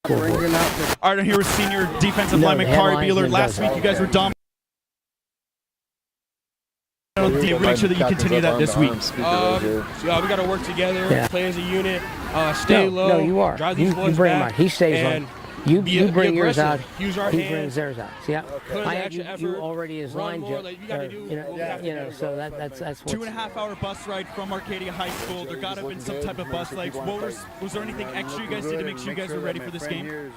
All right, I'm here with senior defensive lineman Kari Beeler. Last week, you guys were dominant. Make sure that you continue that this week. We got to work together, play as a unit, stay low. No, you are. Drive these You boys bring back, him out. He stays and on. You bring yours out. Use our He hands. brings theirs out. See, Put in I the had extra you effort, already as run line more, like you gotta do what we have to do. so that's what's 2.5-hour bus ride from Arcadia High School. There got to have been some type of bus legs. Was there anything extra you guys did to make sure you guys were ready for this game? Yeah,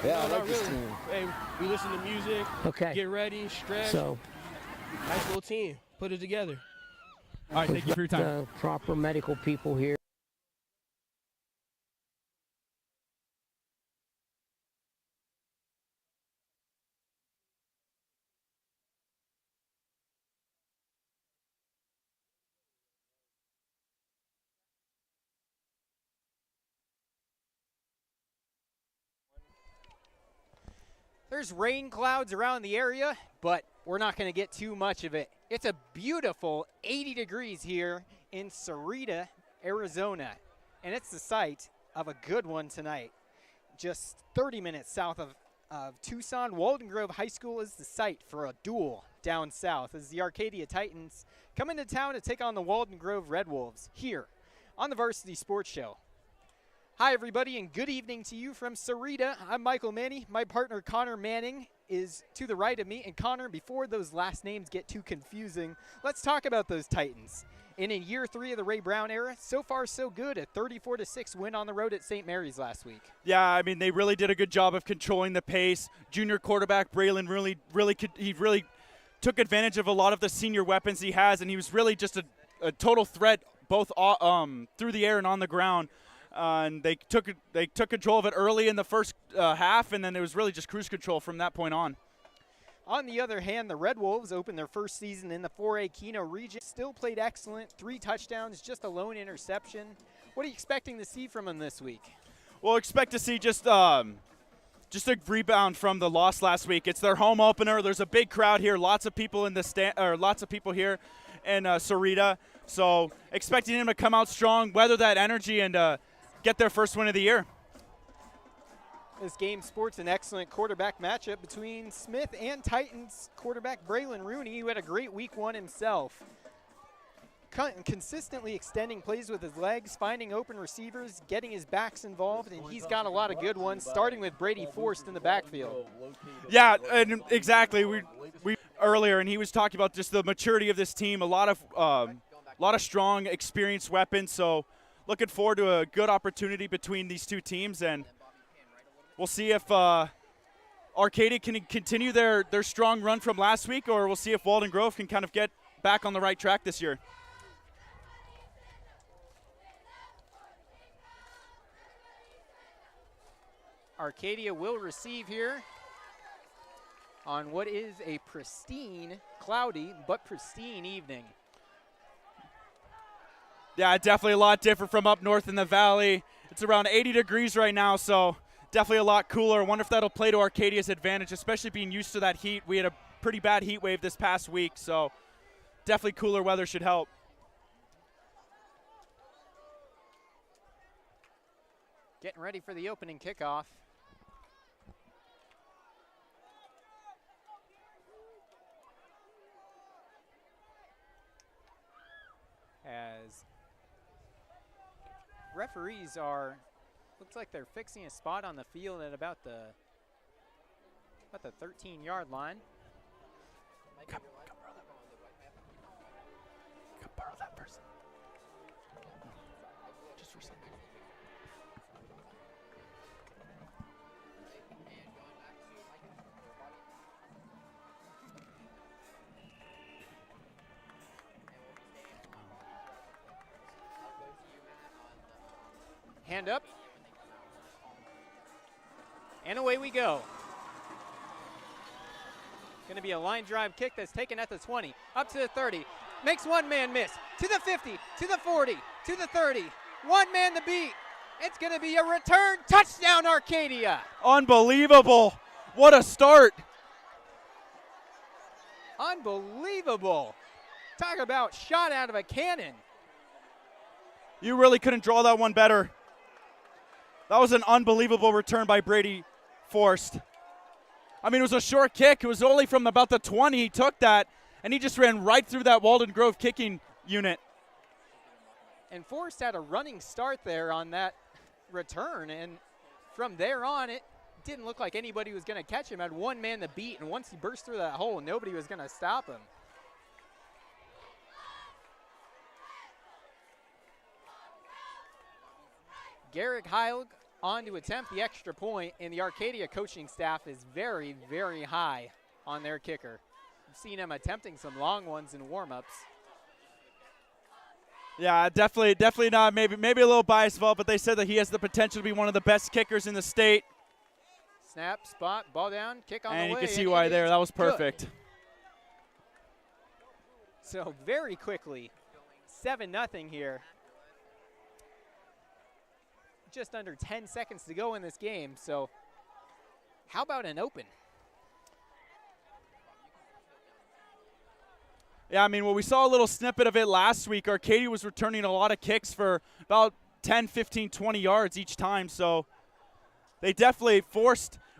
no, not really. Hey, we listen to music. Okay. Get ready, stretch. So, nice little team. Put it together. All right, thank you for your time. the proper medical people here. There's rain clouds around the area, but we're not going to get too much of it. It's a beautiful 80 degrees here in Sahuarita, Arizona, and it's the site of a good one tonight. Just 30 minutes south of Tucson, Walden Grove High School is the site for a duel down south as the Arcadia Titans come into town to take on the Walden Grove Red Wolves here on the Varsity Sports Show. Hi, everybody, and good evening to you from Sahuarita. I'm Michael Manny. My partner, Connor Manning, is to the right of me. And Connor, before those last names get too confusing, let's talk about those Titans. In year 3 of the Ray Brown era, so far so good, a 34-6 win on the road at St. Mary's last week. Yeah, I mean, they really did a good job of controlling the pace. Junior quarterback Braylon really took advantage of a lot of the senior weapons he has, and he was really just a total threat both through the air and on the ground. And they took control of it early in the first half, and then it was really just cruise control from that point on. On the other hand, the Red Wolves opened their first season in the 4A Keno region. Still played excellent, 3 touchdowns, just a lone interception. What are you expecting to see from them this week? We'll expect to see just a rebound from the loss last week. It's their home opener. There's a big crowd here. Lots of people in the lots of people here in Sahuarita. So expecting them to come out strong, weather that energy, and get their first win of the year. This game sports an excellent quarterback matchup between Smith and Titans quarterback Braylon Rooney, who had a great week 1 himself. Consistently extending plays with his legs, finding open receivers, getting his backs involved, and he's got a lot of good ones, starting with Brady Forrest in the backfield. Yeah, and exactly. We earlier, and he was talking about just the maturity of this team, a lot of strong, experienced weapons, so looking forward to a good opportunity between these two teams, and we'll see if Arcadia can continue their strong run from last week, or we'll see if Walden Grove can kind of get back on the right track this year. Arcadia will receive here on what is a pristine, cloudy, but pristine evening. Yeah, definitely a lot different from up north in the valley. It's around 80 degrees right now, so definitely a lot cooler. I wonder if that'll play to Arcadia's advantage, especially being used to that heat. We had a pretty bad heat wave this past week, so definitely cooler weather should help. Getting ready for the opening kickoff. As referees looks like they're fixing a spot on the field at about the 13-yard line. Come borrow that person. Just for a second. Hand up. And away we go. Going to be a line drive kick that's taken at the 20, up to the 30. Makes one man miss. To the 50, to the 40, to the 30. One man to beat. It's going to be a return touchdown, Arcadia. Unbelievable. What a start. Unbelievable. Talk about shot out of a cannon. You really couldn't draw that one better. That was an unbelievable return by Brady Forst. I mean, it was a short kick. It was only from about the 20. He took that, and he just ran right through that Walden Grove kicking unit. And Forst had a running start there on that return, and from there on, it didn't look like anybody was going to catch him. Had one man to beat, and once he burst through that hole, nobody was going to stop him. Garrick Heil on to attempt the extra point, and the Arcadia coaching staff is very, very high on their kicker. I've seen him attempting some long ones in warm-ups. Yeah, definitely not. Maybe a little biased, but they said that he has the potential to be one of the best kickers in the state. Snap, spot, ball down, kick on the way. And you can see why there. That was perfect. Good. So very quickly, 7-0 here. Just under 10 seconds to go in this game. So how about an open? Yeah, I mean, well, we saw a little snippet of it last week. Arcadia was returning a lot of kicks for about 10, 15, 20 yards each time. So they definitely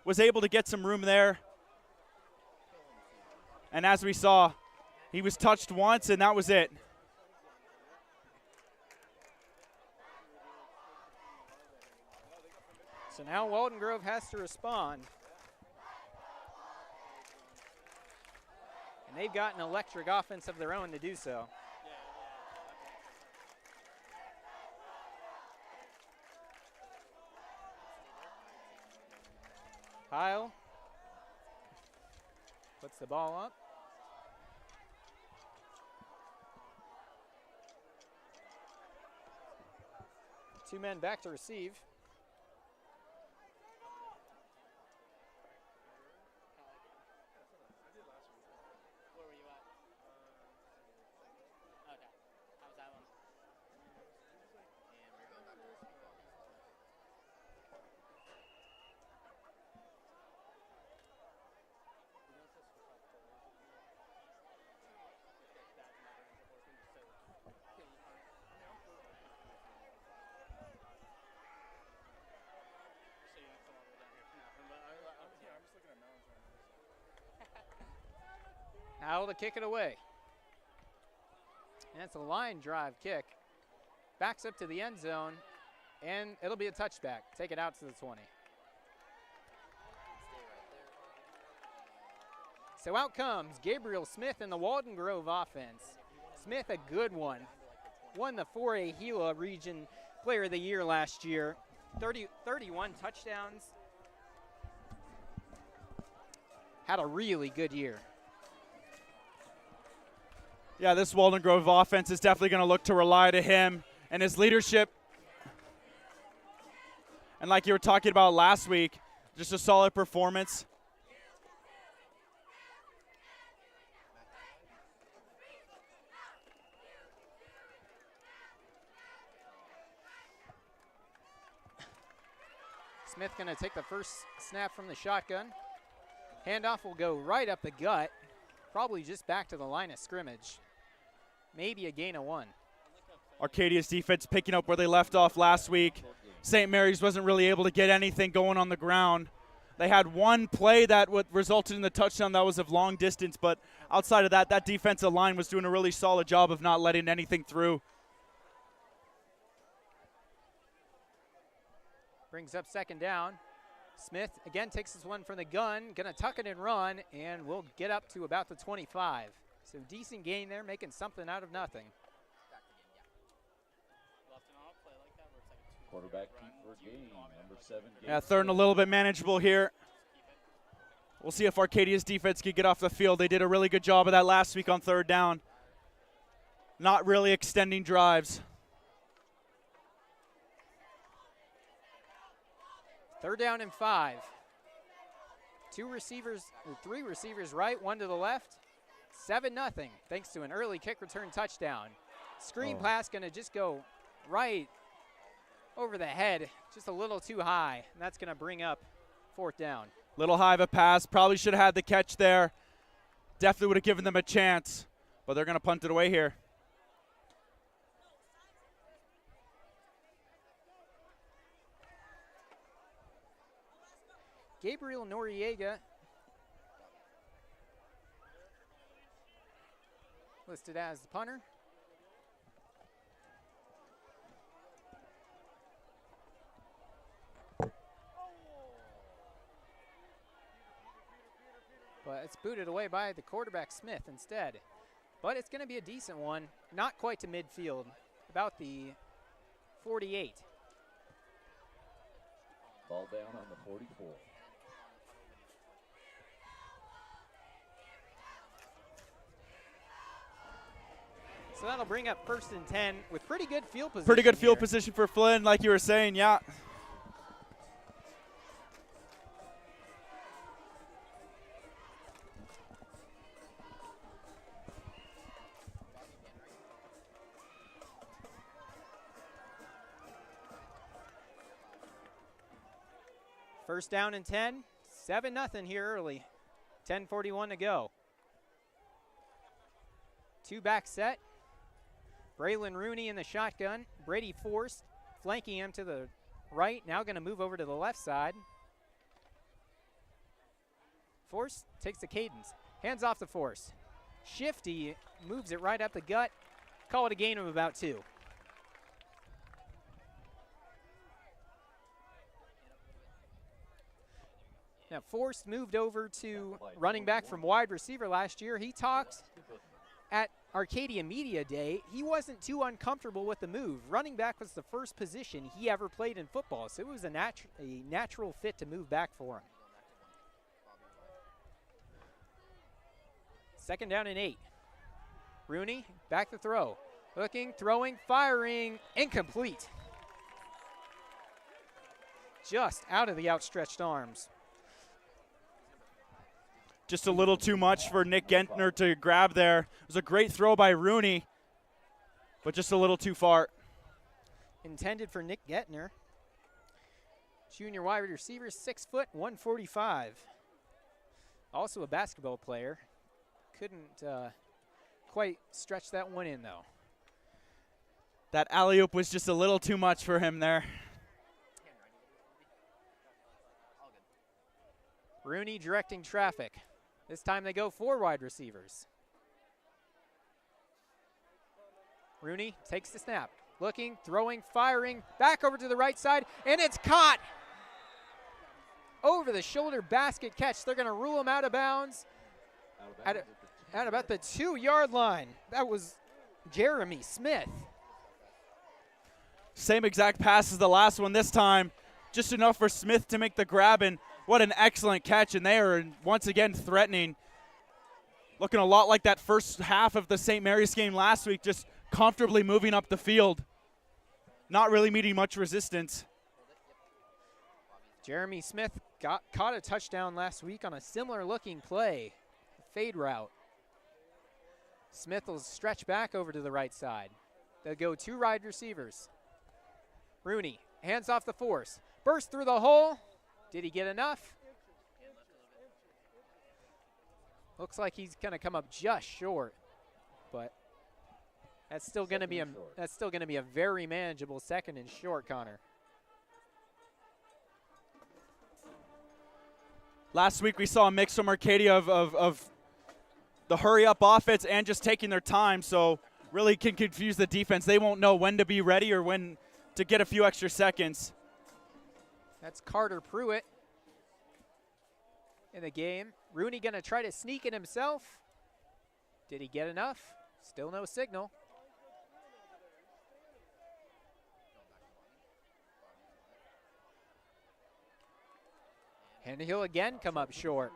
was able to get some room there. And as we saw, he was touched once, and that was it. So now Walden Grove has to respond. And they've got an electric offense of their own to do so. Heil puts the ball up. Two men back to receive. Now to kick it away. And it's a line drive kick. Backs up to the end zone, and it'll be a touchback. Take it out to the 20. So out comes Gabriel Smith in the Walden Grove offense. Smith, a good one. Won the 4A Gila Region Player of the Year last year. 31 touchdowns. Had a really good year. Yeah, this Walden Grove offense is definitely going to look to rely to him and his leadership. And like you were talking about last week, just a solid performance. Smith going to take the first snap from the shotgun. Handoff will go right up the gut, probably just back to the line of scrimmage. Maybe a gain of 1. Arcadia's defense picking up where they left off last week. St. Mary's wasn't really able to get anything going on the ground. They had one play that resulted in the touchdown that was of long distance, but outside of that, that defensive line was doing a really solid job of not letting anything through. Brings up second down. Smith again takes this one from the gun, gonna tuck it and run, and we'll get up to about the 25. So decent gain there, making something out of nothing. Quarterback for game, number 7. Yeah, third and a little bit manageable here. We'll see if Arcadia's defense can get off the field. They did a really good job of that last week on third down. Not really extending drives. Third down and 5. 3 receivers right, 1 to the left. 7-0 thanks to an early kick return touchdown. Screen pass gonna just go right over the head, just a little too high, and that's gonna bring up fourth down. Little high of a pass, probably should have had the catch there. Definitely would have given them a chance, but they're gonna punt it away here. Gabriel Noriega listed as the punter. But it's booted away by the quarterback, Smith, instead. But it's going to be a decent one. Not quite to midfield, about the 48. Ball down on the 44. So that'll bring up 1st and 10 with pretty good field position. Pretty good field here. position for Flynn, like you were saying, yeah. First down and 10, 7-0 here early. 10:41 to go. Two-back set. Braylon Rooney in the shotgun. Brady Forst flanking him to the right. Now going to move over to the left side. Forst takes the cadence. Hands off to Forst. Shifty moves it right up the gut. Call it a gain of about 2. Now, Forst moved over to running back from wide receiver last year. He talked at Arcadia Media Day. He wasn't too uncomfortable with the move. Running back was the first position he ever played in football, so it was a natural fit to move back for him. 2nd down and 8. Rooney back to throw. Looking, throwing, firing, incomplete. Just out of the outstretched arms. Just a little too much for Nick Gentner to grab there. It was a great throw by Rooney, but just a little too far. Intended for Nick Gentner. Junior wide receiver, 6 foot, 145. Also a basketball player. Couldn't quite stretch that one in, though. That alley-oop was just a little too much for him there. Rooney directing traffic. This time they go 4 wide receivers. Rooney takes the snap. Looking, throwing, firing, back over to the right side, and it's caught! Over the shoulder basket catch. They're going to rule him out of bounds at about the 2-yard line. That was Jeremy Smith. Same exact pass as the last one this time. Just enough for Smith to make the grab, and what an excellent catch, and they are once again threatening. Looking a lot like that first half of the St. Mary's game last week, just comfortably moving up the field. Not really meeting much resistance. Jeremy Smith caught a touchdown last week on a similar looking play, fade route. Smith will stretch back over to the right side. They'll go 2 wide receivers. Rooney, hands off the force, burst through the hole. Did he get enough? Looks like he's going to come up just short, but that's still going to be a very manageable 2nd and short, Connor. Last week we saw a mix from Arcadia of the hurry-up offense and just taking their time, so really can confuse the defense. They won't know when to be ready or when to get a few extra seconds. That's Carter Pruitt in the game. Rooney going to try to sneak it himself. Did he get enough? Still no signal. And he'll again come up short.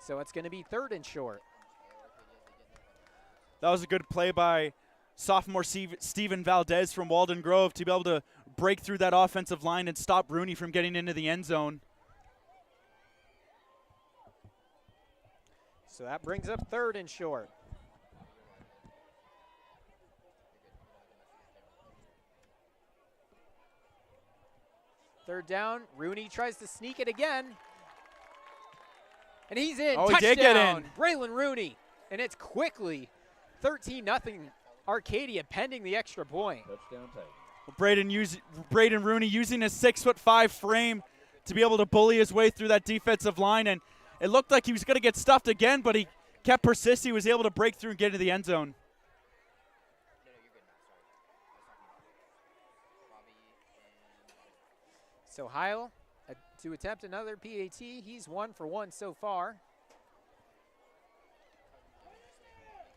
So it's going to be 3rd and short. That was a good play by sophomore Steven Valdez from Walden Grove to be able to break through that offensive line and stop Rooney from getting into the end zone. So that brings up 3rd and short. Third down, Rooney tries to sneak it again. And he's in. Oh, Touchdown. he did get in. Braylon Rooney. And it's quickly 13-0 Arcadia pending the extra point. Touchdown Tigers. Braden Rooney using his 6'5" frame to be able to bully his way through that defensive line, and it looked like he was going to get stuffed again, but he kept persisting. He was able to break through and get into the end zone. So Heil to attempt another PAT. He's 1 for 1 so far.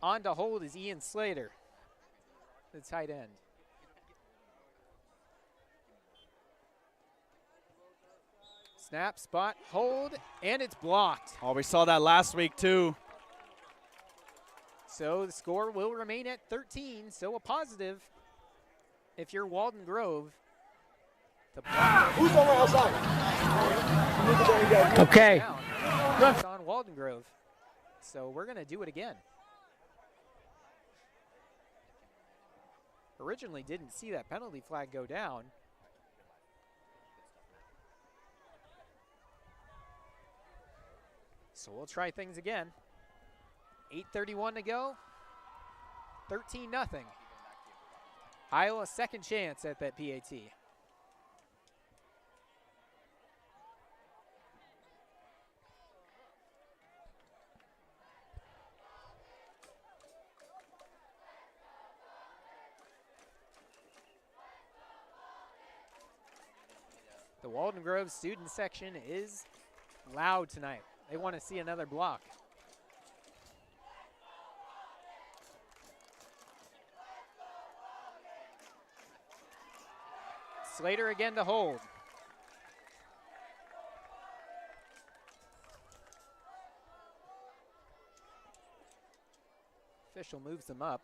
On to hold is Ian Slater, the tight end. Snap, spot, hold, and it's blocked. Oh, we saw that last week too. So the score will remain at 13, so a positive if you're Walden Grove. Who's on the outside? Okay. It's on Walden Grove. So we're going to do it again. Originally didn't see that penalty flag go down. So we'll try things again. 8:31 to go. 13-0. Iowa second chance at that PAT. The Walden Grove student section is loud tonight. They want to see another block. Slater again to hold. Official moves them up.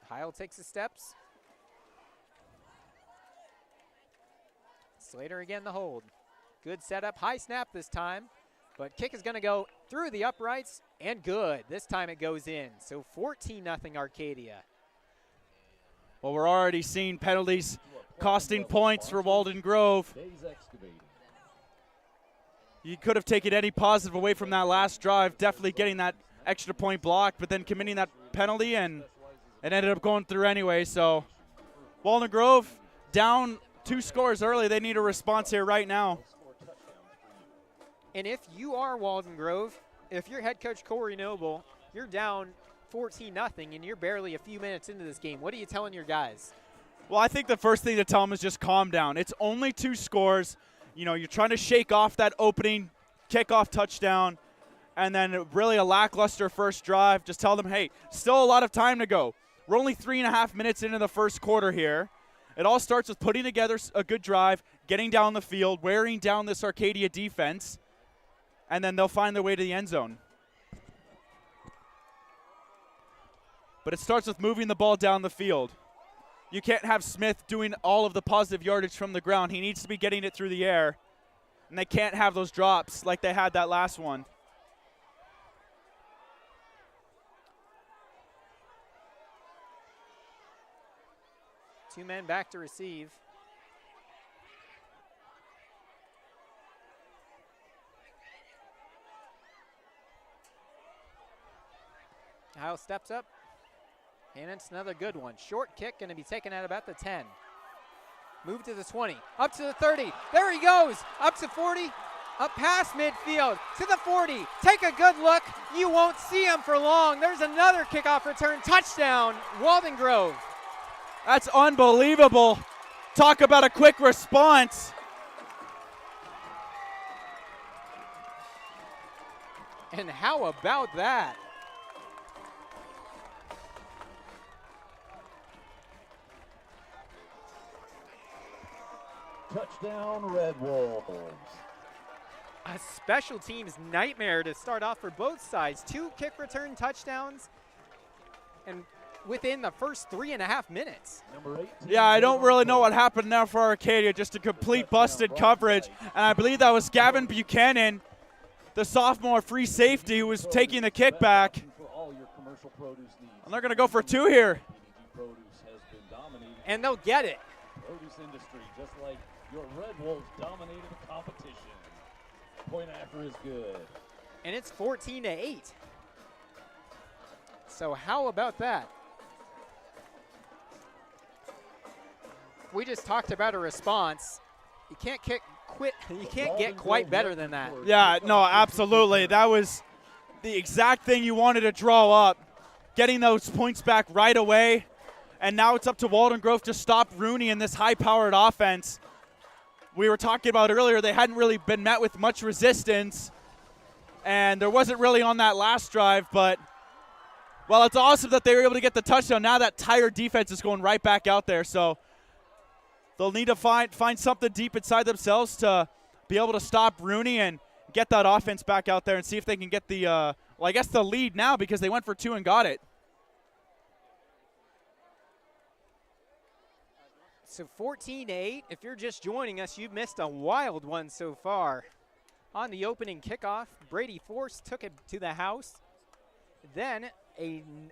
Heil takes the steps. Slater again the hold. Good setup, high snap this time, but kick is going to go through the uprights and good. This time it goes in. So 14-0 Arcadia. Well, we're already seeing penalties costing points for Walden Grove. You could have taken any positive away from that last drive, definitely getting that extra point blocked, but then committing that penalty, and it ended up going through anyway. So Walden Grove down 2 scores early. They need a response here right now. And if you are Walden Grove, if you're head coach Corey Noble, you're down 14-0 and you're barely a few minutes into this game. What are you telling your guys? Well, I think the first thing to tell them is just calm down. It's only 2 scores. You know, you're trying to shake off that opening kickoff touchdown, and then really a lackluster first drive. Just tell them, hey, still a lot of time to go. We're only 3.5 minutes into the first quarter here. It all starts with putting together a good drive, getting down the field, wearing down this Arcadia defense, and then they'll find their way to the end zone. But it starts with moving the ball down the field. You can't have Smith doing all of the positive yardage from the ground. He needs to be getting it through the air, and they can't have those drops like they had that last one. Two men back to receive. Heil steps up, and it's another good one. Short kick, going to be taken at about the 10. Move to the 20, up to the 30. There he goes, up to 40, up past midfield, to the 40. Take a good look. You won't see him for long. There's another kickoff return. Touchdown, Walden Grove. That's unbelievable. Talk about a quick response. And how about that? Touchdown, Red Wolves. A special teams nightmare to start off for both sides. 2 kick return touchdowns, and within the first 3.5 minutes. Yeah, I don't really know what happened there for Arcadia. Just a complete busted coverage. And I believe that was Gavin Buchanan, the sophomore free safety, who was taking the kickback. And they're going to go for 2 here. And they'll get it. Produce industry, just like your Red Wolves dominated the competition. Point after is good. and it's 14-8. So how about that? We just talked about a response. You can't you can't get quite better than that. Yeah, no, absolutely. That was the exact thing you wanted to draw up, getting those points back right away. And now it's up to Walden Grove to stop Rooney in this high-powered offense. We were talking about earlier, they hadn't really been met with much resistance, and there wasn't really on that last drive, but, well, it's awesome that they were able to get the touchdown. Now that tired defense is going right back out there, so they'll need to find something deep inside themselves to be able to stop Rooney and get that offense back out there and see if they can get the, well, I guess the lead now because they went for 2 and got it. So 14-8, if you're just joining us, you've missed a wild one so far. On the opening kickoff, Brady Force took it to the house. Then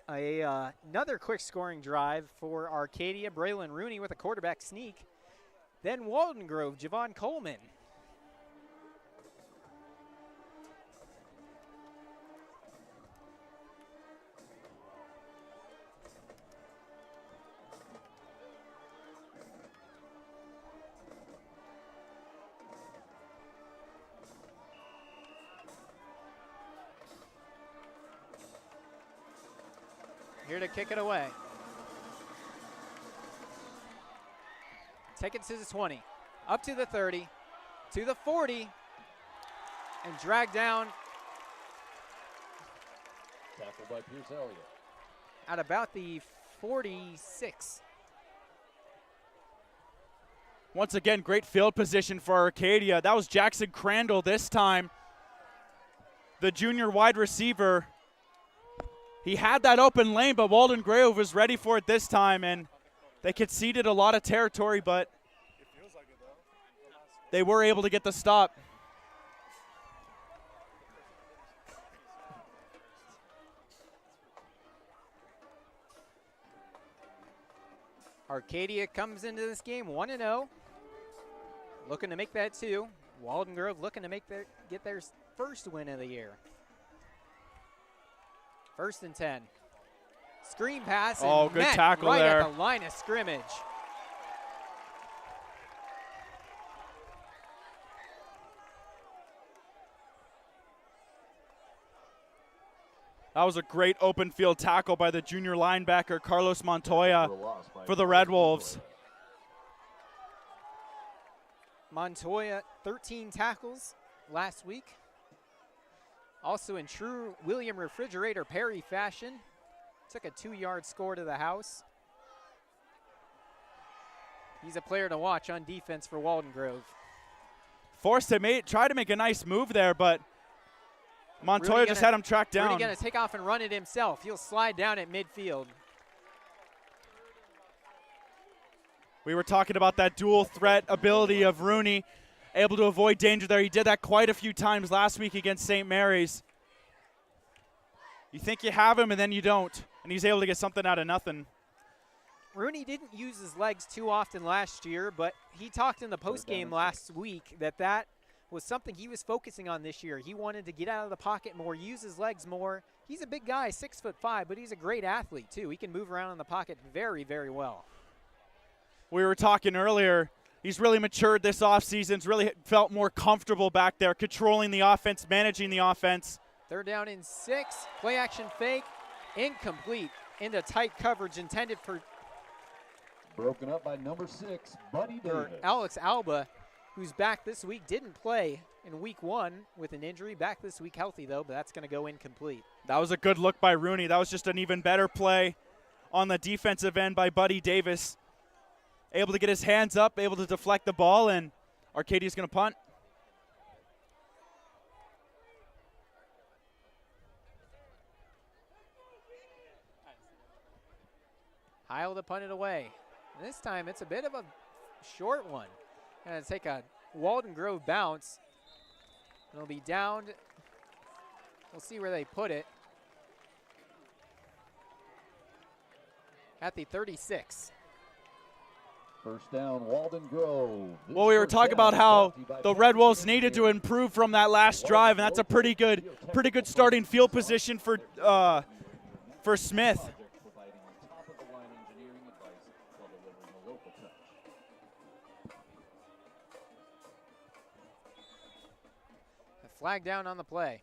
another quick scoring drive for Arcadia, Braylon Rooney with a quarterback sneak. Then Walden Grove, Javon Coleman. Here to kick it away. Take it to the 20, up to the 30, to the 40, and drag down Tackled by Pierce Elliott. at about the 46. Once again, great field position for Arcadia. That was Jackson Crandall this time, the junior wide receiver. He had that open lane, but Walden Grove was ready for it this time, and they conceded a lot of territory, but they were able to get the stop. Arcadia comes into this game 1-0, looking to make that 2. Walden Grove looking to get their first win of the year. 1st and 10. Screen pass. Oh, and good met tackle right there. at the line of scrimmage. That was a great open field tackle by the junior linebacker, Carlos Montoya, for the Red Wolves. Montoya, 13 tackles last week. Also in true William Refrigerator Perry fashion, took a 2-yard score to the house. He's a player to watch on defense for Walden Grove. Forced to try to make a nice move there, but Montoya just had him tracked down. Rudy going to take off and run it himself. He'll slide down at midfield. We were talking about that dual threat ability of Rooney, able to avoid danger there. He did that quite a few times last week against St. Mary's. You think you have him, and then you don't, and he's able to get something out of nothing. Rooney didn't use his legs too often last year, but he talked in the postgame last week that was something he was focusing on this year. He wanted to get out of the pocket more, use his legs more. He's a big guy, 6'5", but he's a great athlete too. He can move around in the pocket very, very well. We were talking earlier, he's really matured this offseason. He's really felt more comfortable back there, controlling the offense, managing the offense. 3rd down and 6, play action fake, incomplete into tight coverage intended for Broken up by number 6, Buddy Davis. Alex Alba, who's back this week, didn't play in week 1 with an injury. Back this week healthy, though, but that's going to go incomplete. That was a good look by Rooney. That was just an even better play on the defensive end by Buddy Davis. Able to get his hands up, able to deflect the ball, and Arcadia's going to punt. Heil to punt it away. This time it's a bit of a short one. Going to take a Walden Grove bounce. It'll be down. We'll see where they put it. At the 36. First down, Walden Grove. Well, we were talking about how the Red Wolves needed to improve from that last drive, and that's a pretty good starting field position for Smith. A flag down on the play.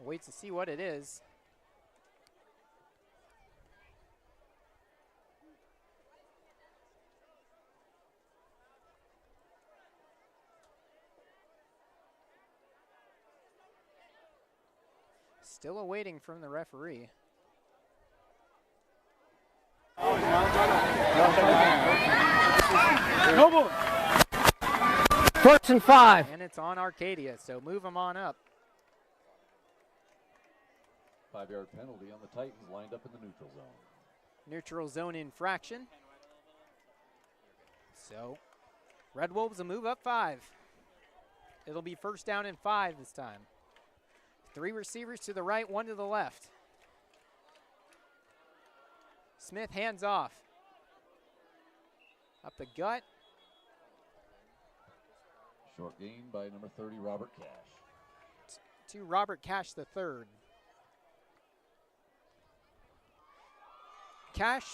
Wait to see what it is. Still awaiting from the referee. First and 5. And it's on Arcadia, so move them on up. 5-yard penalty on the Titans lined up in the neutral zone. Neutral zone infraction. So, Red Wolves will move up 5. It'll be first down and 5 this time. 3 receivers to the right, 1 to the left. Smith hands off. Up the gut. Short gain by number 30, Robert Cash. To Robert Cash the third. Cash,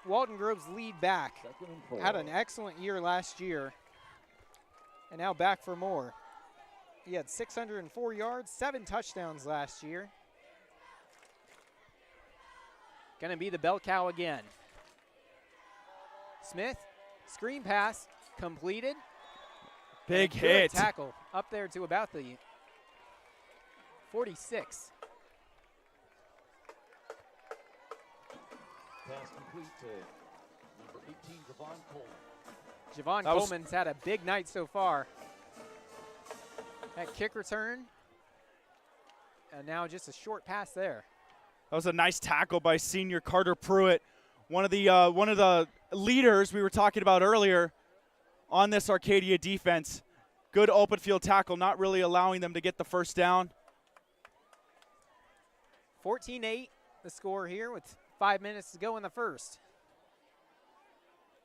Walden Grove's lead back. Second and 4. Had an excellent year last year, and now back for more. He had 604 yards, 7 touchdowns last year. Gonna be the bell cow again. Smith, screen pass, completed. Big Good hit. tackle up there to about the 46. Pass complete to number 18, Javon Coleman. Javon Coleman's had a big night so far. That kick return, and now just a short pass there. That was a nice tackle by senior Carter Pruitt, one of the leaders we were talking about earlier on this Arcadia defense. Good open field tackle, not really allowing them to get the first down. 14-8 the score here with 5 minutes to go in the first.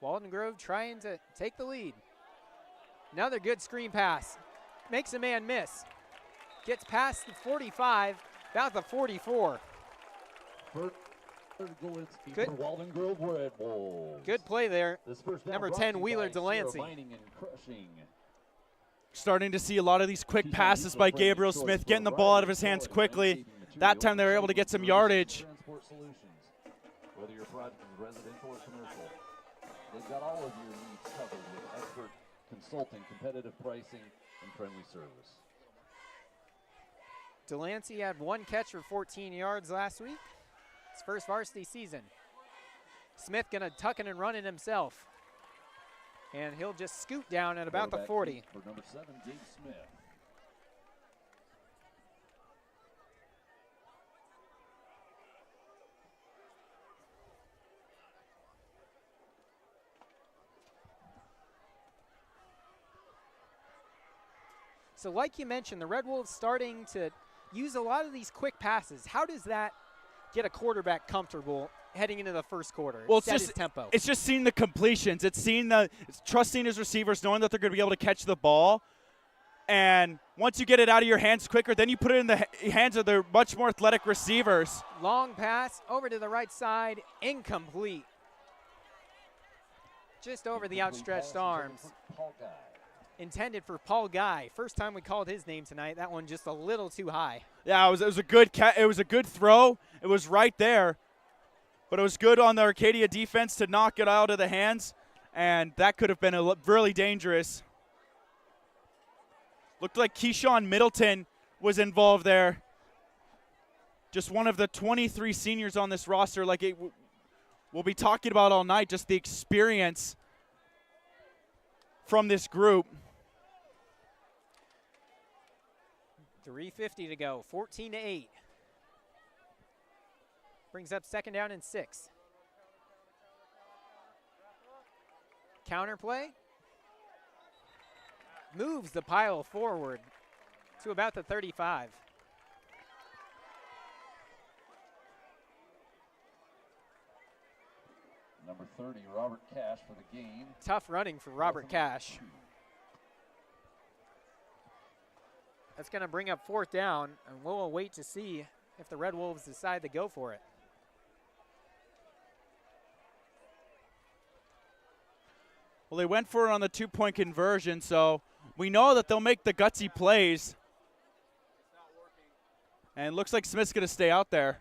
Walden Grove trying to take the lead. Another good screen pass. Makes a man miss. Gets past the 45, about the 44. Good. Walden Grove Red Wolves. Good play there. This first down Number brought 10, to you Wheeler by Sierra Delancey. Mining and Crushing. Starting to see a lot of these quick passes by Gabriel Smith, getting the ball out of his hands quickly. That time they were able to get some yardage. Transport Solutions. Whether your project is residential or commercial, they've got all of your needs covered with expert consulting, competitive pricing, and friendly service. Delancey had 1 catch for 14 yards last week. His first varsity season. Smith gonna tuck it and run it himself. And he'll just scoot down at about the 40. For number 7, Gabe Smith. So like you mentioned, the Red Wolves starting to use a lot of these quick passes. How does that get a quarterback comfortable heading into the first quarter? Well, Set his tempo. it's just seeing the completions. It's trusting his receivers, knowing that they're going to be able to catch the ball. And once you get it out of your hands quicker, then you put it in the hands of their much more athletic receivers. Long pass over to the right side, incomplete. Just over the outstretched arms. Intended for Paul Guy. First time we called his name tonight. That one just a little too high. Yeah, it was a good throw. It was right there. But it was good on the Arcadia defense to knock it out of the hands, and that could have been really dangerous. Looked like Keyshawn Middleton was involved there. Just one of the 23 seniors on this roster. We'll be talking about all night, just the experience from this group. 3:50 to go, 14-8. Brings up second down and 6. Counter play. Moves the pile forward to about the 35. Number 30, Robert Cash for the gain. Tough running for Robert Cash. That's going to bring up 4th down, and we'll wait to see if the Red Wolves decide to go for it. Well, they went for it on the 2-point conversion, so we know that they'll make the gutsy plays. And it looks like Smith's going to stay out there.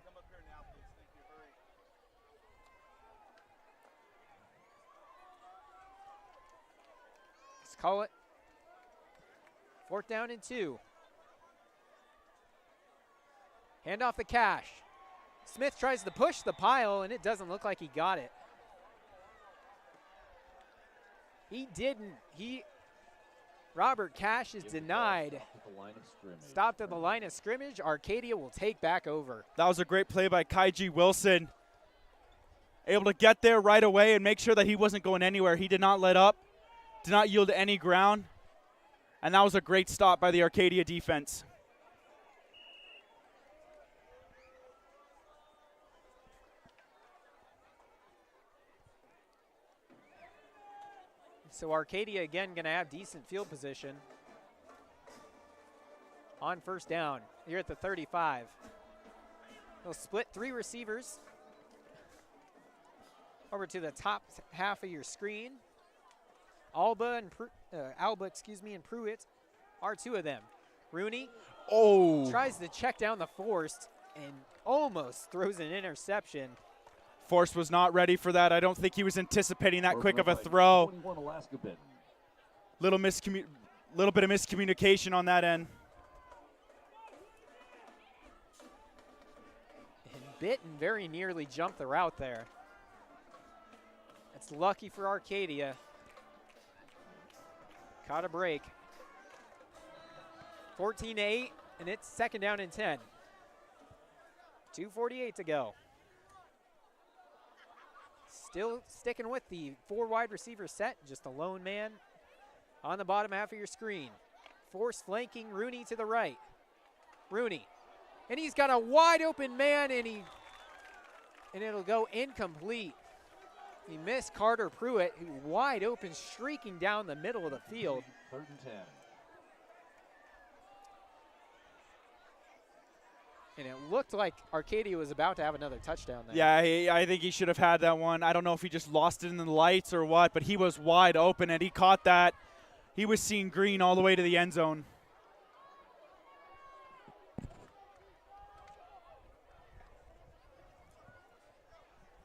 Let's call it 4th down and 2. Hand off the Cash. Smith tries to push the pile, and it doesn't look like he got it. He didn't. Robert Cash is denied. Stopped at the line of scrimmage. Arcadia will take back over. That was a great play by Kaiji Wilson. Able to get there right away and make sure that he wasn't going anywhere. He did not let up, did not yield to any ground. And that was a great stop by the Arcadia defense. So Arcadia again going to have decent field position on 1st down. You're at the 35. They'll split 3 receivers over to the top half of your screen. Alba and Pruitt are 2 of them. Rooney tries to check down the Forst and almost throws an interception. Forst was not ready for that. I don't think he was anticipating that quick of a throw. Little bit of miscommunication on that end. And Bitten very nearly jumped the route there. That's lucky for Arcadia. Caught a break. 14-8, and it's 2nd down and 10. 2:48 to go. Still sticking with the 4 wide receiver set, just a lone man on the bottom half of your screen. Force flanking Rooney to the right. Rooney, and he's got a wide open man, and it'll go incomplete. He missed Carter Pruitt, who wide open, streaking down the middle of the field. 3rd and 10. And it looked like Arcadia was about to have another touchdown there. Yeah, I think he should have had that one. I don't know if he just lost it in the lights or what, but he was wide open, and he caught that. He was seeing green all the way to the end zone.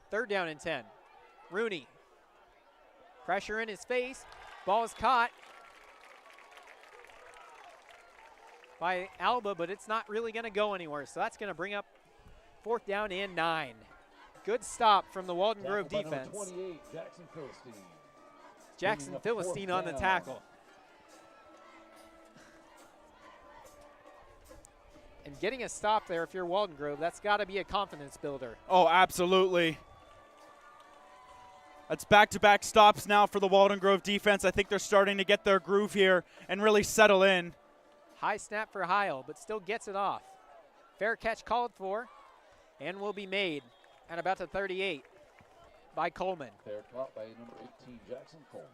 Third down and 10. Rooney. Pressure in his face. Ball is caught by Alba, but it's not really going to go anywhere. So that's going to bring up 4th down and 9. Good stop from the Walden Grove defense. 28, Jackson Philistine. Jackson Philistine on the tackle. And getting a stop there, if you're Walden Grove, that's got to be a confidence builder. Oh, absolutely. That's back-to-back stops now for the Walden Grove defense. I think they're starting to get their groove here and really settle in. High snap for Heil, but still gets it off. Fair catch called for and will be made at about the 38 by Coleman. Fair caught by number 18, Jackson Coleman.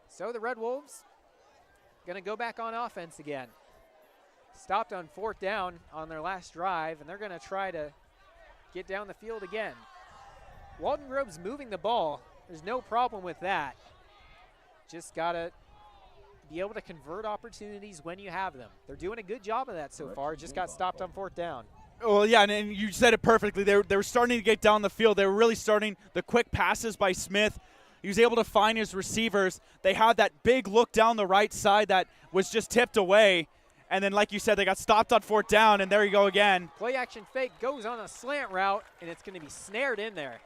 So the Red Wolves going to go back on offense again. Stopped on 4th down on their last drive, and they're going to try to get down the field again. Walden Grove's moving the ball. There's no problem with that. Just got to be able to convert opportunities when you have them. They're doing a good job of that so far. Just got stopped on 4th down. Well, yeah, and you said it perfectly. They were starting to get down the field. They were really starting the quick passes by Smith. He was able to find his receivers. They had that big look down the right side that was just tipped away. And then, like you said, they got stopped on 4th down, and there you go again. Play action fake goes on a slant route, and it's going to be snared in there.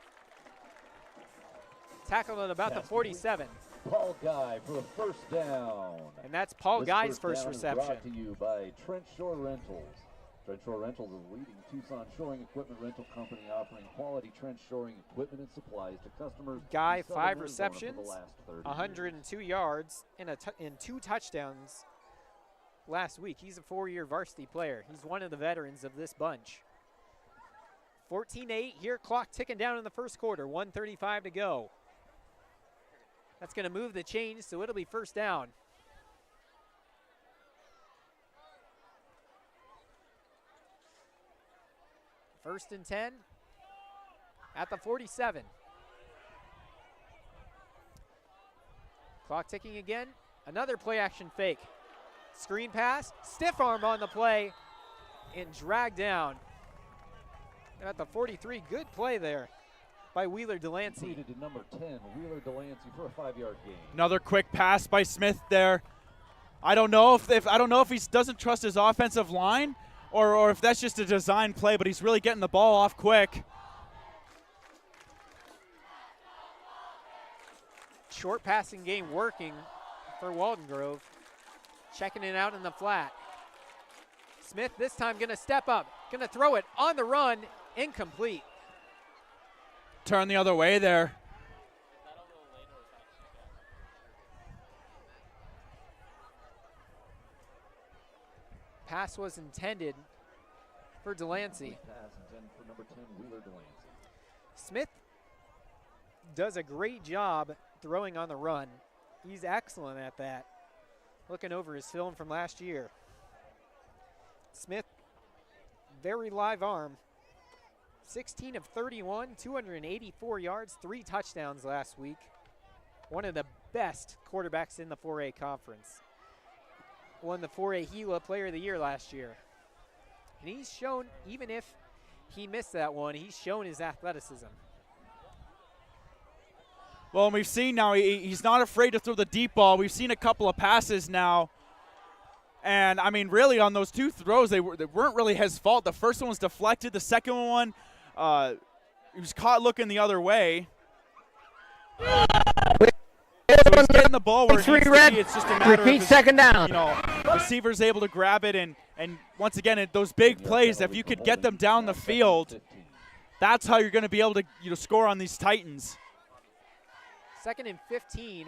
Tackled at about the 47. Paul Guy for a 1st down. And that's Paul Guy's first down reception. Brought to you by Trent Shore Rentals. Trent Shore Rentals is a leading Tucson shoring equipment rental company offering quality trench shoring equipment and supplies to customers. Guy, in 5 Southern Arizona receptions, for the last 30 102 yards, and 2 touchdowns last week. He's a 4-year varsity player. He's one of the veterans of this bunch. 14-8 here, clock ticking down in the first quarter, 1:35 to go. That's going to move the change, so it'll be first down. First and 10 at the 47. Clock ticking again. Another play action fake. Screen pass, stiff arm on the play, and dragged down. And at the 43, good play there by Wheeler Delancey. To number 10, Wheeler Delancey for a 5-yard gain. Another quick pass by Smith there. I don't know if he doesn't trust his offensive line or if that's just a design play, but he's really getting the ball off quick. Short passing game working for Walden Grove. Checking it out in the flat. Smith this time gonna step up, gonna throw it on the run, incomplete. Turn the other way there. Pass was intended for Delancey. Pass intended for number 10, Wheeler Delancey. Smith does a great job throwing on the run. He's excellent at that. Looking over his film from last year. Smith, very live arm. 16 of 31, 284 yards, 3 touchdowns last week. One of the best quarterbacks in the 4A conference. Won the 4A Gila Player of the Year last year. And he's shown, even if he missed that one, he's shown his athleticism. Well, and we've seen now he's not afraid to throw the deep ball. We've seen a couple of passes now. And, I mean, really on those 2 throws, they weren't really his fault. The first one was deflected. The second one, he was caught looking the other way. So he's getting the ball where it needs to be. It's just a matter Repeat of second down. Receiver's able to grab it. And once again, those big plays, if you could get them down the field, that's how you're going to be able to score on these Titans. 2nd and 15.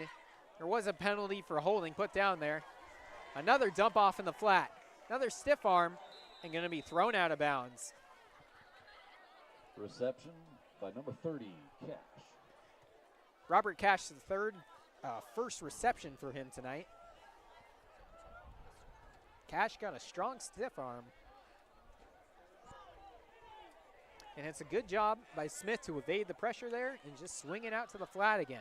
There was a penalty for holding put down there. Another dump off in the flat. Another stiff arm and going to be thrown out of bounds. Reception by number 30, Cash. Robert Cash the third, first reception for him tonight. Cash got a strong stiff arm. And it's a good job by Smith to evade the pressure there and just swing it out to the flat again.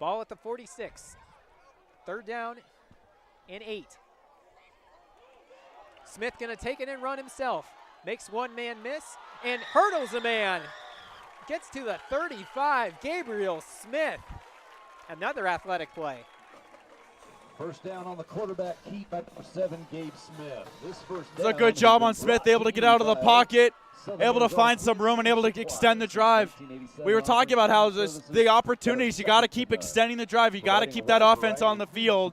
Ball at the 46. 3rd down and 8. Smith gonna take it and run himself. Makes one man miss and hurdles a man. Gets to the 35, Gabriel Smith. Another athletic play. First down on the quarterback keep by number 7, Gabe Smith. This first It's down a good job on Smith, able to get out of the pocket, able to find some room and able to extend the drive. We were talking about how the opportunities, you got to keep extending the drive. You got to keep that offense on the field.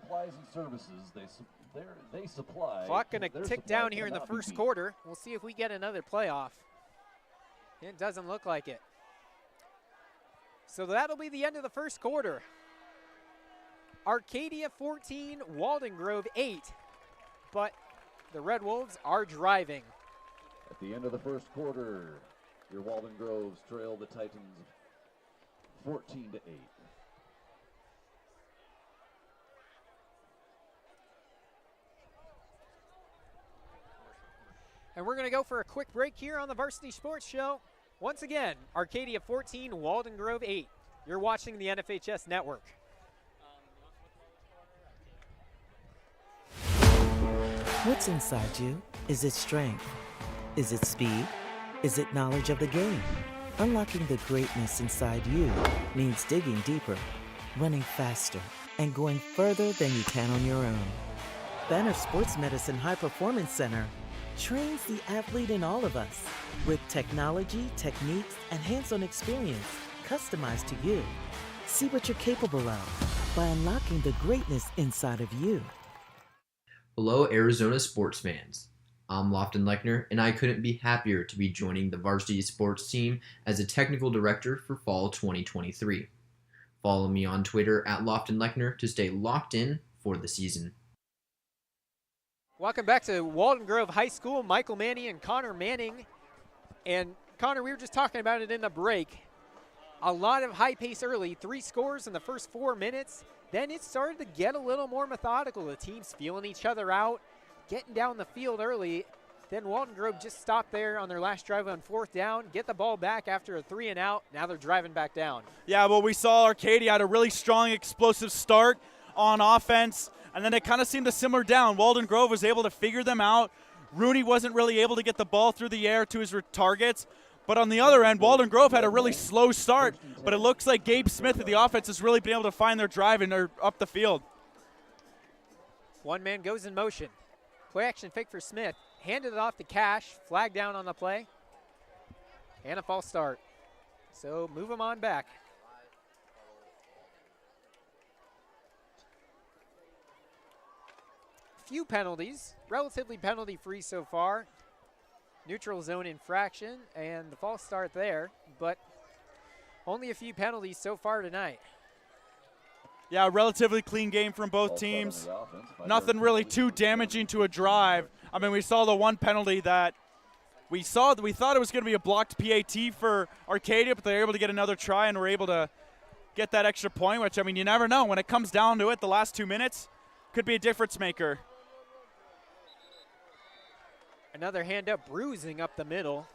Clock going to tick down here in the first quarter. We'll see if we get another playoff. It doesn't look like it. So that'll be the end of the first quarter. Arcadia 14, Walden Grove 8. But the Red Wolves are driving. At the end of the first quarter, your Walden Groves trail the Titans 14-8. And we're going to go for a quick break here on the Varsity Sports Show. Once again, Arcadia 14, Walden Grove 8. You're watching the NFHS Network. What's inside you? Is it strength? Is it speed? Is it knowledge of the game? Unlocking the greatness inside you means digging deeper, running faster, and going further than you can on your own. Banner Sports Medicine High Performance Center trains the athlete in all of us with technology, techniques, and hands-on experience customized to you. See what you're capable of by unlocking the greatness inside of you. Hello, Arizona sports fans. I'm Lofton Lechner, and I couldn't be happier to be joining the varsity sports team as a technical director for fall 2023. Follow me on Twitter at Lofton Lechner to stay locked in for the season. Welcome back to Walden Grove High School. Michael Manning and Connor Manning. And Connor, we were just talking about it in the break. A lot of high pace early, 3 scores in the first 4 minutes. Then it started to get a little more methodical. The teams feeling each other out, getting down the field early. Then Walden Grove just stopped there on their last drive on 4th down, get the ball back after a 3 and out. Now they're driving back down. Yeah, well, we saw Arcadia had a really strong, explosive start on offense, and then it kind of seemed to simmer down. Walden Grove was able to figure them out. Rooney wasn't really able to get the ball through the air to his targets. But on the other end, Walden Grove had a really slow start, but it looks like Gabe Smith of the offense has really been able to find their drive and they're up the field. One man goes in motion. Play action fake for Smith. Handed it off to Cash. Flag down on the play. And a false start. So move him on back. Few penalties. Relatively penalty free so far. Neutral zone infraction and the false start there, but only a few penalties so far tonight. Yeah, relatively clean game from both teams. Nothing really too damaging to a drive. I mean, we saw the one penalty that we thought it was going to be a blocked PAT for Arcadia, but they were able to get another try and were able to get that extra point, which, I mean, you never know. When it comes down to it, the last 2 minutes could be a difference maker. Another hand up, bruising up the middle.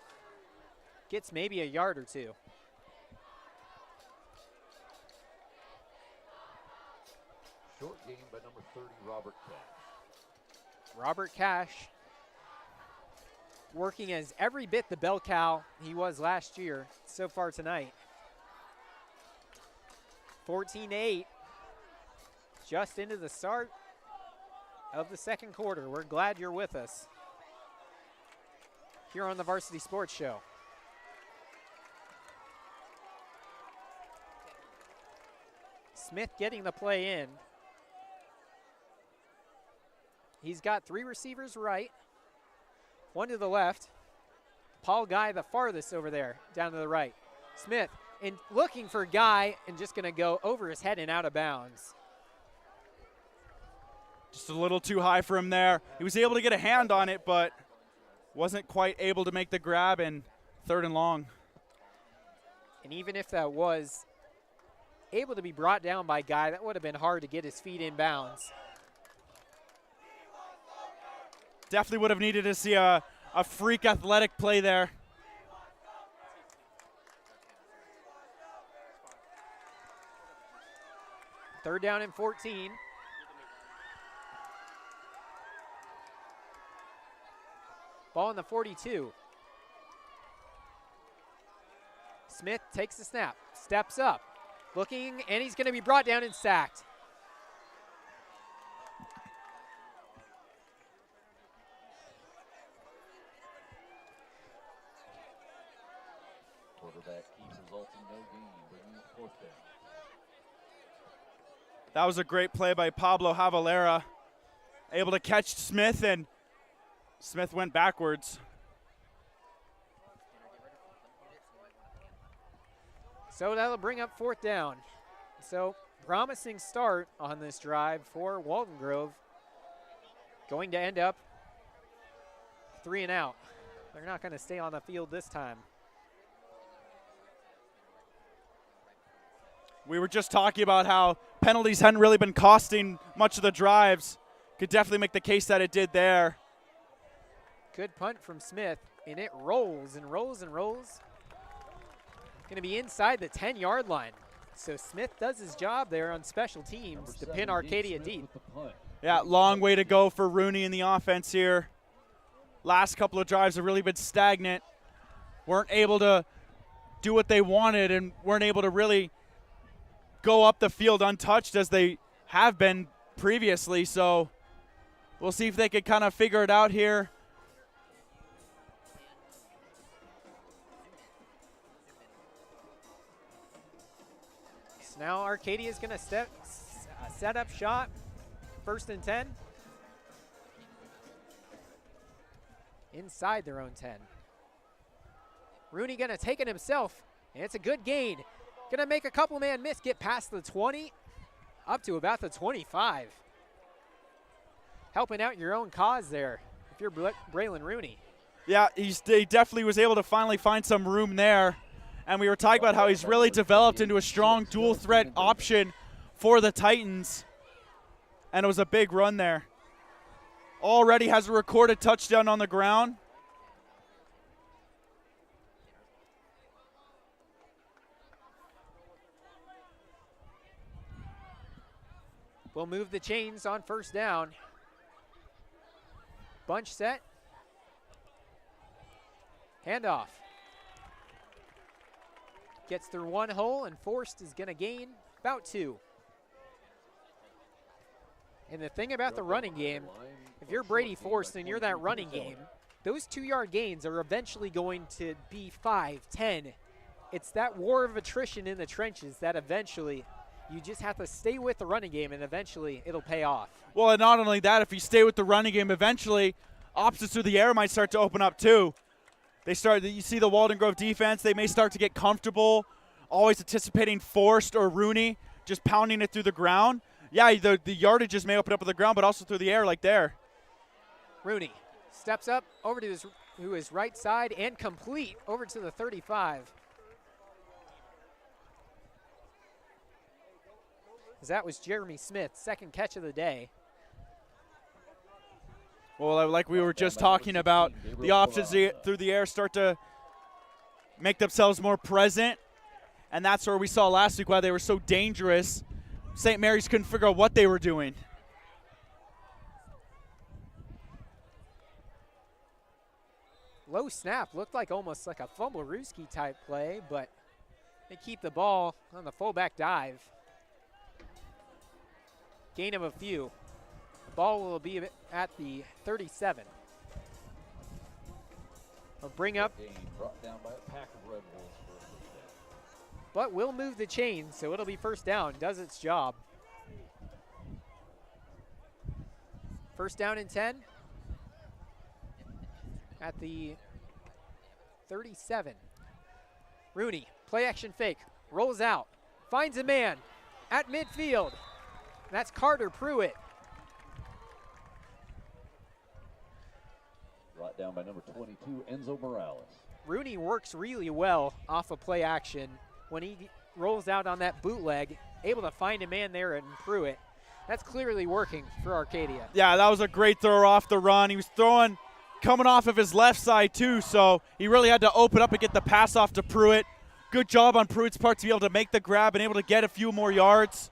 Gets maybe a yard or two. Short game by number 30, Robert Cash. Robert Cash working as every bit the bell cow he was last year so far tonight. 14-8, just into the start of the second quarter. We're glad you're with us here on the Varsity Sports Show. Smith getting the play in. He's got 3 receivers right, 1 to the left. Paul Guy the farthest over there, down to the right. Smith looking for Guy and just gonna go over his head and out of bounds. Just a little too high for him there. He was able to get a hand on it, but wasn't quite able to make the grab in 3rd and long. And even if that was able to be brought down by Guy, that would have been hard to get his feet in bounds. Definitely would have needed to see a freak athletic play there. Third down and 14. Ball in the 42. Smith takes the snap, steps up, looking, and he's going to be brought down and sacked. Quarterback keeps resulting no gain, bringing 4th down. That was a great play by Pablo Javalera. Able to catch Smith, and Smith went backwards. So that'll bring up 4th down. So promising start on this drive for Walden Grove. Going to end up 3 and out. They're not going to stay on the field this time. We were just talking about how penalties hadn't really been costing much of the drives. Could definitely make the case that it did there. Good punt from Smith, and it rolls and rolls and rolls. Going to be inside the 10-yard line. So Smith does his job there on special teams to pin Arcadia deep. Yeah, long way to go for Rooney in the offense here. Last couple of drives have really been stagnant. Weren't able to do what they wanted and weren't able to really go up the field untouched as they have been previously. So we'll see if they can kind of figure it out here. So now Arcadia is going to set up shot. 1st and 10. Inside their own 10. Rooney going to take it himself, and it's a good gain. Going to make a couple man miss, get past the 20, up to about the 25. helping out your own cause there if you're Braylon Rooney. Yeah, he definitely was able to finally find some room there. And we were talking about how he's really developed into a strong dual threat option for the Titans. And it was a big run there. Already has a recorded touchdown on the ground. We'll move the chains on first down. Bunch set. Handoff. Gets through one hole, and Forrest is going to gain about 2. And the thing about the running game, if you're Brady Forrest and you're that running game, those 2-yard gains are eventually going to be 5, 10. It's that war of attrition in the trenches that eventually you just have to stay with the running game, and eventually it'll pay off. Well, and not only that, if you stay with the running game, eventually opposites through the air might start to open up too. You see the Walden Grove defense, they may start to get comfortable, always anticipating Forrest or Rooney, just pounding it through the ground. Yeah, the yardages may open up on the ground, but also through the air like there. Rooney steps up over to his right side and complete over to the 35. That was Jeremy Smith's second catch of the day. Well, like we were just talking about, the options through the air start to make themselves more present, and that's where we saw last week why they were so dangerous. St. Mary's couldn't figure out what they were doing. Low snap, looked like almost like a fumble-rooski type play, but they keep the ball on the fullback dive. Gain of a few. Ball will be at the 37. I'll bring up, but we'll move the chain, so it'll be first down. Does its job. First down and 10 at the 37. Rooney, play action fake, rolls out, finds a man at midfield. That's Carter Pruitt. Brought down by number 22, Enzo Morales. Rooney works really well off of play action when he rolls out on that bootleg, able to find a man there and Pruitt. That's clearly working for Arcadia. Yeah, that was a great throw off the run. He was throwing, coming off of his left side too, so he really had to open up and get the pass off to Pruitt. Good job on Pruitt's part to be able to make the grab and able to get a few more yards.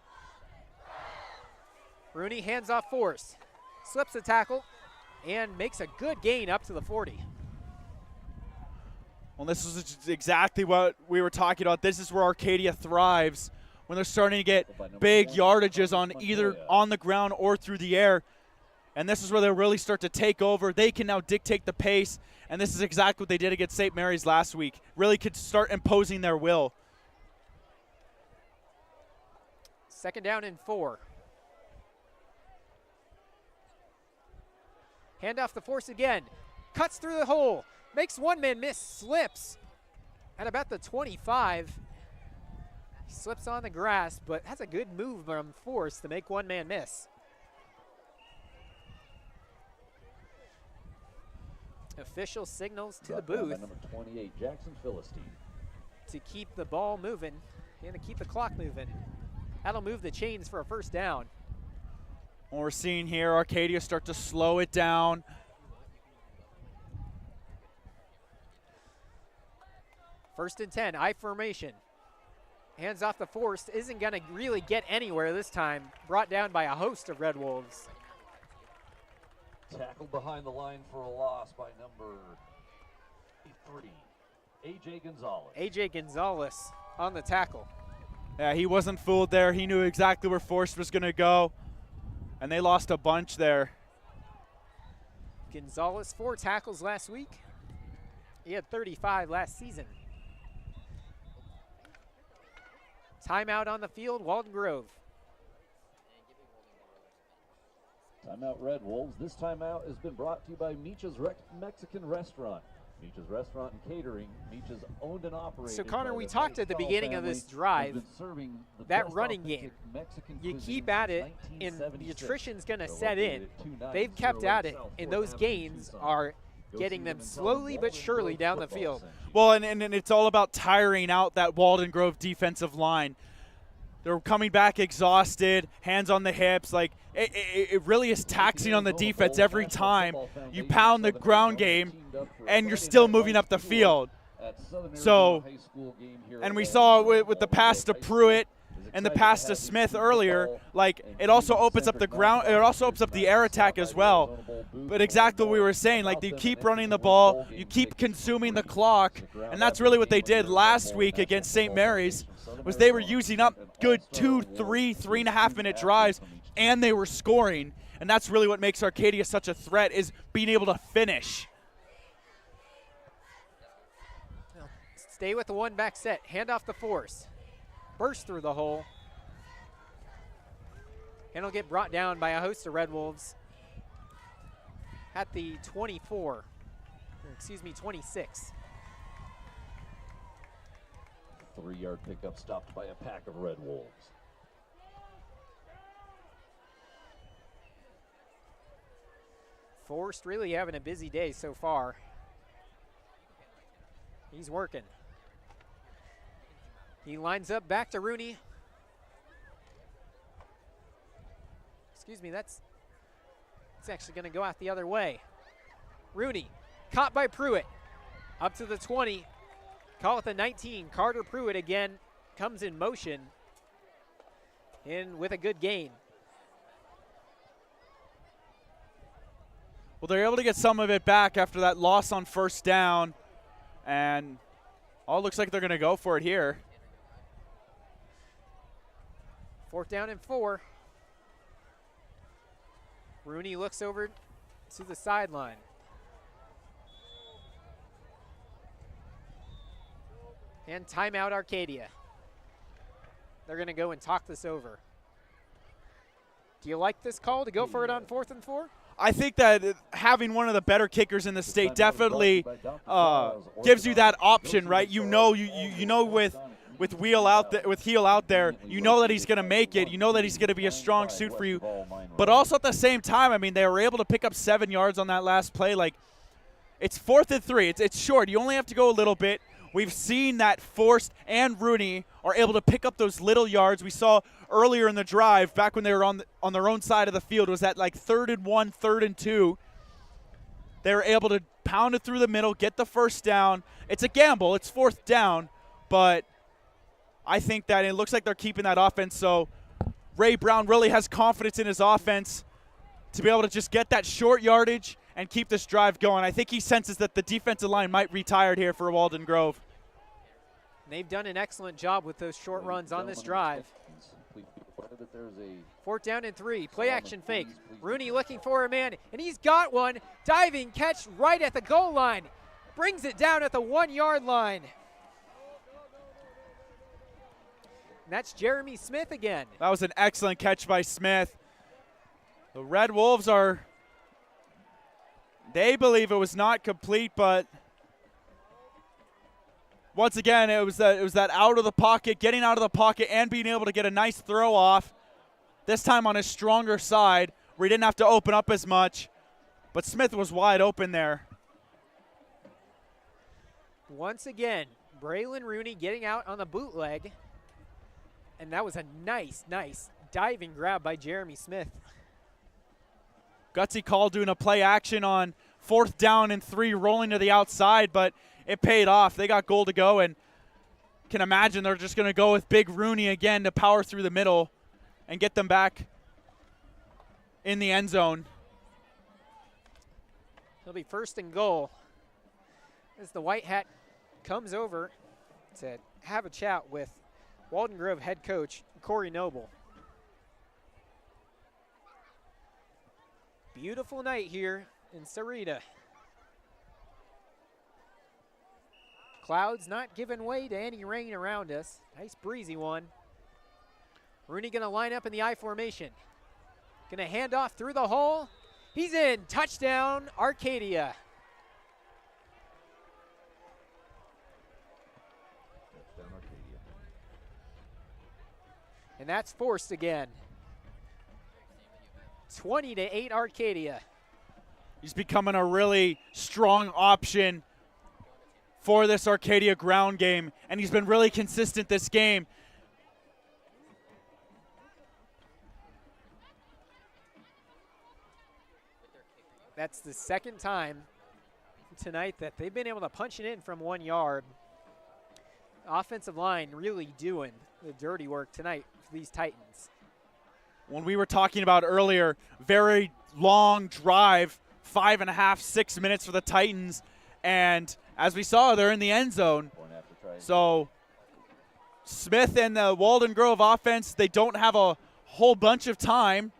Rooney hands off Forrest, slips the tackle, and makes a good gain up to the 40. Well, this is exactly what we were talking about. This is where Arcadia thrives, when they're starting to get big yardages on either on the ground or through the air. And this is where they'll really start to take over. They can now dictate the pace, and this is exactly what they did against St. Mary's last week. Really could start imposing their will. Second down and 4. Hand off the Force again. Cuts through the hole. Makes one man miss. Slips at about the 25. He slips on the grass, but that's a good move from Force to make one man miss. Official signals to the booth. Number 28, Jackson Philistine. To keep the ball moving and to keep the clock moving. That'll move the chains for a first down. What we're seeing here, Arcadia start to slow it down. First and 10, I formation. Hands off the Force, isn't gonna really get anywhere this time. Brought down by a host of Red Wolves. Tackled behind the line for a loss by number 3, A.J. Gonzalez. A.J. Gonzalez on the tackle. Yeah, he wasn't fooled there. He knew exactly where Force was gonna go. And they lost a bunch there. Gonzalez, 4 tackles last week. He had 35 last season. Timeout on the field, Walden Grove. Timeout Red Wolves. This timeout has been brought to you by Micha's Mexican Restaurant. Meech's Restaurant and Catering, Meech's owned and operated. So, Connor, by we the talked at the Varsity beginning of family, this has drive, been serving the that best running authentic game, Mexican you cuisine keep at it, since and the 1976. attrition's going to They're set in. located at 290 They've kept at it, South and 4th those Avenue, gains Tucson. are Go getting see them and tell slowly but Walden surely Grove down the football field. sent you. Well, and it's all about tiring out that Walden Grove defensive line. They're coming back exhausted, hands on the hips. Like it really is taxing on the defense every time you pound the ground game and you're still moving up the field. So, and we saw with the pass to Pruitt and the pass to Smith earlier, like it also opens up the ground, it also opens up the air attack as well. But exactly what we were saying, like you keep running the ball, you keep consuming the clock, and that's really what they did last week against St. Mary's, was they were using up good 2, 3, 3.5 minute drives, and they were scoring. And that's really what makes Arcadia such a threat, is being able to finish. Stay with the one back set, hand off the force. Burst through the hole. And it'll get brought down by a host of Red Wolves at the 24, or excuse me, 26. 3-yard pickup stopped by a pack of Red Wolves. Forrest really having a busy day so far. He's working. He lines up back to Rooney. Excuse me, that's actually going to go out the other way. Rooney, caught by Pruitt. Up to the 20. Call it the 19. Carter Pruitt again comes in motion. In with a good gain. Well, they're able to get some of it back after that loss on first down. And all looks like they're going to go for it here. 4th down and 4. Rooney looks over to the sideline. And timeout Arcadia. They're going to go and talk this over. Do you like this call to go for it on 4th and 4? I think that having one of the better kickers in the state definitely gives you that option, right? You know with Heel out there, you know that he's going to make it. You know that he's going to be a strong suit for you. But also at the same time, I mean, they were able to pick up 7 yards on that last play. Like, it's 4th and 3. It's short. You only have to go a little bit. We've seen that Forrest and Rooney are able to pick up those little yards. We saw earlier in the drive, back when they were on their own side of the field, was that like 3rd and 1, 3rd and 2. They were able to pound it through the middle, get the first down. It's a gamble. It's 4th down, but I think that it looks like they're keeping that offense. So Ray Brown really has confidence in his offense to be able to just get that short yardage and keep this drive going. I think he senses that the defensive line might be tired here for Walden Grove. They've done an excellent job with those short runs on this drive. 4th down and 3. Play action fake. Rooney looking for a man, and he's got one. Diving catch right at the goal line. Brings it down at the 1-yard line. And that's Jeremy Smith again. That was an excellent catch by Smith. The Red Wolves they believe it was not complete, but once again, it was that out of the pocket, getting out of the pocket and being able to get a nice throw off, this time on his stronger side, where he didn't have to open up as much. But Smith was wide open there. Once again, Braylon Rooney getting out on the bootleg. And that was a nice diving grab by Jeremy Smith. Gutsy call doing a play action on 4th down and 3, rolling to the outside, but it paid off. They got goal to go, and can imagine they're just going to go with Big Rooney again to power through the middle and get them back in the end zone. It'll be 1st and goal as the White Hat comes over to have a chat with Walden Grove head coach Corey Noble. Beautiful night here in Sahuarita. Clouds not giving way to any rain around us. Nice breezy one. Rooney gonna line up in the I formation. Gonna hand off through the hole. He's in. Touchdown, Arcadia. And that's forced again. 20-8 Arcadia. He's becoming a really strong option for this Arcadia ground game, and he's been really consistent this game. That's the second time tonight that they've been able to punch it in from 1 yard. Offensive line really doing the dirty work tonight for these Titans. When we were talking about earlier, very long drive, 5.5, 6 minutes for the Titans, and as we saw, they're in the end zone. So Smith and the Walden Grove offense, they don't have a whole bunch of time,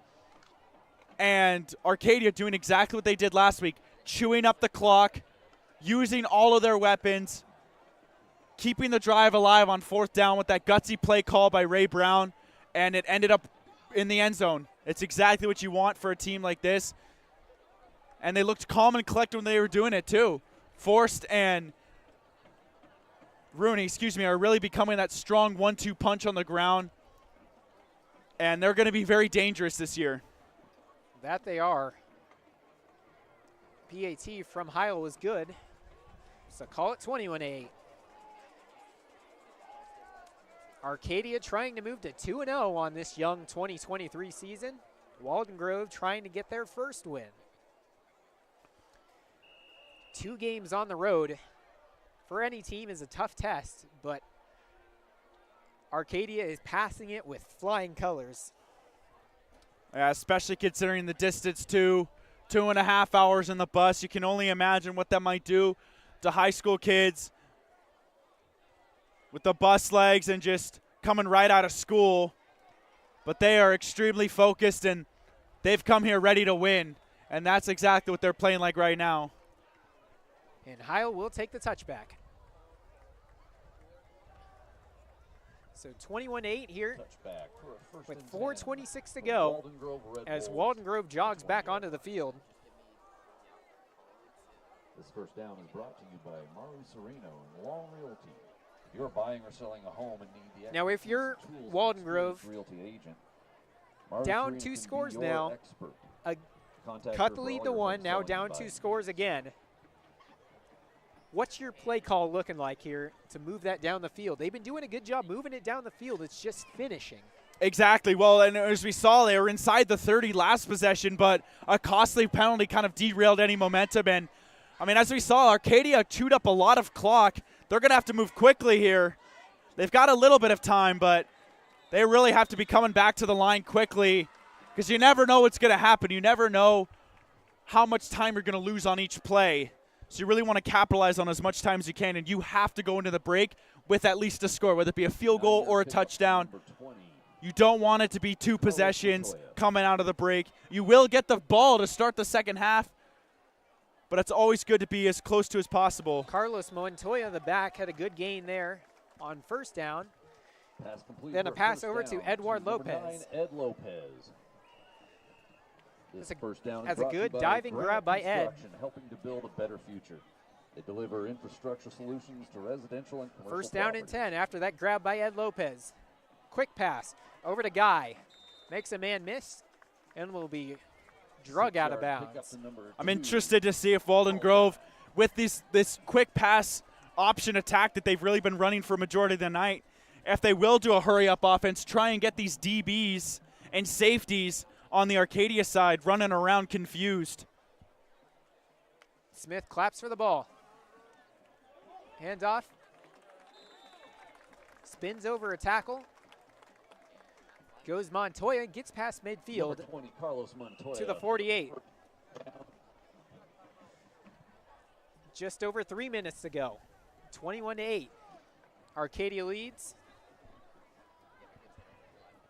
and Arcadia doing exactly what they did last week, chewing up the clock, using all of their weapons, keeping the drive alive on 4th down with that gutsy play call by Ray Brown, and it ended up in the end zone. It's exactly what you want for a team like this. And they looked calm and collected when they were doing it too. Forrest and Rooney, are really becoming that strong 1-2 punch on the ground. And they're going to be very dangerous this year. That they are. PAT from Heil was good. So call it 21-8. Arcadia trying to move to 2-0 on this young 2023 season. Walden Grove trying to get their first win. 2 games on the road for any team is a tough test, but Arcadia is passing it with flying colors. Yeah, especially considering the distance to 2.5 hours in the bus. You can only imagine what that might do to high school kids with the bus legs and just coming right out of school. But they are extremely focused, and they've come here ready to win, and that's exactly what they're playing like right now. And Heil will take the touchback. So 21-8 here with 4:26 to go as Walden Grove jogs back onto the field. This first down is brought to you by Maru Sereno and Long Realty. If you're buying or selling a home and need the now, if you're Walden Grove, Realty agent, down 2 scores now, cut the lead to 1, now down 2 scores again. What's your play call looking like here to move that down the field? They've been doing a good job moving it down the field. It's just finishing. Exactly. Well, and as we saw, they were inside the 30 last possession, but a costly penalty kind of derailed any momentum. And, I mean, as we saw, Arcadia chewed up a lot of clock. They're going to have to move quickly here. They've got a little bit of time, but they really have to be coming back to the line quickly because you never know what's going to happen. You never know how much time you're going to lose on each play. So you really want to capitalize on as much time as you can, and you have to go into the break with at least a score, whether it be a field goal or a touchdown. You don't want it to be 2 possessions coming out of the break. You will get the ball to start the second half, but it's always good to be as close to as possible. Carlos Montoya, the back, had a good gain there on first down. Then a pass over to Edward Lopez. Ed Lopez. That's a good diving grab by Ed. Helping to build a better future. They deliver infrastructure solutions to residential and commercial First down property. and 10 after that grab by Ed Lopez. Quick pass over to Guy. Makes a man miss and will be drug out of bounds. I'm interested to see if Walden Grove, with this quick pass option attack that they've really been running for a majority of the night, if they will do a hurry-up offense, try and get these DBs and safeties on the Arcadia side running around confused. Smith claps for the ball. Handoff. Spins over a tackle. Goes Montoya, gets past midfield 20, Carlos Montoya, to the 48. Just over 3 minutes to go. 21-8. Arcadia leads.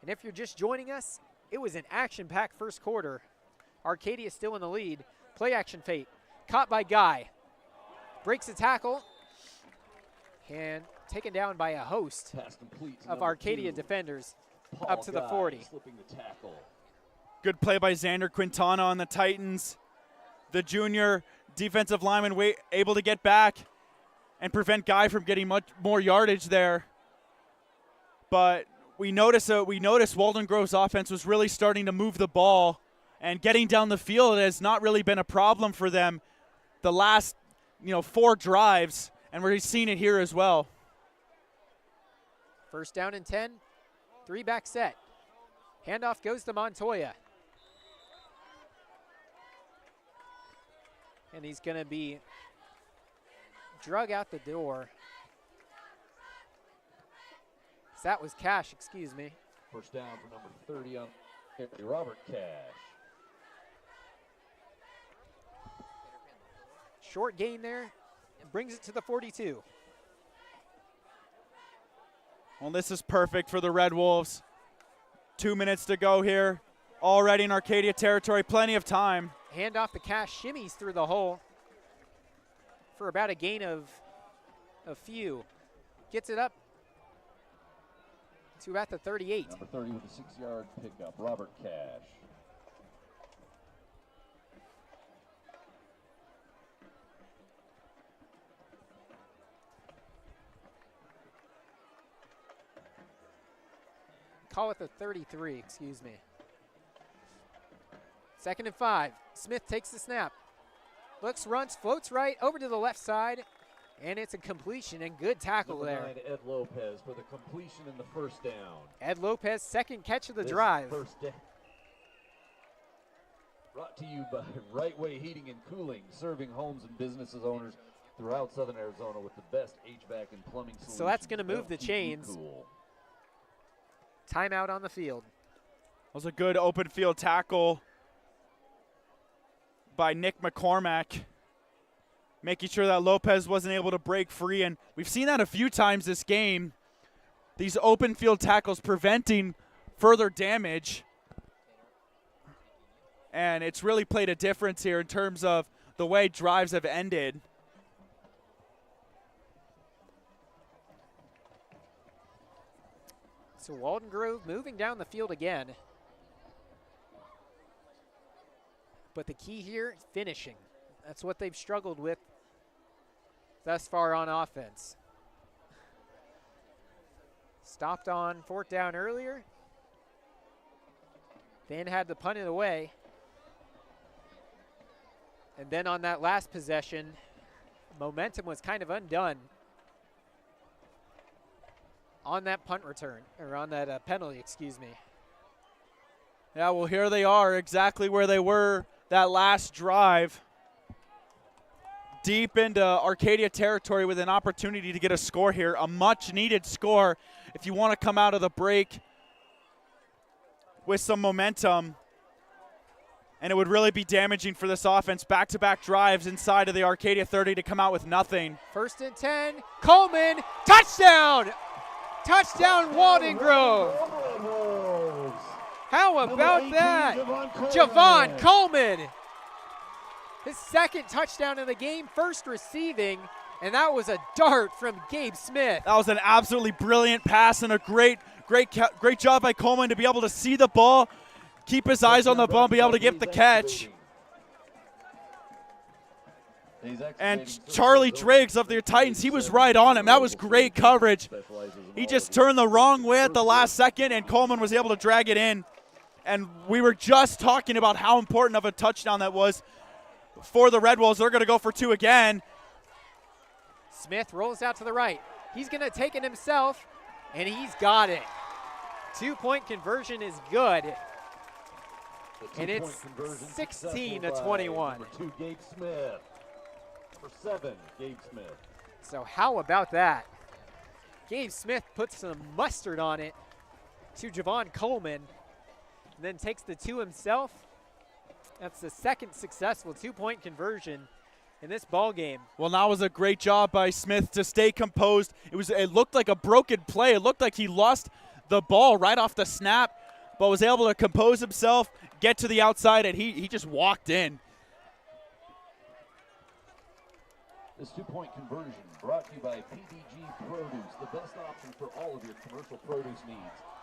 And if you're just joining us, it was an action-packed first quarter. Arcadia still in the lead. Play action fake. Caught by Guy. Breaks a tackle. And taken down by a host of Arcadia defenders up to the 40. Good play by Xander Quintana on the Titans. The junior defensive lineman able to get back and prevent Guy from getting much more yardage there. But we noticed Walden Grove's offense was really starting to move the ball, and getting down the field has not really been a problem for them the last 4 drives, and we're seeing it here as well. First down and 10, 3-back set. Handoff goes to Montoya. And he's going to be drug out the door. That was Cash, excuse me. First down for number 30 on Robert Cash. Short gain there, and brings it to the 42. Well, this is perfect for the Red Wolves. 2 minutes to go here. Already in Arcadia territory, plenty of time. Handoff to Cash, shimmies through the hole for about a gain of a few. Gets it up to about the 38. Number 30 with a 6-yard pickup, Robert Cash. Call it the 33, excuse me. 2nd and 5. Smith takes the snap. Looks, runs, floats right over to the left side, and it's a completion and good tackle Number there. 9, Ed Lopez for the completion and the first down. Ed Lopez, 2nd catch of the drive. First down. Brought to you by Right Way Heating and Cooling, serving homes and businesses owners throughout southern Arizona with the best HVAC and plumbing solutions. So that's going to move the chains. Cool. Timeout on the field. That was a good open field tackle by Nick McCormack, making sure that Lopez wasn't able to break free. And we've seen that a few times this game, these open field tackles preventing further damage. And it's really played a difference here in terms of the way drives have ended. So Walden Grove moving down the field again. But the key here is finishing. That's what they've struggled with thus far on offense. Stopped on 4th down earlier. Then had to punt it away. And then on that last possession, momentum was kind of undone on that punt return, or on that penalty, excuse me. Yeah, well, here they are, exactly where they were that last drive. Deep into Arcadia territory with an opportunity to get a score here, a much-needed score if you want to come out of the break with some momentum. And it would really be damaging for this offense. Back-to-back drives inside of the Arcadia 30 to come out with nothing. 1st and 10, Coleman, touchdown! Touchdown, Walden Grove. How about that? Javon Coleman. His 2nd touchdown of the game, 1st receiving, and that was a dart from Gabe Smith. That was an absolutely brilliant pass and a great job by Coleman to be able to see the ball, keep his eyes on the ball, and be able to get the catch. And Charlie Driggs of the Titans, he was right on him. That was great coverage. He just turned the wrong way at the last second, and Coleman was able to drag it in. And we were just talking about how important of a touchdown that was for the Red Wolves. They're going to go for 2 again. Smith rolls out to the right. He's going to take it himself, and he's got it. 2-point conversion is good. And it's 16-21. Number 2, Gabe Smith. Number 7, Gabe Smith. So how about that? Gabe Smith puts some mustard on it to Javon Coleman, and then takes the 2 himself. That's the 2nd successful 2-point conversion in this ball game. Well, that was a great job by Smith to stay composed. It looked like a broken play. It looked like he lost the ball right off the snap, but was able to compose himself, get to the outside, and he just walked in. This 2-point conversion brought to you by PDG Produce, the best option for all of your commercial produce needs.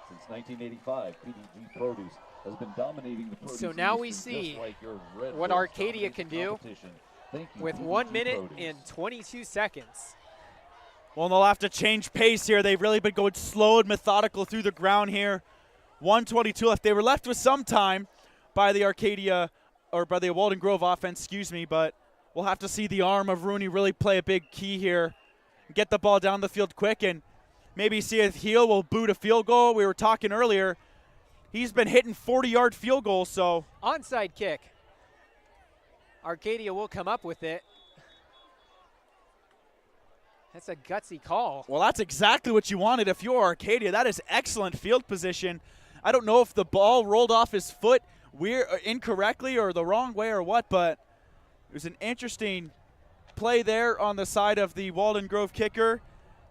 Since 1985, PDG Produce has been dominating the produce So now we industry, see just like your Red what Wolves Arcadia dominate can the do competition. Thank you, with PDG 1 minute Produce. and 22 seconds. Well, they'll have to change pace here. They've really been going slow and methodical through the ground here. 1:22 left. They were left with some time by the Arcadia, or by the Walden Grove offense, excuse me, but we'll have to see the arm of Rooney really play a big key here. Get the ball down the field quick and maybe see if Heel will boot a field goal. We were talking earlier. He's been hitting 40-yard field goals, so. Onside kick. Arcadia will come up with it. That's a gutsy call. Well, that's exactly what you wanted if you're Arcadia. That is excellent field position. I don't know if the ball rolled off his foot incorrectly or the wrong way or what, but it was an interesting play there on the side of the Walden Grove kicker.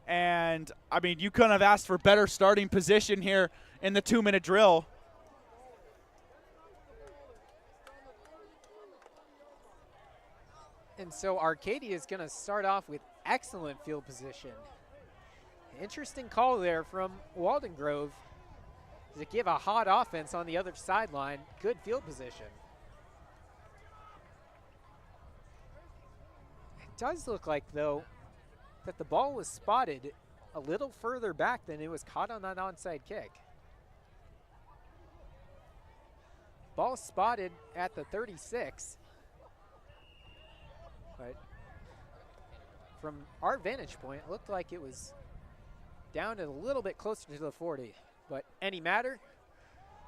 And, I mean, you couldn't have asked for better starting position here in the 2-minute drill. And so Arcadia is going to start off with excellent field position. Interesting call there from Walden Grove to give a hot offense on the other sideline. Good field position. It does look like, though, that the ball was spotted a little further back than it was caught on that onside kick. Ball spotted at the 36. But from our vantage point, it looked like it was down a little bit closer to the 40. But any matter,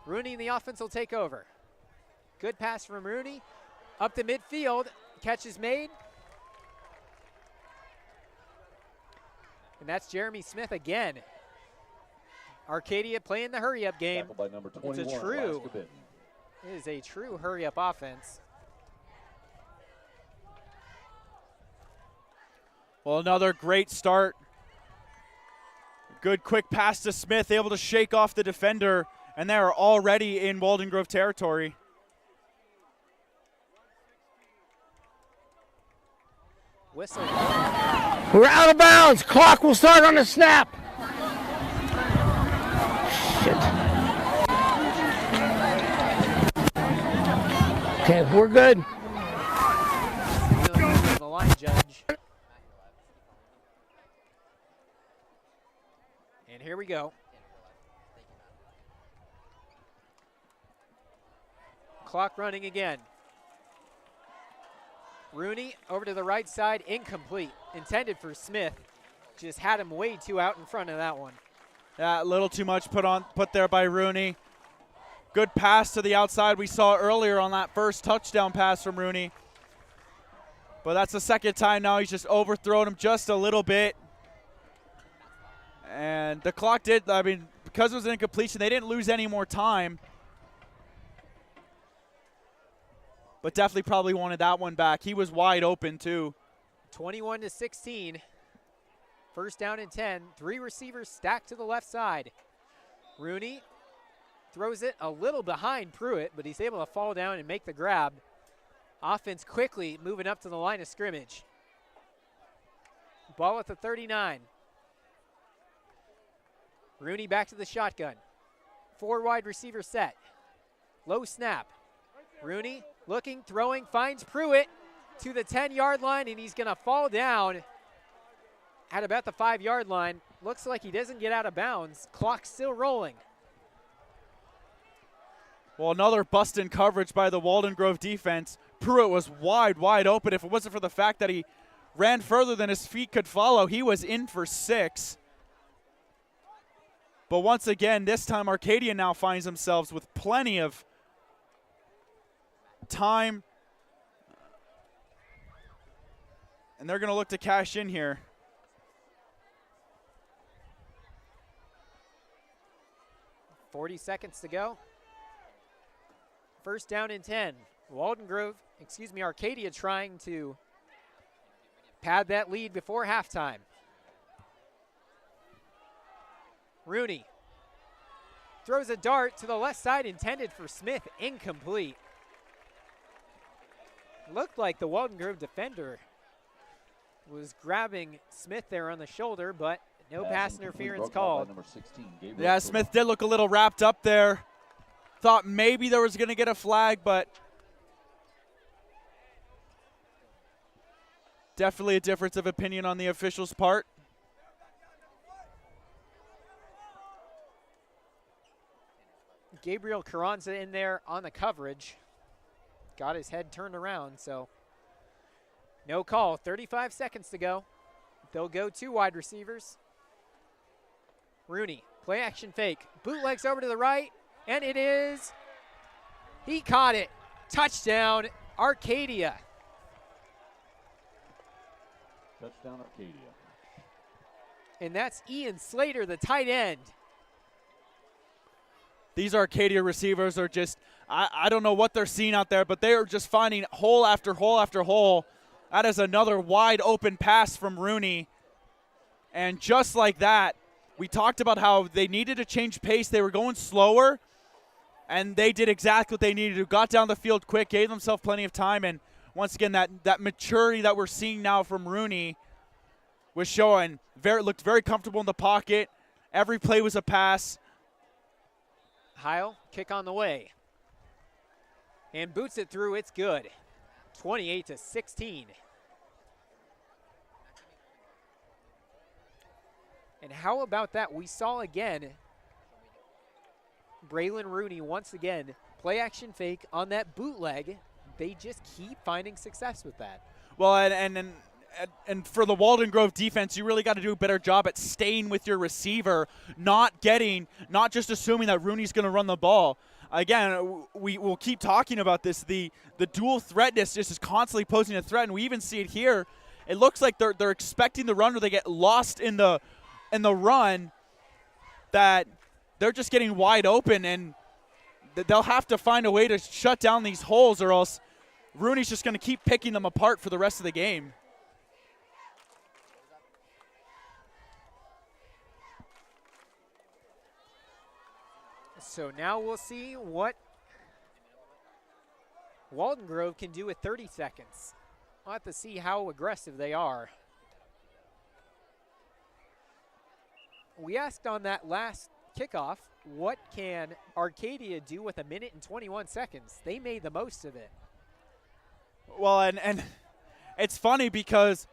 Rooney in the offense will take over. Good pass from Rooney. Up the midfield, catch is made. And that's Jeremy Smith again. Arcadia playing the hurry-up game. By number 21, It is a true hurry-up offense. Well, another great start. Good quick pass to Smith, able to shake off the defender, and they are already in Walden Grove territory. Whistle. We're out of bounds. Clock will start on the snap. Shit. Okay, we're good. The line judge. And here we go. Clock running again. Rooney over to the right side, incomplete. Intended for Smith. Just had him way too out in front of that one. Yeah, a little too much put there by Rooney. Good pass to the outside we saw earlier on that first touchdown pass from Rooney. But that's the second time now he's just overthrown him just a little bit. And the clock did, I mean, because it was an incompletion, they didn't lose any more time. But definitely probably wanted that one back. He was wide open too. 21-16. First down and 10. 3 receivers stacked to the left side. Rooney throws it a little behind Pruitt, but he's able to fall down and make the grab. Offense quickly moving up to the line of scrimmage. Ball at the 39. Rooney back to the shotgun. 4 wide receiver set. Low snap. Rooney looking, throwing, finds Pruitt to the 10-yard line, and he's going to fall down at about the 5-yard line. Looks like he doesn't get out of bounds. Clock still rolling. Well, another bust-in coverage by the Walden Grove defense. Pruitt was wide open. If it wasn't for the fact that he ran further than his feet could follow, he was in for 6. But once again, this time Arcadia now finds themselves with plenty of time. And they're going to look to cash in here. .40 seconds to go. First down and 10. Arcadia trying to pad that lead before halftime. Rooney throws a dart to the left side intended for Smith, incomplete. Looked like the Walden Grove defender was grabbing Smith there on the shoulder, but no pass interference called. Yeah, Smith did look a little wrapped up there. Thought maybe there was going to get a flag, but definitely a difference of opinion on the official's part. Gabriel Carranza in there on the coverage. Got his head turned around, so no call. 35 seconds to go. They'll go 2 wide receivers. Rooney, play action fake. Bootlegs over to the right, and it is. He caught it. Touchdown, Arcadia. Touchdown, Arcadia. And that's Ian Slater, the tight end. These Arcadia receivers are just, I don't know what they're seeing out there, but they are just finding hole after hole after hole. That is another wide open pass from Rooney. And just like that, we talked about how they needed to change pace. They were going slower, and they did exactly what they needed to. Got down the field quick, gave themselves plenty of time, and once again, that maturity that we're seeing now from Rooney was showing. Looked very comfortable in the pocket. Every play was a pass. Heil, kick on the way. And boots it through, it's good. 28-16. And how about that? We saw again Braylon Rooney once again play action fake on that bootleg. They just keep finding success with that. Well, and for the Walden Grove defense, you really got to do a better job at staying with your receiver, not just assuming that Rooney's going to run the ball. Again, we'll keep talking about this. The dual threatness just is constantly posing a threat, and we even see it here. It looks like they're expecting the run, or they get lost in the run, that they're just getting wide open, and they'll have to find a way to shut down these holes, or else Rooney's just going to keep picking them apart for the rest of the game. So now we'll see what Walden Grove can do with 30 seconds. We'll have to see how aggressive they are. We asked on that last kickoff, what can Arcadia do with 1:21 seconds? They made the most of it. Well, and it's funny because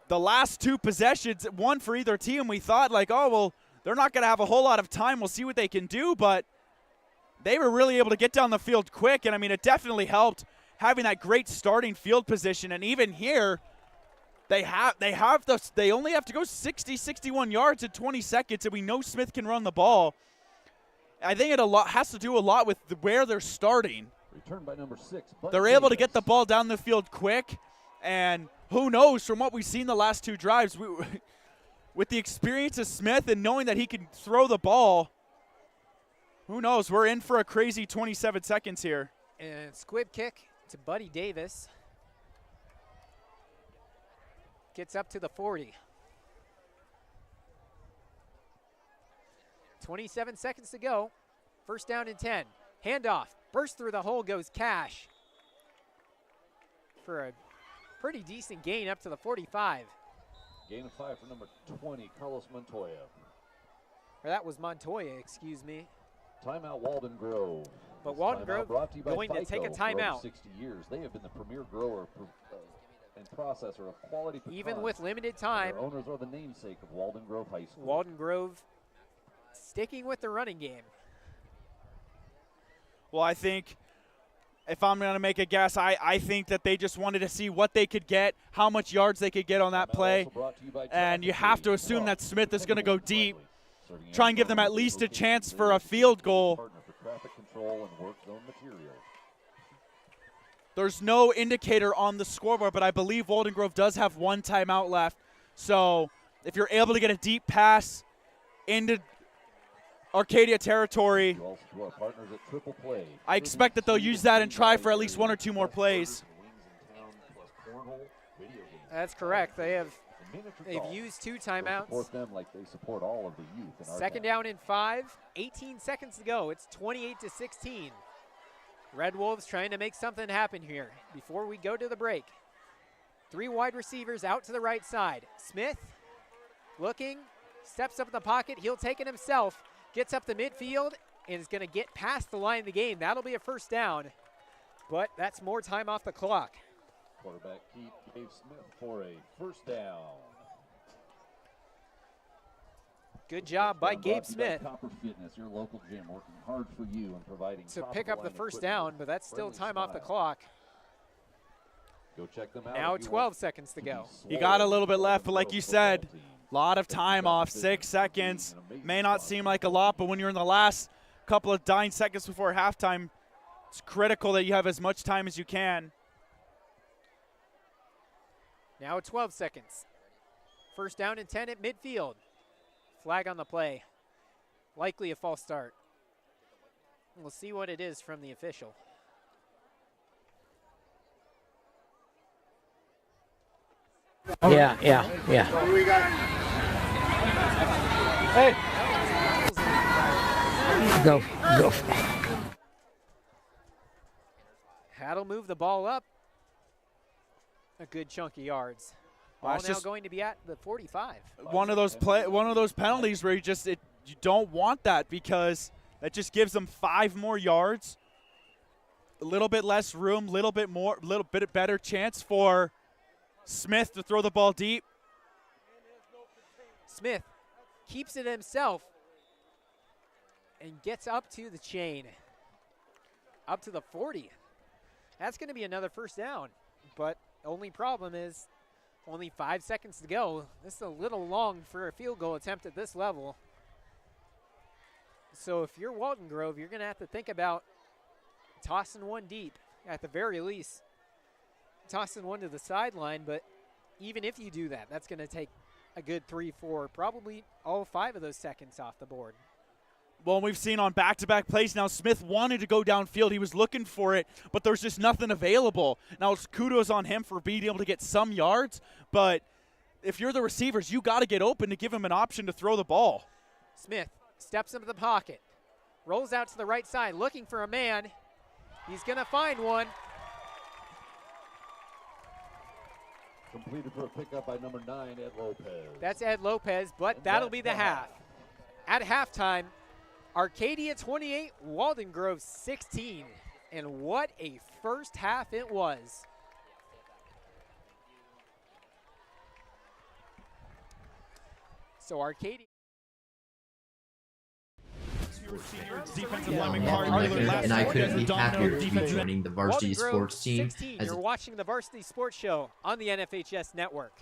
the last 2 possessions, one for either team, we thought like, oh, well, they're not going to have a whole lot of time. We'll see what they can do, but they were really able to get down the field quick, and I mean, it definitely helped having that great starting field position. And even here, they only have to go 61 yards in 20 seconds, and we know Smith can run the ball. I think it has to do a lot with where they're starting. Returned by number 6. They're able to get the ball down the field quick, and who knows, from what we've seen the last 2 drives, with the experience of Smith and knowing that he can throw the ball, who knows? We're in for a crazy 27 seconds here. And squib kick to Buddy Davis. Gets up to the 40. 27 seconds to go. First down and 10. Handoff. Burst through the hole goes Cash. For a pretty decent gain up to the 45. Gain of 5 for number 20, Carlos Montoya. Or that was Montoya, excuse me. Timeout, Walden Grove. But Walden Grove going to take a timeout. For over 60 years, they have been the premier grower and processor of quality pecans. Even with limited time, their owners are the namesake of Walden Grove High School. Walden Grove sticking with the running game. Well, I think if I'm going to make a guess, I think that they just wanted to see what they could get, how much yards they could get on that play. And you have to assume that Smith is going to go deep, try and give them at least a chance for a field goal. There's no indicator on the scoreboard, but I believe Walden Grove does have 1 timeout left. So if you're able to get a deep pass into Arcadia territory, I expect that they'll use that and try for at least 1 or 2 more plays. That's correct. They've used 2 timeouts. Support them like they support all of the youth in our Second down and 5, 18 seconds to go. It's 28-16. Red Wolves trying to make something happen here before we go to the break. 3 wide receivers out to the right side. Smith looking, steps up in the pocket. He'll take it himself, gets up the midfield, and is going to get past the line of the game. That'll be a first down, but that's more time off the clock. Quarterback Keith gave Smith for a first down. Good job by Gabe Smith Copper Fitness, your local gym, working hard for you and providing to pick up the first down, but that's still time off the clock. Go check them out. Now 12 seconds to go. You got a little bit left, but like you said, a lot of time off, 6 seconds. May not seem like a lot, but when you're in the last couple of dying seconds before halftime, it's critical that you have as much time as you can. Now 12 seconds. First down and 10 at midfield. Flag on the play. Likely a false start. We'll see what it is from the official. Yeah. Hey. Go. That'll move the ball up a good chunk of yards. Ball now going to be at the 45. One of those penalties where you don't want that, because that just gives them 5 more yards, a little bit less room, little bit better chance for Smith to throw the ball deep. Smith keeps it himself and gets up to the chain, up to the 40. That's going to be another first down, but only problem is only 5 seconds to go. This is a little long for a field goal attempt at this level. So if you're Walden Grove, you're going to have to think about tossing one deep at the very least. Tossing one to the sideline, but even if you do that, that's going to take a good 3, 4, probably all 5 of those seconds off the board. Well, we've seen on back-to-back plays now, Smith wanted to go downfield. He was looking for it, but there's just nothing available. Now, kudos on him for being able to get some yards, but if you're the receivers, you got to get open to give him an option to throw the ball. Smith steps into the pocket, rolls out to the right side, looking for a man. He's going to find one. Completed for a pickup by number 9, Ed Lopez. That's Ed Lopez, but that'll be the half. At halftime, Arcadia 28, Walden Grove 16. And what a first half it was. So Arcadia. And I couldn't be happier to be joining the Varsity Sports team. 16, you're watching the Varsity Sports Show on the NFHS Network.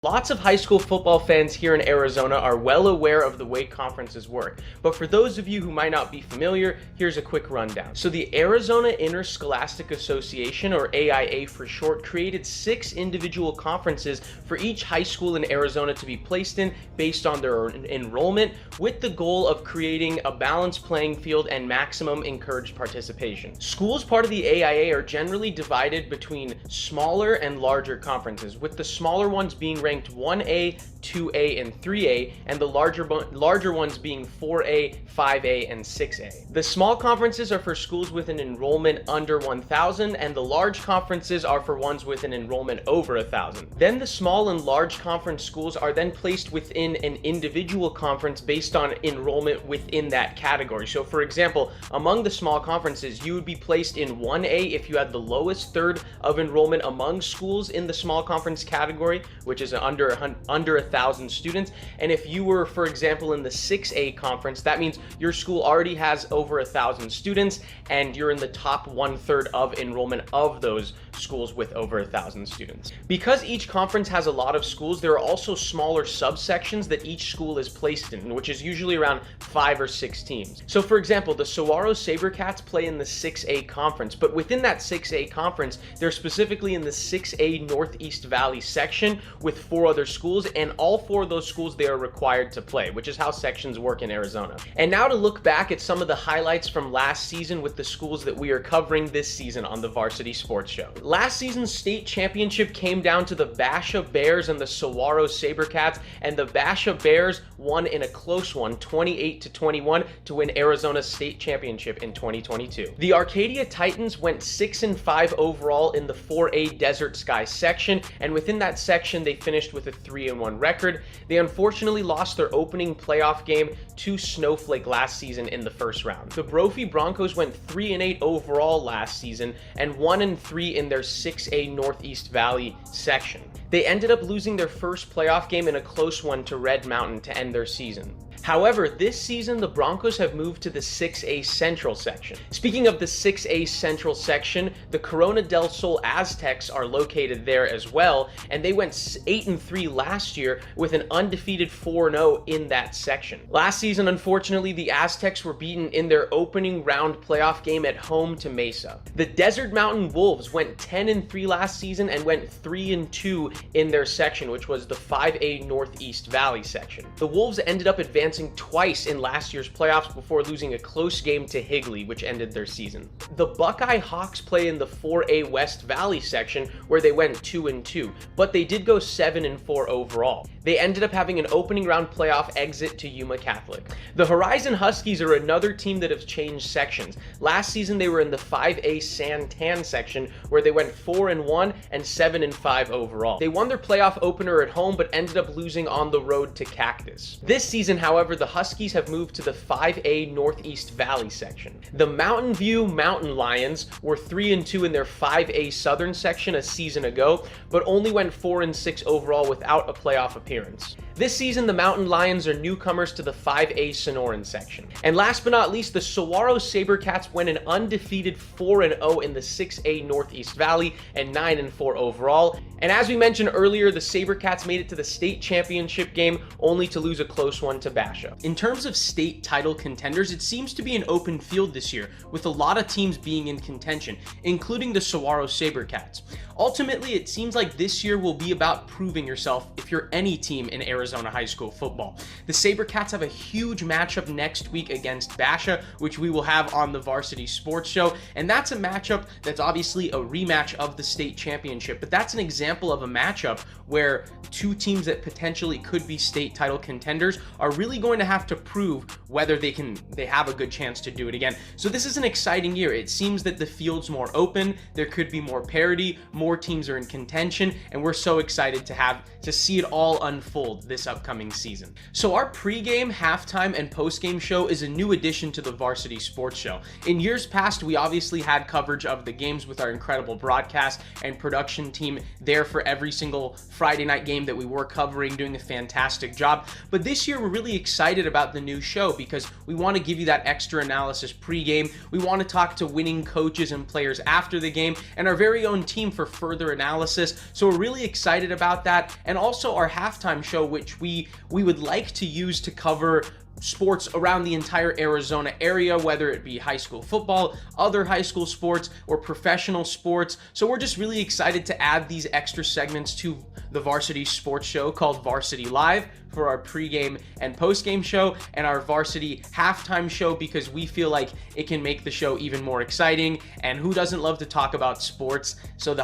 Lots of high school football fans here in Arizona are well aware of the way conferences work, but for those of you who might not be familiar, here's a quick rundown. So the Arizona Interscholastic Association, or AIA for short, created 6 individual conferences for each high school in Arizona to be placed in based on their enrollment, with the goal of creating a balanced playing field and maximum encouraged participation. Schools part of the AIA are generally divided between smaller and larger conferences, with the smaller ones being ranked 1A, 2A, and 3A, and the larger ones being 4A, 5A, and 6A. The small conferences are for schools with an enrollment under 1,000, and the large conferences are for ones with an enrollment over 1,000. Then the small and large conference schools are then placed within an individual conference based on enrollment within that category. So for example, among the small conferences, you would be placed in 1A if you had the lowest third of enrollment among schools in the small conference category, which is under 1,000 students. And if you were, for example, in the 6A conference, that means your school already has over 1,000 students and you're in the top 1/3 of enrollment of those schools with over 1,000 students. Because each conference has a lot of schools, there are also smaller subsections that each school is placed in, which is usually around 5 or 6 teams. So for example, the Saguaro Sabercats play in the 6A conference, but within that 6A conference, they're specifically in the 6A Northeast Valley section with 4 other schools, and all 4 of those schools they are required to play, which is how sections work in Arizona. And now to look back at some of the highlights from last season with the schools that we are covering this season on the Varsity Sports Show. Last season's state championship came down to the Basha Bears and the Saguaro Sabercats, and the Basha Bears won in a close one, 28-21, to win Arizona's state championship in 2022. The Arcadia Titans went 6-5 overall in the 4A Desert Sky section, and within that section they finished finished with a 3-1 record. They unfortunately lost their opening playoff game to Snowflake last season in the first round. The Brophy Broncos went 3-8 overall last season and 1-3 in their 6A Northeast Valley section. They ended up losing their first playoff game in a close one to Red Mountain to end their season. However, this season, the Broncos have moved to the 6A Central section. Speaking of the 6A Central section, the Corona del Sol Aztecs are located there as well, and they went 8-3 last year with an undefeated 4-0 in that section. Last season, unfortunately, the Aztecs were beaten in their opening round playoff game at home to Mesa. The Desert Mountain Wolves went 10-3 last season and went 3-2 in their section, which was the 5A Northeast Valley section. The Wolves ended up advancing twice in last year's playoffs before losing a close game to Higley, which ended their season. The Buckeye Hawks play in the 4A West Valley section, where they went 2-2, but they did go 7-4 overall. They ended up having an opening round playoff exit to Yuma Catholic. The Horizon Huskies are another team that have changed sections. Last season they were in the 5A Santan section, where they went 4-1 and 7-5 overall. They won their playoff opener at home, but ended up losing on the road to Cactus. This season, however, the Huskies have moved to the 5A Northeast Valley section. The Mountain View Mountain Lions were 3-2 in their 5A Southern section a season ago, but only went 4-6 overall without a playoff appearance. This season, the Mountain Lions are newcomers to the 5A Sonoran section. And last but not least, the Saguaro Sabercats went an undefeated 4-0 in the 6A Northeast Valley and 9-4 overall. And as we mentioned earlier, the Sabercats made it to the state championship game only to lose a close one to Basha. In terms of state title contenders, it seems to be an open field this year, with a lot of teams being in contention, including the Saguaro Sabercats. Ultimately, it seems like this year will be about proving yourself if you're any team in Arizona high school football. The Sabercats have a huge matchup next week against Basha, which we will have on the Varsity Sports Show, and that's a matchup that's obviously a rematch of the state championship, but that's an example of a matchup where two teams that potentially could be state title contenders are really going to have to prove whether they have a good chance to do it again. So this is an exciting year. It seems that the field's more open, there could be more parity, more teams are in contention, and we're so excited to see it all unfold this upcoming season. So our pregame, halftime, and postgame show is a new addition to the Varsity Sports Show. In years past, we obviously had coverage of the games with our incredible broadcast and production team there for every single Friday night game that we were covering, doing a fantastic job. But this year, we're really excited about the new show because we want to give you that extra analysis pregame. We want to talk to winning coaches and players after the game and our very own team for further analysis. So we're really excited about that. And also our halftime show, which we would like to use to cover sports around the entire Arizona area, whether it be high school football, other high school sports, or professional sports. So we're just really excited to add these extra segments to the Varsity Sports Show called Varsity Live for our pregame and postgame show, and our varsity halftime show, because we feel like it can make the show even more exciting. And who doesn't love to talk about sports? So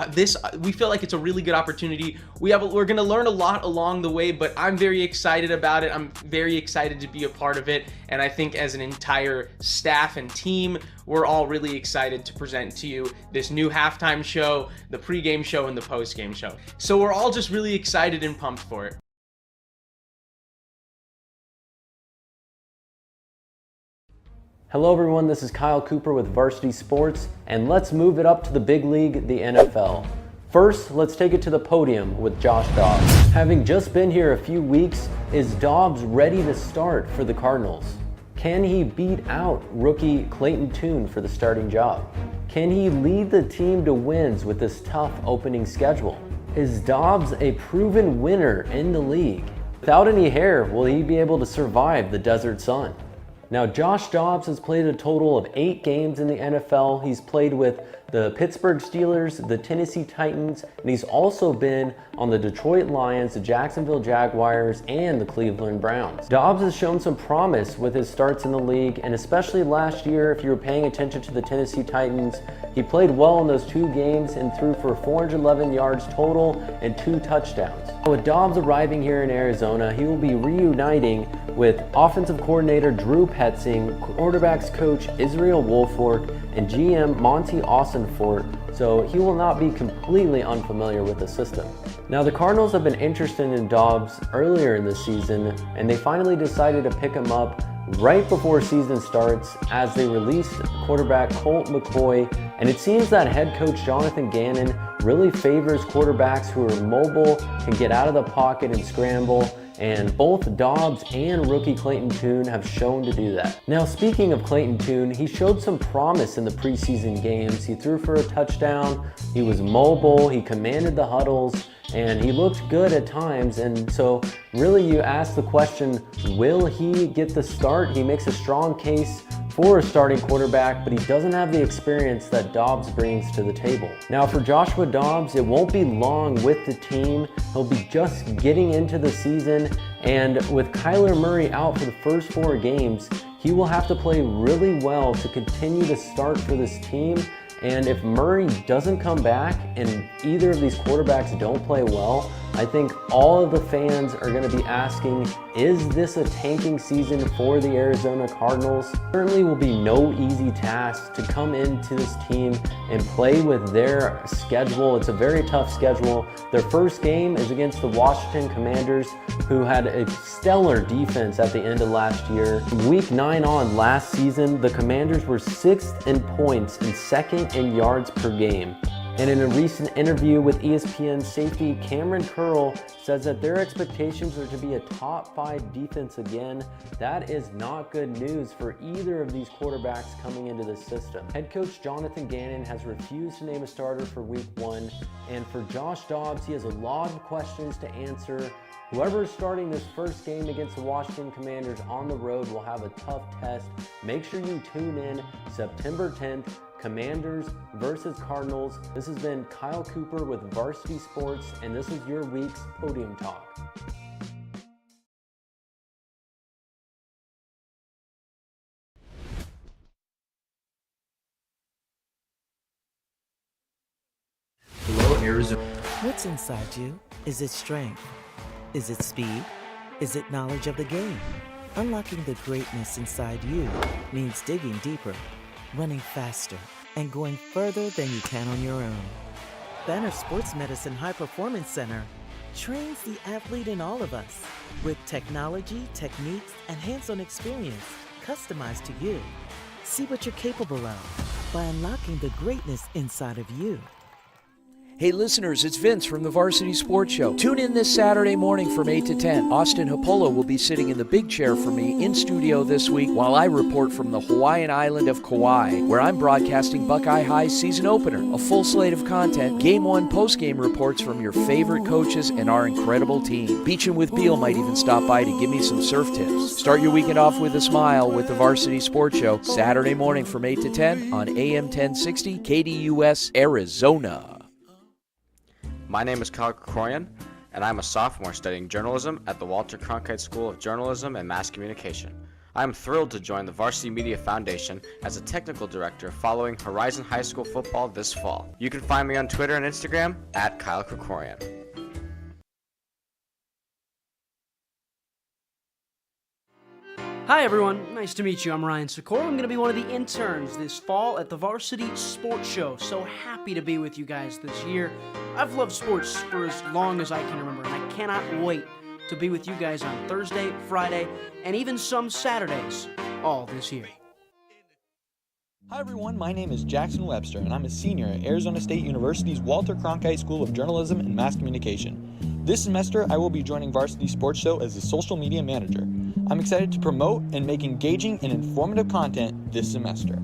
we feel like it's a really good opportunity. We're going to learn a lot along the way, but I'm very excited about it. I'm very excited to be a part of it, and I think as an entire staff and team, we're all really excited to present to you this new halftime show, the pregame show, and the postgame show. So we're all just really excited and pumped for it. Hello everyone, this is Kyle Cooper with Varsity Sports, and let's move it up to the big league, the NFL. First, let's take it to the podium with Josh Dobbs. Having just been here a few weeks, is Dobbs ready to start for the Cardinals? Can he beat out rookie Clayton Tune for the starting job? Can he lead the team to wins with this tough opening schedule? Is Dobbs a proven winner in the league? Without any hair, will he be able to survive the desert sun? Now, Josh Dobbs has played a total of 8 games in the NFL. He's played with the Pittsburgh Steelers, the Tennessee Titans, and he's also been on the Detroit Lions, the Jacksonville Jaguars, and the Cleveland Browns. Dobbs has shown some promise with his starts in the league, and especially last year, if you were paying attention to the Tennessee Titans, he played well in those 2 games and threw for 411 yards total and 2 touchdowns. With Dobbs arriving here in Arizona, he will be reuniting with offensive coordinator Drew Petzing, quarterbacks coach Israel Wolfork, and GM Monty Austinfort so he will not be completely unfamiliar with the system. Now, the Cardinals have been interested in Dobbs earlier in the season, and they finally decided to pick him up right before season starts as they released quarterback Colt McCoy, and it seems that head coach Jonathan Gannon really favors quarterbacks who are mobile, can get out of the pocket and scramble, and both Dobbs and rookie Clayton Tune have shown to do that. Now, speaking of Clayton Tune, he showed some promise in the preseason games. He threw for a touchdown, he was mobile, he commanded the huddles, and he looked good at times. And so really you ask the question, will he get the start? He makes a strong case for a starting quarterback, but he doesn't have the experience that Dobbs brings to the table. Now, for Joshua Dobbs, it won't be long with the team. He'll be just getting into the season, and with Kyler Murray out for the first 4 games, he will have to play really well to continue to start for this team. And if Murray doesn't come back and either of these quarterbacks don't play well, I think all of the fans are going to be asking, is this a tanking season for the Arizona Cardinals? Certainly will be no easy task to come into this team and play with their schedule. It's a very tough schedule. Their first game is against the Washington Commanders, who had a stellar defense at the end of last year. From week 9 on last season, the Commanders were 6th in points and 2nd in yards per game. And in a recent interview with ESPN safety Cameron Curl says that their expectations are to be a top 5 defense again. That is not good news for either of these quarterbacks coming into the system. Head coach Jonathan Gannon has refused to name a starter for week 1. And for Josh Dobbs, he has a lot of questions to answer. Whoever is starting this first game against the Washington Commanders on the road will have a tough test. Make sure you tune in September 10th. Commanders versus Cardinals. This has been Kyle Cooper with Varsity Sports, and this is your week's Podium Talk. Hello, Arizona. What's inside you? Is it strength? Is it speed? Is it knowledge of the game? Unlocking the greatness inside you means digging deeper, running faster, and going further than you can on your own. Banner Sports Medicine High Performance Center trains the athlete in all of us with technology, techniques, and hands-on experience customized to you. See what you're capable of by unlocking the greatness inside of you. Hey listeners, it's Vince from the Varsity Sports Show. Tune in this Saturday morning from 8 to 10. Austin Hopolo will be sitting in the big chair for me in studio this week while I report from the Hawaiian island of Kauai, where I'm broadcasting Buckeye High's season opener. A full slate of content, Game 1 post-game reports from your favorite coaches and our incredible team. Beachin' with Beal might even stop by to give me some surf tips. Start your weekend off with a smile with the Varsity Sports Show, Saturday morning from 8 to 10 on AM 1060 KDUS, Arizona. My name is Kyle Krikorian, and I'm a sophomore studying journalism at the Walter Cronkite School of Journalism and Mass Communication. I am thrilled to join the Varsity Media Foundation as a technical director following Horizon High School football this fall. You can find me on Twitter and Instagram at Kyle Krikorian. Hi everyone, nice to meet you. I'm Ryan Sikora. I'm going to be one of the interns this fall at the Varsity Sports Show. So happy to be with you guys this year. I've loved sports for as long as I can remember, and I cannot wait to be with you guys on Thursday, Friday, and even some Saturdays all this year. Hi everyone, my name is Jackson Webster, and I'm a senior at Arizona State University's Walter Cronkite School of Journalism and Mass Communication. This semester, I will be joining Varsity Sports Show as a social media manager. I'm excited to promote and make engaging and informative content this semester.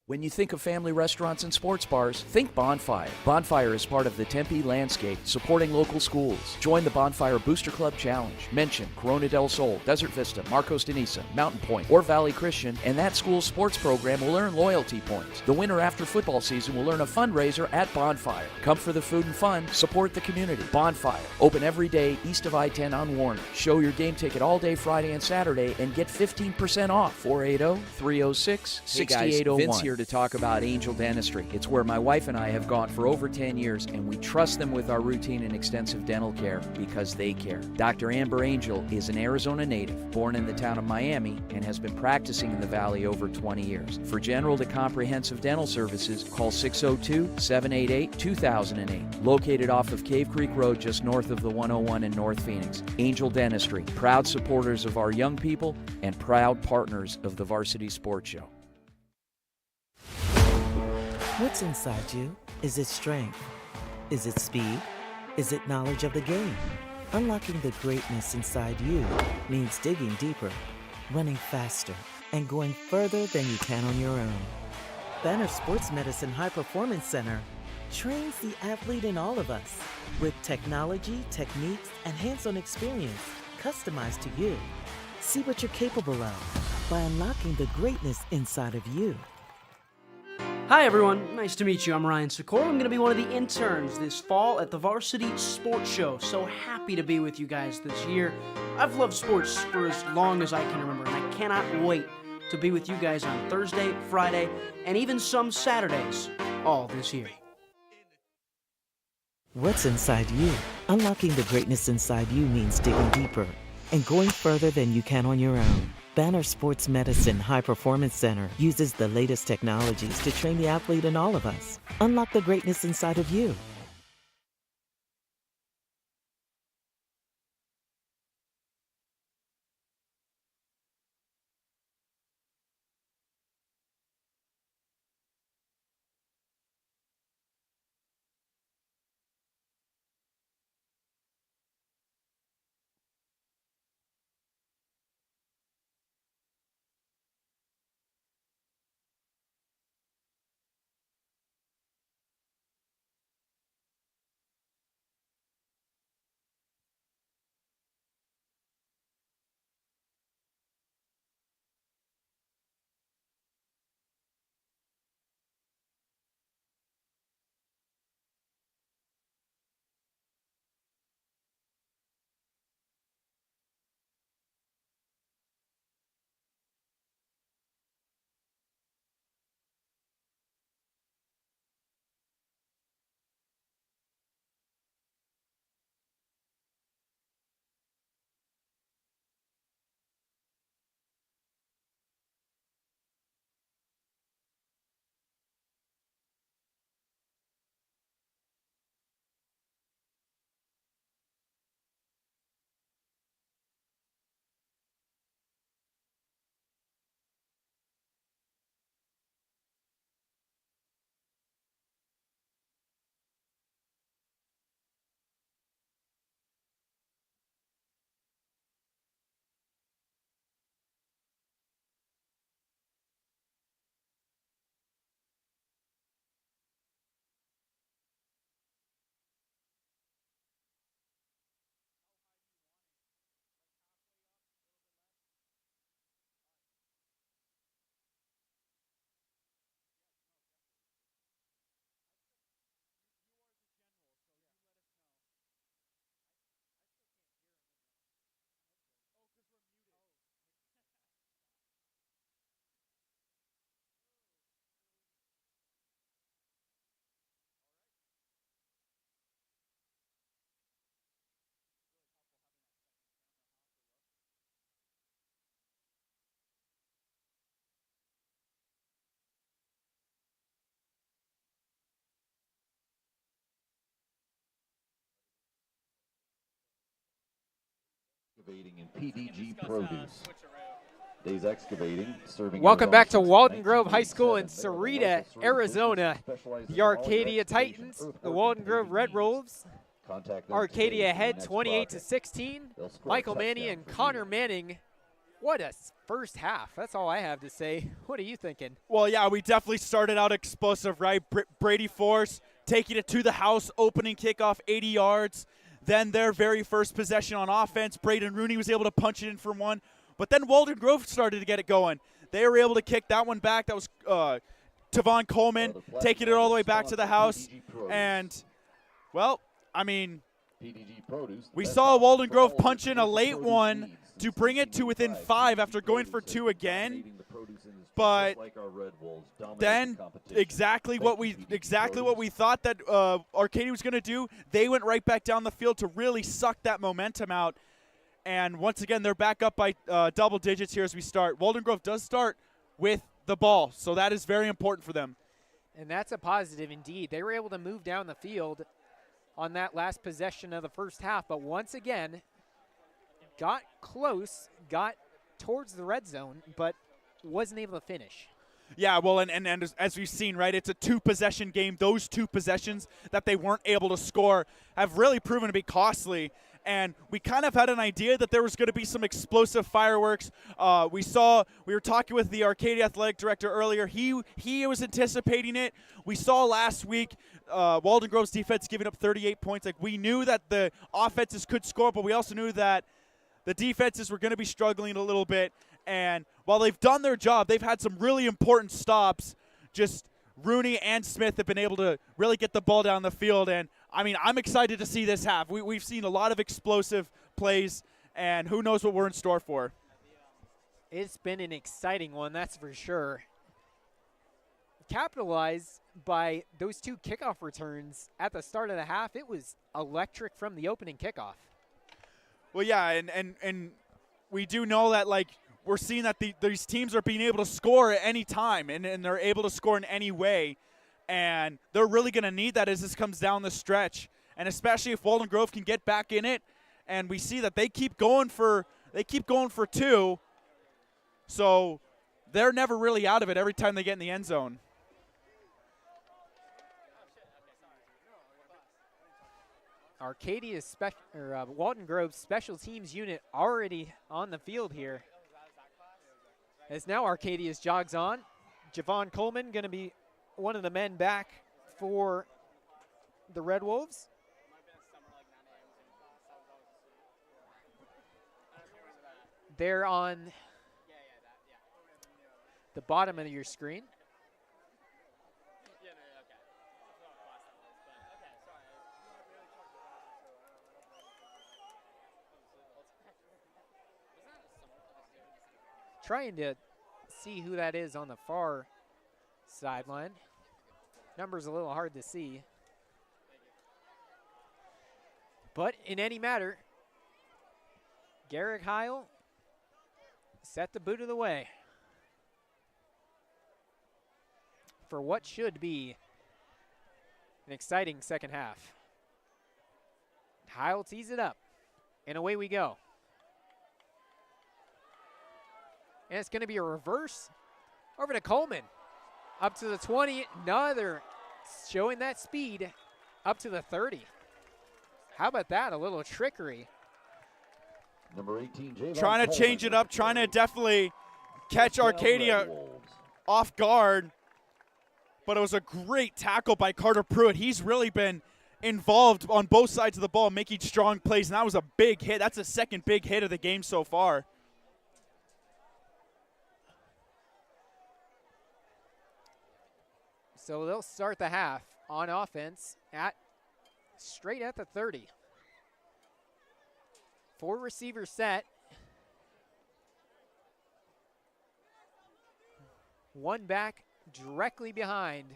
When you think of family restaurants and sports bars, think Bonfire. Bonfire is part of the Tempe landscape, supporting local schools. Join the Bonfire Booster Club Challenge. Mention Corona del Sol, Desert Vista, Marcos de Niza, Mountain Point, or Valley Christian, and that school's sports program will earn loyalty points. The winner after football season will earn a fundraiser at Bonfire. Come for the food and fun, support the community. Bonfire, open every day east of I-10 on Warner. Show your game ticket all day Friday and Saturday and get 15% off. 480-306-6801. Hey guys, Vince here to talk about Angel Dentistry. It's where my wife and I have gone for over 10 years, and we trust them with our routine and extensive dental care because they care. Dr. Amber Angel is an Arizona native, born in the town of Miami, and has been practicing in the Valley over 20 years. For general to comprehensive dental services, call 602-788-2008. Located off of Cave Creek Road, just north of the 101 in North Phoenix. Angel Dentistry, proud supporters of our young people and proud partners of the Varsity Sports Show. What's inside you? Is it strength? Is it speed? Is it knowledge of the game? Unlocking the greatness inside you means digging deeper, running faster, and going further than you can on your own. Banner Sports Medicine High Performance Center trains the athlete in all of us with technology, techniques, and hands-on experience customized to you. See what you're capable of by unlocking the greatness inside of you. Hi everyone, nice to meet you. I'm Ryan Sikora. I'm going to be one of the interns this fall at the Varsity Sports Show. So happy to be with you guys this year. I've loved sports for as long as I can remember, and I cannot wait to be with you guys on Thursday, Friday, and even some Saturdays all this year. What's inside you? Unlocking the greatness inside you means digging deeper and going further than you can on your own. Banner Sports Medicine High Performance Center uses the latest technologies to train the athlete in all of us. Unlock the greatness inside of you. Excavating in PDG Produce. Days Excavating, serving. Welcome back to Walden Grove High School in Sahuarita, Arizona. The Arcadia Titans, the Walden Grove Red Wolves. Arcadia ahead 28-16. Michael Manning and Connor Manning. What a first half. That's all I have to say. What are you thinking? Well, yeah, we definitely started out explosive, right? Brady Force taking it to the house, opening kickoff 80 yards. Then their very first possession on offense, Braden Rooney was able to punch it in from one. But then Walden Grove started to get it going. They were able to kick that one back. That was Tavon Coleman taking it all the way back to the house. And, well, I mean, we saw Walden Grove punch in a late one to bring it to within 5 after going for 2 again. but like our Red Wolves then exactly what we thought that Arcadia was going to do, they went right back down the field to really suck that momentum out. And once again, they're back up by double digits here as we start. Walden Grove does start with the ball, so that is very important for them. And that's a positive indeed. They were able to move down the field on that last possession of the first half, but once again, got close, got towards the red zone, but wasn't able to finish. Yeah, well, and as we've seen, right, it's a two-possession game. Those two possessions that they weren't able to score have really proven to be costly. And we kind of had an idea that there was going to be some explosive fireworks. We were talking with the Arcadia athletic director earlier. He was anticipating it. We saw last week Walden Grove's defense giving up 38 points. Like, we knew that the offenses could score, but we also knew that the defenses were going to be struggling a little bit. And while they've done their job, they've had some really important stops. Just Rooney and Smith have been able to really get the ball down the field. And, I mean, I'm excited to see this half. We've seen a lot of explosive plays, and who knows what we're in store for. It's been an exciting one, that's for sure. Capitalized by those two kickoff returns at the start of the half. It was electric from the opening kickoff. Well, yeah, and we do know that, like, we're seeing that these teams are being able to score at any time, and they're able to score in any way. And they're really going to need that as this comes down the stretch. And especially if Walden Grove can get back in it, and we see that they keep going for two. So they're never really out of it every time they get in the end zone. Arcadia's Walden Grove's special teams unit already on the field here. As now Arcadia's jogs on. Javon Coleman going to be one of the men back for the Red Wolves. They're on the bottom of your screen. Trying to see who that is on the far sideline. Number's a little hard to see. But in any matter, Garrick Heil set the boot of the way for what should be an exciting second half. Heil tees it up, and away we go. And it's going to be a reverse over to Coleman. Up to the 20, another showing that speed up to the 30. How about that, a little trickery. Number 18, trying to change it up, trying to definitely catch Arcadia off guard. But it was a great tackle by Carter Pruitt. He's really been involved on both sides of the ball, making strong plays, and that was a big hit. That's the second big hit of the game so far. So they'll start the half on offense straight at the 30. 4 receiver set. 1 back directly behind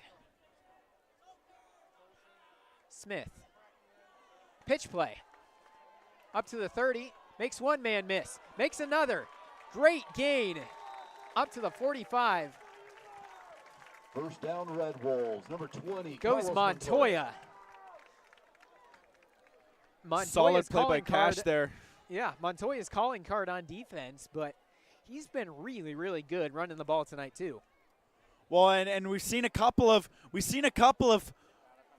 Smith. Pitch play. Up to the 30. Makes one man miss. Makes another. Great gain. Up to the 45. First down, Red Wolves. Number 20. Goes Montoya. Solid play by Cash there. Yeah, Montoya's calling card on defense, but he's been really, really good running the ball tonight too. Well, and we've seen a couple of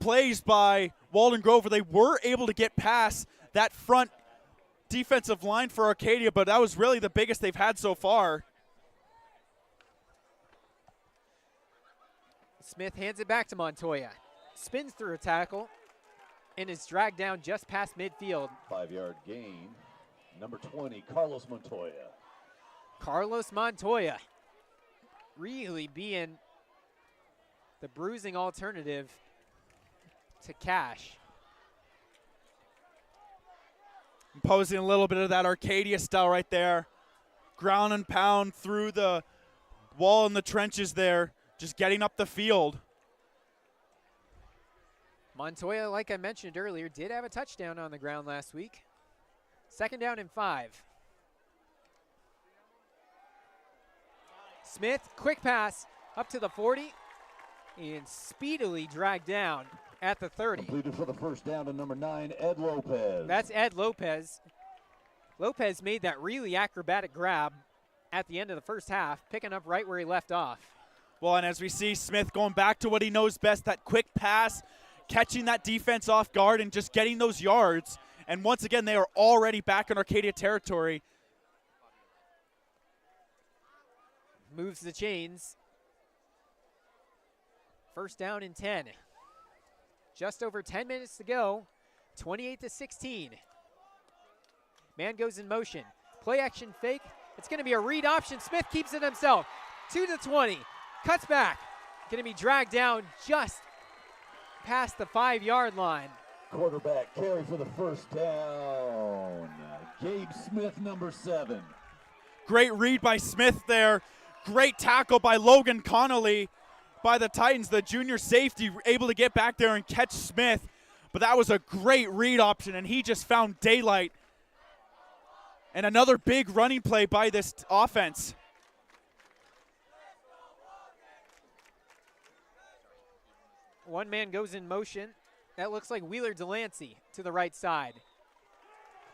plays by Walden Grove where they were able to get past that front defensive line for Arcadia, but that was really the biggest they've had so far. Smith hands it back to Montoya. Spins through a tackle and is dragged down just past midfield. 5-yard gain. Number 20, Carlos Montoya. Carlos Montoya really being the bruising alternative to Cash. Imposing a little bit of that Arcadia style right there. Ground and pound through the wall in the trenches there, just getting up the field. Montoya, like I mentioned earlier, did have a touchdown on the ground last week. 2nd down and 5. Smith, quick pass up to the 40 and speedily dragged down at the 30. Completed for the first down to number 9, Ed Lopez. That's Ed Lopez. Lopez made that really acrobatic grab at the end of the first half, picking up right where he left off. Well, and as we see Smith going back to what he knows best, that quick pass, catching that defense off guard and just getting those yards. And once again, they are already back in Arcadia territory. Moves the chains. 1st down and 10. Just over 10 minutes to go. 28-16. Man goes in motion. Play action fake. It's going to be a read option. Smith keeps it himself. To the 20. Cuts back. Going to be dragged down just past the 5-yard line. Quarterback carry for the first down. Gabe Smith, number 7. Great read by Smith there. Great tackle by Logan Connolly by the Titans. The junior safety able to get back there and catch Smith. But that was a great read option, and he just found daylight. And another big running play by this offense. One man goes in motion. That looks like Wheeler Delancey to the right side.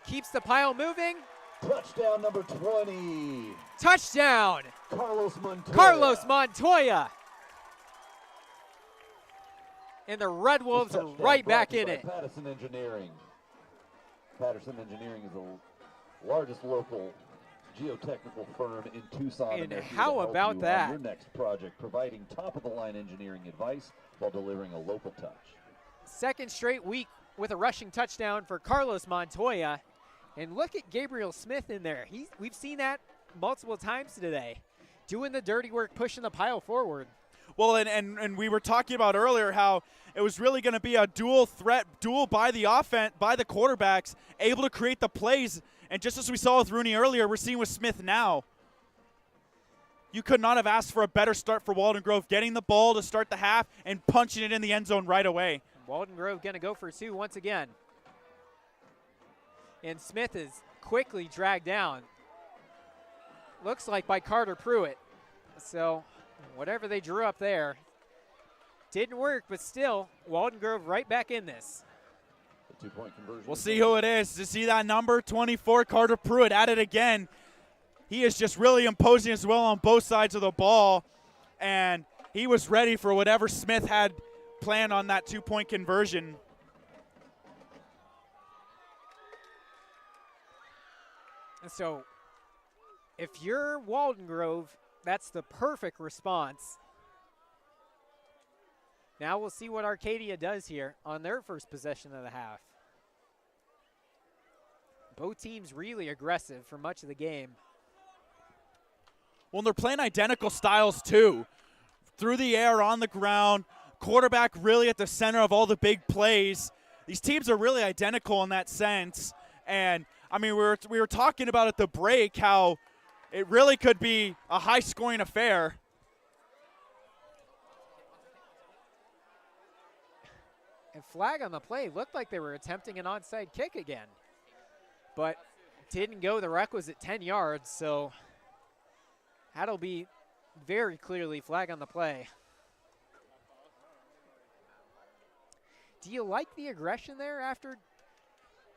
Keeps the pile moving. Touchdown number 20. Touchdown. Carlos Montoya. Carlos Montoya. And the Red Wolves are right back in it. Patterson Engineering. Patterson Engineering is the largest local geotechnical firm in Tucson. And how about that? On your next project, providing top-of-the-line engineering advice while delivering a local touch. 2nd straight week with a rushing touchdown for Carlos Montoya. And look at Gabriel Smith in there. We've seen that multiple times today. Doing the dirty work, pushing the pile forward. Well, and we were talking about earlier how it was really going to be a dual by the offense, by the quarterbacks, able to create the plays. And just as we saw with Rooney earlier, we're seeing with Smith now. You could not have asked for a better start for Walden Grove, getting the ball to start the half and punching it in the end zone right away. Walden Grove going to go for 2 once again. And Smith is quickly dragged down. Looks like by Carter Pruitt. So whatever they drew up there didn't work, but still, Walden Grove right back in this. The 2-point conversion. We'll see who it is. To see that number 24, Carter Pruitt, at it again. He is just really imposing as well on both sides of the ball, and he was ready for whatever Smith had planned on that 2-point conversion. And so if you're Walden Grove, that's the perfect response. Now we'll see what Arcadia does here on their first possession of the half. Both teams really aggressive for much of the game. Well, they're playing identical styles too. Through the air, on the ground, quarterback really at the center of all the big plays. These teams are really identical in that sense. And I mean, we were talking about at the break how it really could be a high-scoring affair. And flag on the play, looked like they were attempting an onside kick again, but didn't go the requisite 10 yards, so that'll be very clearly flag on the play. Do you like the aggression there after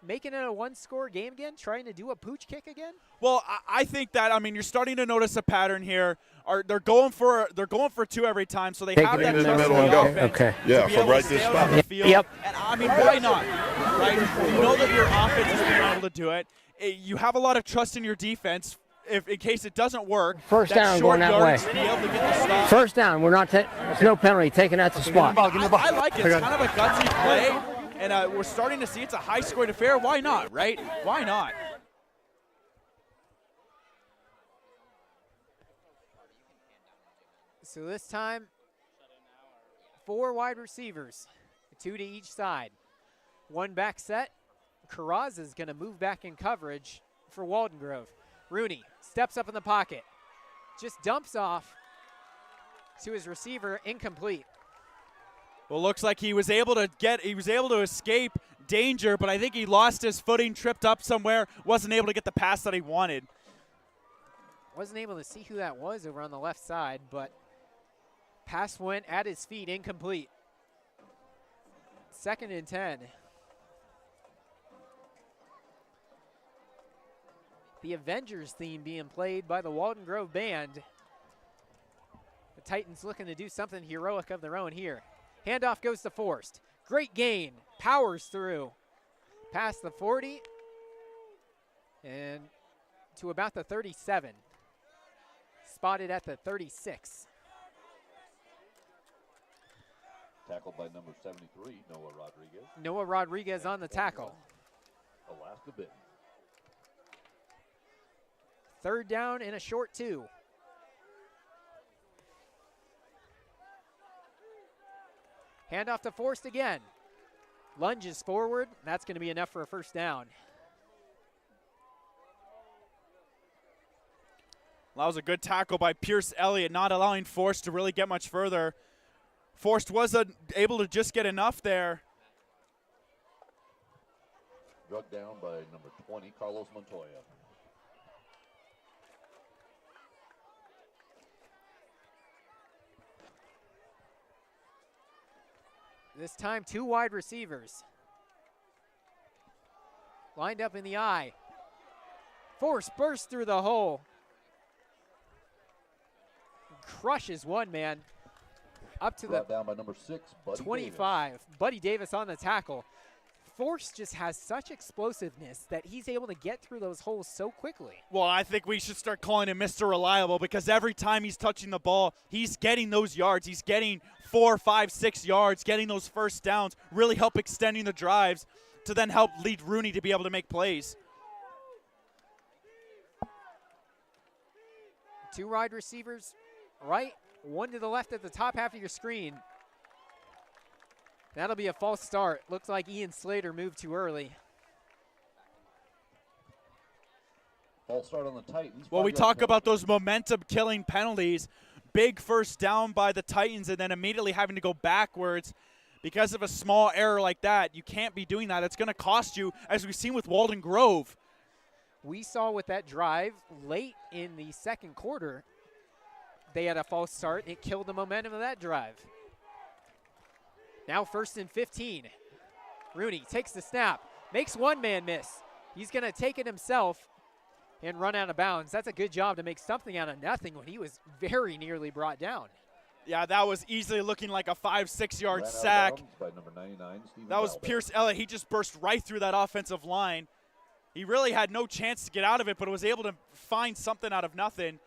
making it a 1-score game again, trying to do a pooch kick again? Well, I think that, I mean, you're starting to notice a pattern here. They're going for 2 every time, so they have that trust in the offense. Okay. Yeah, from right this spot. Yep. And I mean, why not? Right? You know that your offense is being able to do it. You have a lot of trust in your defense. If in case it doesn't work, First down going that way. First down, we're not. There's no penalty. Taking at the spot. I like it. It's kind of a gutsy play, and we're starting to see it's a high-scoring affair. Why not? Right? Why not? So this time, 4 wide receivers, 2 to each side. 1 back set. Carraz is going to move back in coverage for Walden Grove. Rooney steps up in the pocket, just dumps off to his receiver, incomplete. Well, looks like he was able to escape danger, but I think he lost his footing, tripped up somewhere, wasn't able to get the pass that he wanted. Wasn't able to see who that was over on the left side, but pass went at his feet, incomplete. 2nd and 10. The Avengers theme being played by the Walden Grove Band. The Titans looking to do something heroic of their own here. Handoff goes to Forrest. Great gain, powers through. Past the 40 and to about the 37. Spotted at the 36. Tackled by number 73, Noah Rodriguez. Noah Rodriguez on the tackle. Alaska bitten. 3rd down and a short 2. Handoff to Forrest again. Lunges forward. That's going to be enough for a 1st down. That was a good tackle by Pierce Elliott, not allowing Forrest to really get much further. Forrest was able to just get enough there. Drugged down by number 20, Carlos Montoya. This time 2 wide receivers. Lined up in the eye. Forrest bursts through the hole. Crushes one man. Up to Brought down by number 6, Buddy 25. Davis. Buddy Davis on the tackle. Forrest just has such explosiveness that he's able to get through those holes so quickly. Well, I think we should start calling him Mr. Reliable, because every time he's touching the ball, he's getting those yards. He's getting 4, 5, 6 yards, getting those 1st downs, really help extending the drives to then help lead Rooney to be able to make plays. 2 wide receivers right, 1 to the left at the top half of your screen. That'll be a false start. Looks like Ian Slater moved too early. False start on the Titans. Well, we talk about those momentum-killing penalties. Big 1st down by the Titans, and then immediately having to go backwards because of a small error like that. You can't be doing that. It's going to cost you, as we've seen with Walden Grove. We saw with that drive late in the 2nd quarter, they had a false start. It killed the momentum of that drive. Now 1st and 15. Rooney takes the snap, makes one man miss. He's going to take it himself and run out of bounds. That's a good job to make something out of nothing when he was very nearly brought down. Yeah, that was easily looking like a 5-6 yard sack. By number 99, that was Pierce Elliott. He just burst right through that offensive line. He really had no chance to get out of it, but was able to find something out of nothing.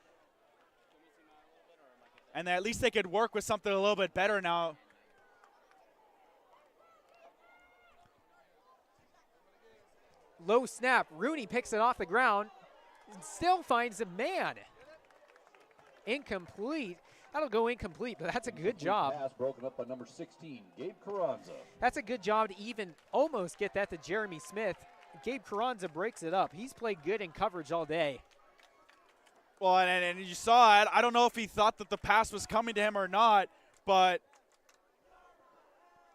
And at least they could work with something a little bit better now. Low snap. Rooney picks it off the ground and still finds a man. Incomplete. That'll go incomplete, but that's a good job. Pass broken up by number 16, Gabe Carranza. That's a good job to even almost get that to Jeremy Smith. Gabe Carranza breaks it up. He's played good in coverage all day. Well, and you saw it. I don't know if he thought that the pass was coming to him or not, but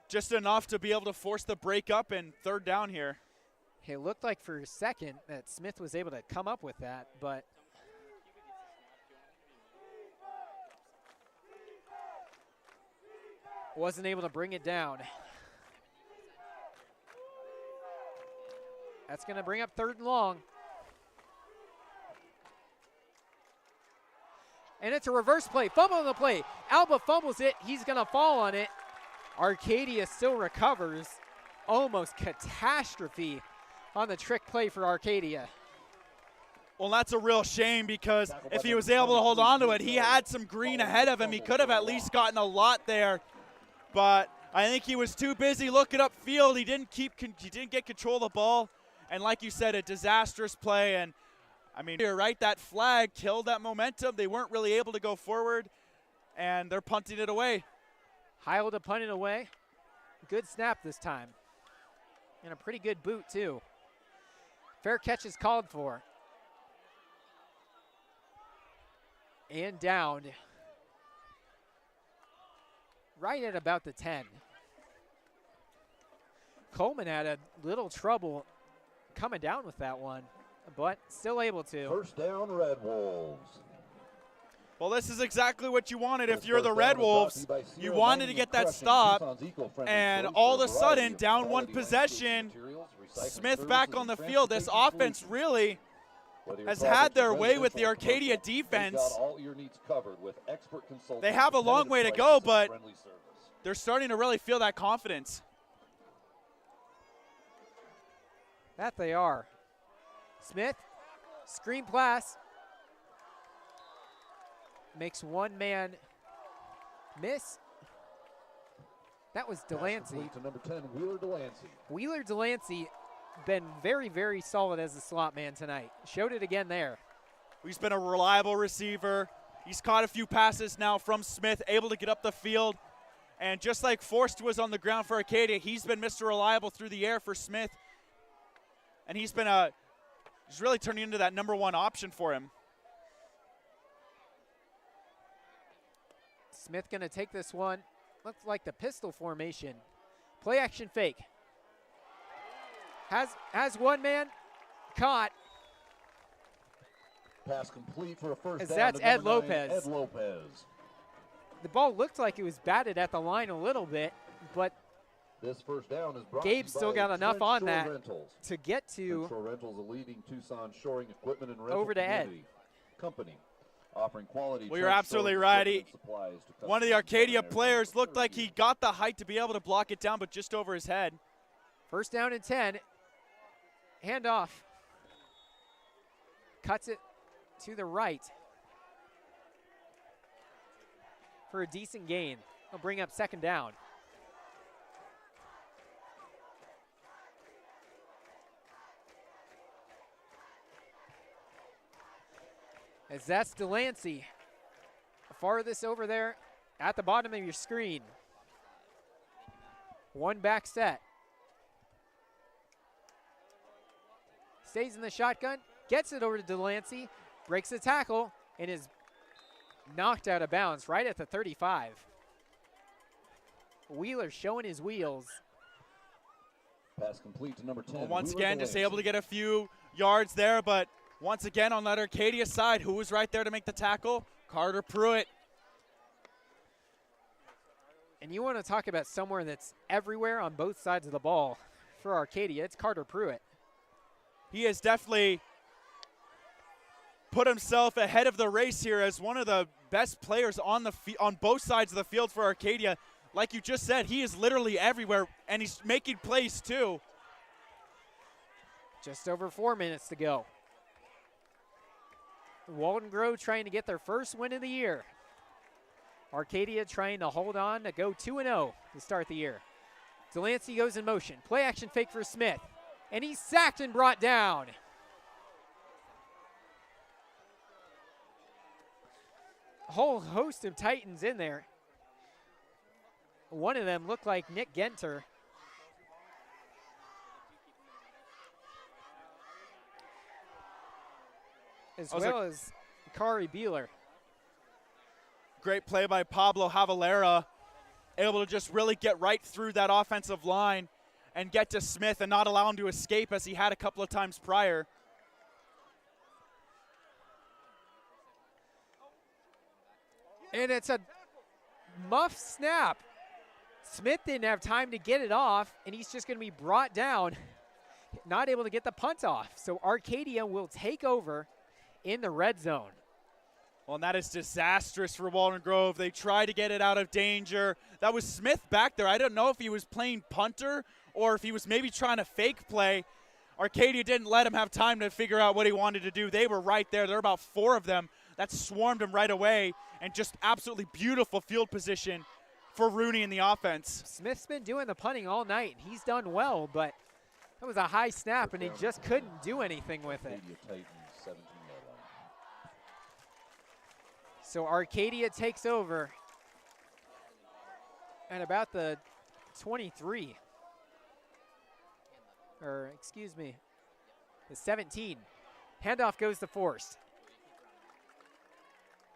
just enough to be able to force the break up and 3rd down here. It looked like for a second that Smith was able to come up with that, but wasn't able to bring it down. That's going to bring up 3rd and long. And it's a reverse play. Fumble on the play. Alba fumbles it. He's going to fall on it. Arcadia still recovers. Almost catastrophe on the trick play for Arcadia. Well, that's a real shame, because if he was able to hold on to it, he had some green ahead of him. He could have at least gotten a lot there, but I think he was too busy looking upfield. He didn't get control of the ball, and like you said, a disastrous play. And I mean, you're right, that flag killed that momentum. They weren't really able to go forward, and they're punting it away. Heil to punt it away. Good snap this time, and a pretty good boot too. Fair catch is called for. And down. right at about the 10. Coleman had a little trouble coming down with that one, but still able to. First down, Red Wolves. Well, this is exactly what you wanted if you're the Red Wolves. You wanted to get that stop, and all of a sudden, down one possession, Smith back on the field. This offense really has had their way with the Arcadia defense. They have a long way to go, but they're starting to really feel that confidence. That they are. Smith, screen pass. Makes one man miss. That was Delancey. To number 10, Wheeler Delancey. Wheeler Delancey been very, very solid as a slot man tonight. Showed it again there. He's been a reliable receiver. He's caught a few passes now from Smith, able to get up the field. And just like Forrest was on the ground for Arcadia, he's been Mr. Reliable through the air for Smith. And he's really turning into that number one option for him. Smith gonna take this one. Looks like the pistol formation. Play action fake. Has one man caught. Pass complete for a first As down. that's to Ed number 9, Lopez. Ed Lopez. The ball looked like it was batted at the line a little bit, but This first down is brought Gabe to you still by got enough Trent on Shore that Rentals. to get to Shore Rentals, a leading Tucson shoring equipment and rental over to Ed. community company, offering quality. Well, you're absolutely right. One of the Arcadia players looked like he got the height to be able to block it down, but just over his head. First down and 10. Handoff. Cuts it to the right for a decent gain. He'll bring up second down. As that's Delancey. Farthest over there at the bottom of your screen. One back set. Stays in the shotgun, gets it over to Delancey, breaks the tackle, and is knocked out of bounds right at the 35. Wheeler showing his wheels. Pass complete to number 10. Well, once Wheeler again, just Delancey. able to get a few yards there, but once again on that Arcadia side, who was right there to make the tackle? Carter Pruitt. And you want to talk about somewhere that's everywhere on both sides of the ball for Arcadia, it's Carter Pruitt. He has definitely put himself ahead of the race here as one of the best players on on both sides of the field for Arcadia. Like you just said, he is literally everywhere, and he's making plays too. Just over 4 minutes to go. Walden Grove trying to get their first win of the year. Arcadia trying to hold on to go 2-0 to start the year. Delancey goes in motion. Play action fake for Smith. And he's sacked and brought down. A whole host of Titans in there. One of them looked like Nick Genter. As well as Kari Beeler. Great play by Pablo Javalera, able to just really get right through that offensive line and get to Smith and not allow him to escape as he had a couple of times prior. And it's a muff snap. Smith didn't have time to get it off, and he's just going to be brought down, not able to get the punt off. So Arcadia will take over in the red zone. Well, and that is disastrous for Walden Grove. They tried to get it out of danger. That was Smith back there. I don't know if he was playing punter or if he was maybe trying to fake play. Arcadia didn't let him have time to figure out what he wanted to do. They were right there. There were about 4 of them that swarmed him right away, and just absolutely beautiful field position for Rooney in the offense. Smith's been doing the punting all night. He's done well, but that was a high snap, and he just couldn't do anything with it. So Arcadia takes over at about the 23. Or, excuse me, the 17. Handoff goes to Forrest.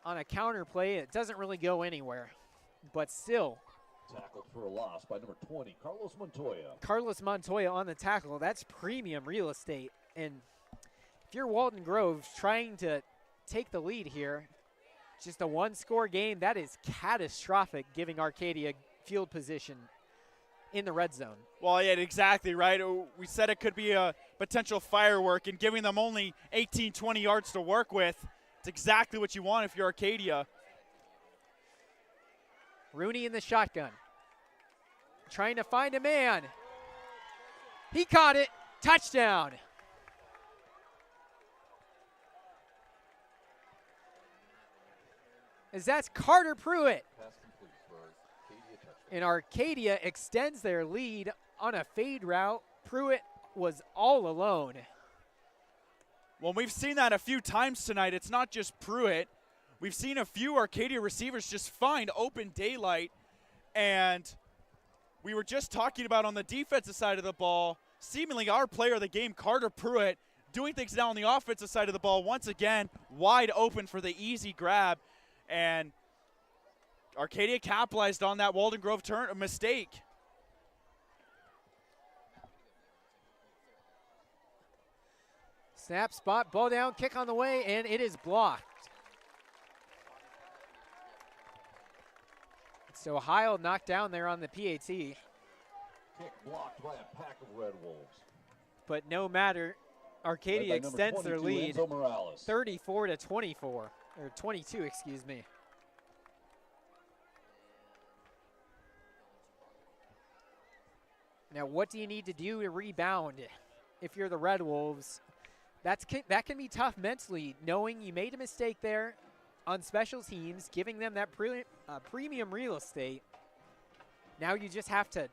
On a counter play, it doesn't really go anywhere. But still, Tackled for a loss by number 20, Carlos Montoya. Carlos Montoya on the tackle. That's premium real estate. And if you're Walden Grove trying to take the lead here, just a one-score game, that is catastrophic, giving Arcadia field position in the red zone. Well, yeah, exactly, right? We said it could be a potential firework, and giving them only 18, 20 yards to work with, it's exactly what you want if you're Arcadia. Rooney in the shotgun, trying to find a man. He caught it. Touchdown. As that's Carter Pruitt. And Arcadia extends their lead on a fade route. Pruitt was all alone. Well, we've seen that a few times tonight. It's not just Pruitt. We've seen a few Arcadia receivers just find open daylight. And we were just talking about on the defensive side of the ball, seemingly our player of the game, Carter Pruitt, doing things now on the offensive side of the ball. Once again, wide open for the easy grab. And Arcadia capitalized on that Walden Grove mistake. Snap, spot, ball down, kick on the way, and it is blocked. So Heil knocked down there on the PAT. Kick blocked by a pack of Red Wolves. But no matter, Arcadia extends their lead 34 to 24, or 22, excuse me. Now, what do you need to do to rebound if you're the Red Wolves? That can be tough mentally, knowing you made a mistake there on special teams, giving them that premium real estate. Now you just have to,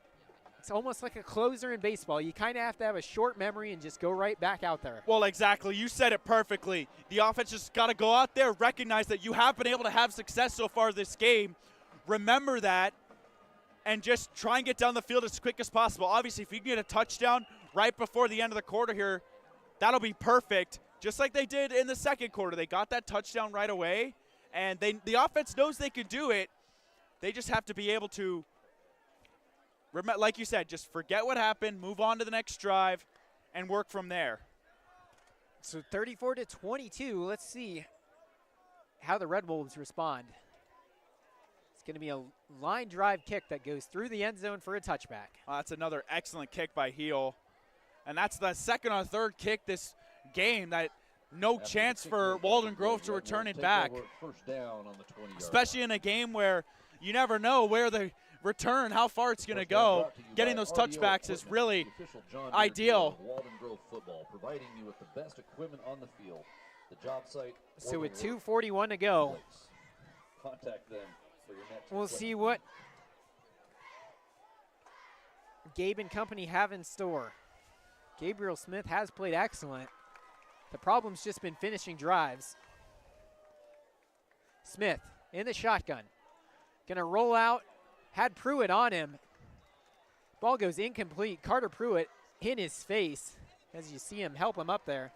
it's almost like a closer in baseball. You kind of have to have a short memory and just go right back out there. Well, exactly. You said it perfectly. The offense just got to go out there, recognize that you have been able to have success so far this game. Remember that, and just try and get down the field as quick as possible. Obviously, if you can get a touchdown right before the end of the quarter here, that'll be perfect, just like they did in the second quarter. They got that touchdown right away, and the offense knows they can do it. They just have to be able to, like you said, just forget what happened, move on to the next drive, and work from there. So 34 to 22. Let's see how the Red Wolves respond. It's going to be a line drive kick that goes through the end zone for a touchback. That's another excellent kick by Heel. And that's the second or third kick this game that no chance for Walden Grove to return it back. First down on the 20-yard especially in a game where you never know where the return, how far it's going to go. Getting those touchbacks is really ideal. Walden Grove football, providing you with the best equipment on the field. The job site. So with 2:41 to go, contact them for your next. We'll see what Gabe and company have in store. Gabriel Smith has played excellent. The problem's just been finishing drives. Smith in the shotgun. Gonna roll out. Had Pruitt on him. Ball goes incomplete. Carter Pruitt in his face as you see him help him up there.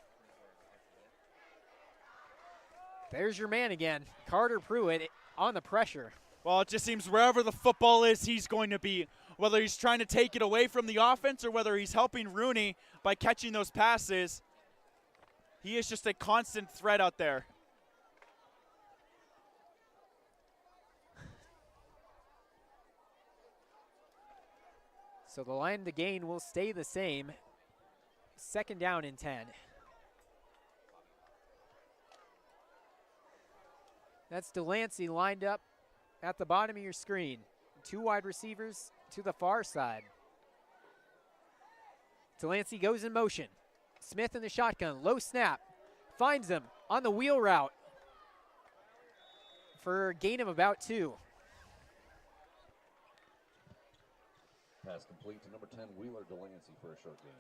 There's your man again. Carter Pruitt on the pressure. Well, it just seems wherever the football is, he's going to be. Whether he's trying to take it away from the offense or whether he's helping Rooney by catching those passes, he is just a constant threat out there. So the line to gain will stay the same. Second down and 10. That's Delancey lined up at the bottom of your screen. Two wide receivers to the far side. Delancey goes in motion. Smith in the shotgun, low snap. Finds him on the wheel route for a gain of about 2. Pass complete to number 10, Wheeler Delancey for a short gain.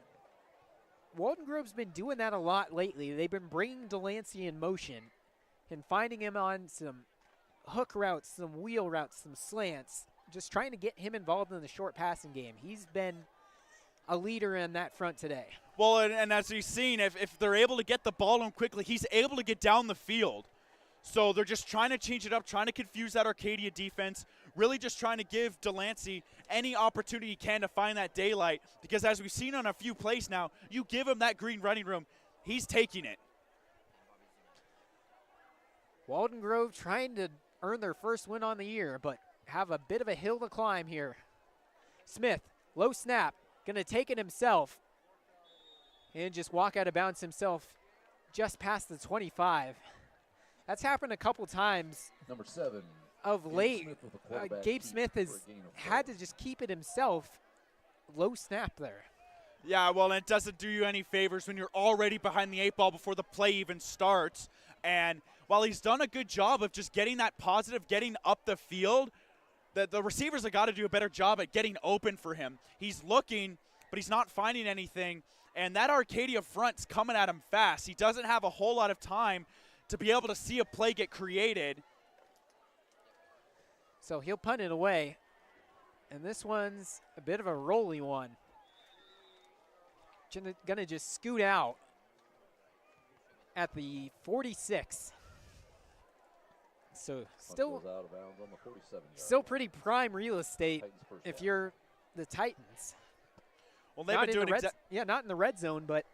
Walden Grove's been doing that a lot lately. They've been bringing Delancey in motion and finding him on some hook routes, some wheel routes, some slants, just trying to get him involved in the short passing game. He's been a leader in that front today. Well, and as we've seen, if they're able to get the ball to him quickly, he's able to get down the field. So they're just trying to change it up, trying to confuse that Arcadia defense, really just trying to give Delancey any opportunity he can to find that daylight, because as we've seen on a few plays now, you give him that green running room, he's taking it. Walden Grove trying to earn their first win on the year, but have a bit of a hill to climb here. Smith, low snap, gonna take it himself and just walk out of bounds himself just past the 25. That's happened a couple times. Number 7. Of late, Gabe Smith has had to just keep it himself. Low snap there. Yeah, well, it doesn't do you any favors when you're already behind the 8 ball before the play even starts. And while he's done a good job of just getting that positive, getting up the field, the receivers have got to do a better job at getting open for him. He's looking, but he's not finding anything. And that Arcadia front's coming at him fast. He doesn't have a whole lot of time to be able to see a play get created. So he'll punt it away. And this one's a bit of a rolly one. Gonna just scoot out at the 46. So still pretty prime real estate if you're the Titans. Well, they've been doing not in the red zone, but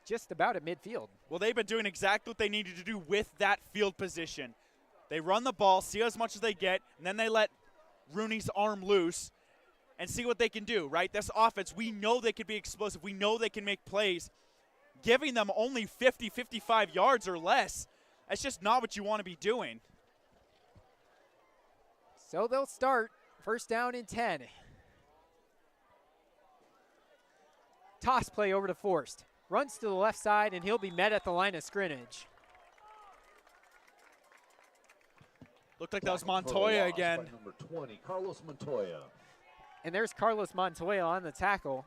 just about at midfield. Well, they've been doing exactly what they needed to do with that field position. They run the ball, see as much as they get, and then they let Rooney's arm loose and see what they can do, right? This offense, we know they can be explosive. We know they can make plays. Giving them only 50, 55 yards or less, that's just not what you want to be doing. So they'll start first down and 10. Toss play over to Forrest. Runs to the left side, and he'll be met at the line of scrimmage. Looked like that was Montoya again. Number 20, Carlos Montoya. And there's Carlos Montoya on the tackle.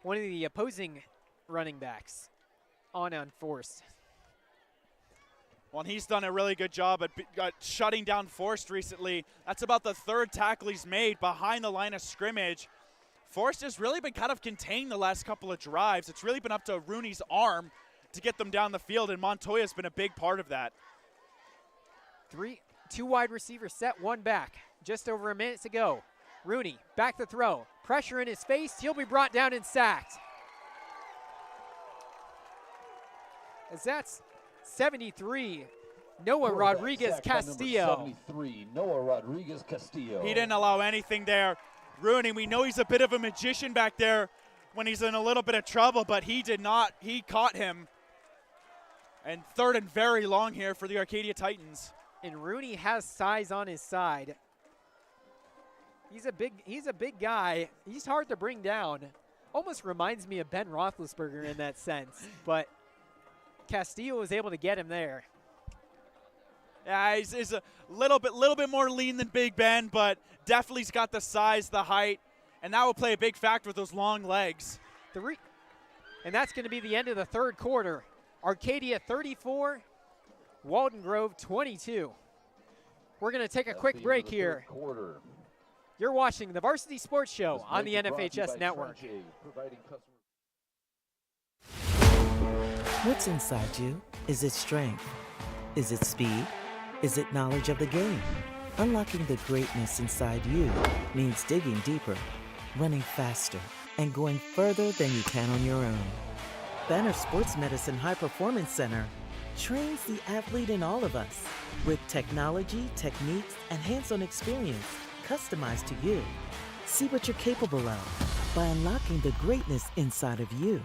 One of the opposing running backs on Forrest. Well, he's done a really good job at shutting down Forrest recently. That's about the 3rd tackle he's made behind the line of scrimmage. Forrest has really been kind of contained the last couple of drives. It's really been up to Rooney's arm to get them down the field, and Montoya's been a big part of that. 2 wide receivers set, 1 back. Just over a minute to go. Rooney back to throw. Pressure in his face. He'll be brought down and sacked. As that's 73, Noah Rodriguez Castillo. 73, Noah Rodriguez Castillo. He didn't allow anything there. Rooney, we know he's a bit of a magician back there when he's in a little bit of trouble, but he did not. He caught him. And 3rd and very long here for the Arcadia Titans. And Rooney has size on his side. He's a big guy. He's hard to bring down. Almost reminds me of Ben Roethlisberger in that sense, but Castillo was able to get him there. Yeah, he's a little bit more lean than Big Ben, but definitely he's got the size, the height, and that will play a big factor with those long legs. And that's going to be the end of the 3rd quarter. Arcadia 34, Walden Grove 22. We're going to take a quick break here. You're watching the Varsity Sports Show on the NFHS Network. What's inside you? Is it strength? Is it speed? Is it knowledge of the game? Unlocking the greatness inside you means digging deeper, running faster, and going further than you can on your own. Banner Sports Medicine High Performance Center trains the athlete in all of us with technology, techniques, and hands-on experience customized to you. See what you're capable of by unlocking the greatness inside of you.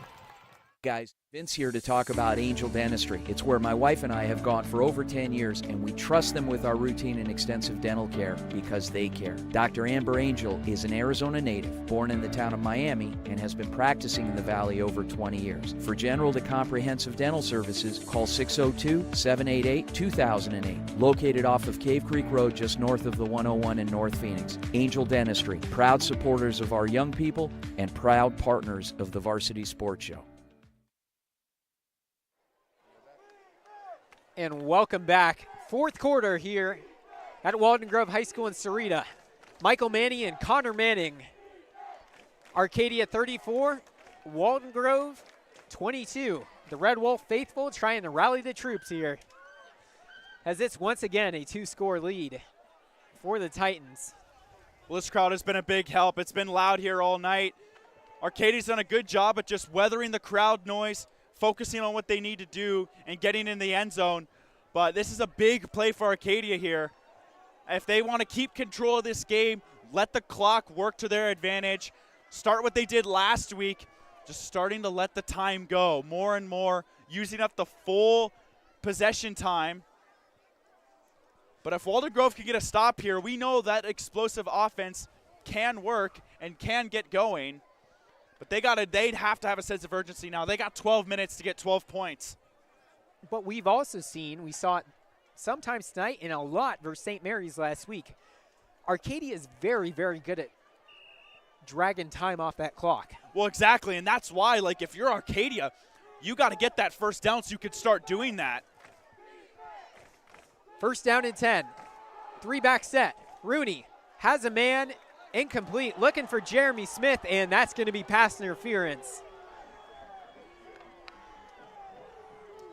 Guys, Vince here to talk about Angel Dentistry. It's where my wife and I have gone for over 10 years, and we trust them with our routine and extensive dental care because they care. Dr. Amber Angel is an Arizona native, born in the town of Miami, and has been practicing in the Valley over 20 years. For general to comprehensive dental services, call 602-788-2008. Located off of Cave Creek Road, just north of the 101 in North Phoenix. Angel Dentistry, proud supporters of our young people and proud partners of the Varsity Sports Show. And welcome back. 4th quarter here at Walden Grove High School in Sahuarita. Michael Manning and Connor Manning. Arcadia 34, Walden Grove 22. The Red Wolf faithful trying to rally the troops here, as it's once again a 2-score lead for the Titans. Well, this crowd has been a big help. It's been loud here all night. Arcadia's done a good job at just weathering the crowd noise, focusing on what they need to do, and getting in the end zone. But this is a big play for Arcadia here. If they want to keep control of this game, let the clock work to their advantage, start what they did last week, just starting to let the time go more and more, using up the full possession time. But if Walden Grove can get a stop here, we know that explosive offense can work and can get going. But they'd have to have a sense of urgency now. They got 12 minutes to get 12 points. But we've also seen, we saw it sometimes tonight and a lot versus St. Mary's last week. Arcadia is very, very good at dragging time off that clock. Well, exactly, and that's why, like, if you're Arcadia, you got to get that first down so you could start doing that. First down and 10. 3-back set. Rooney has a man, incomplete, looking for Jeremy Smith, and that's going to be pass interference.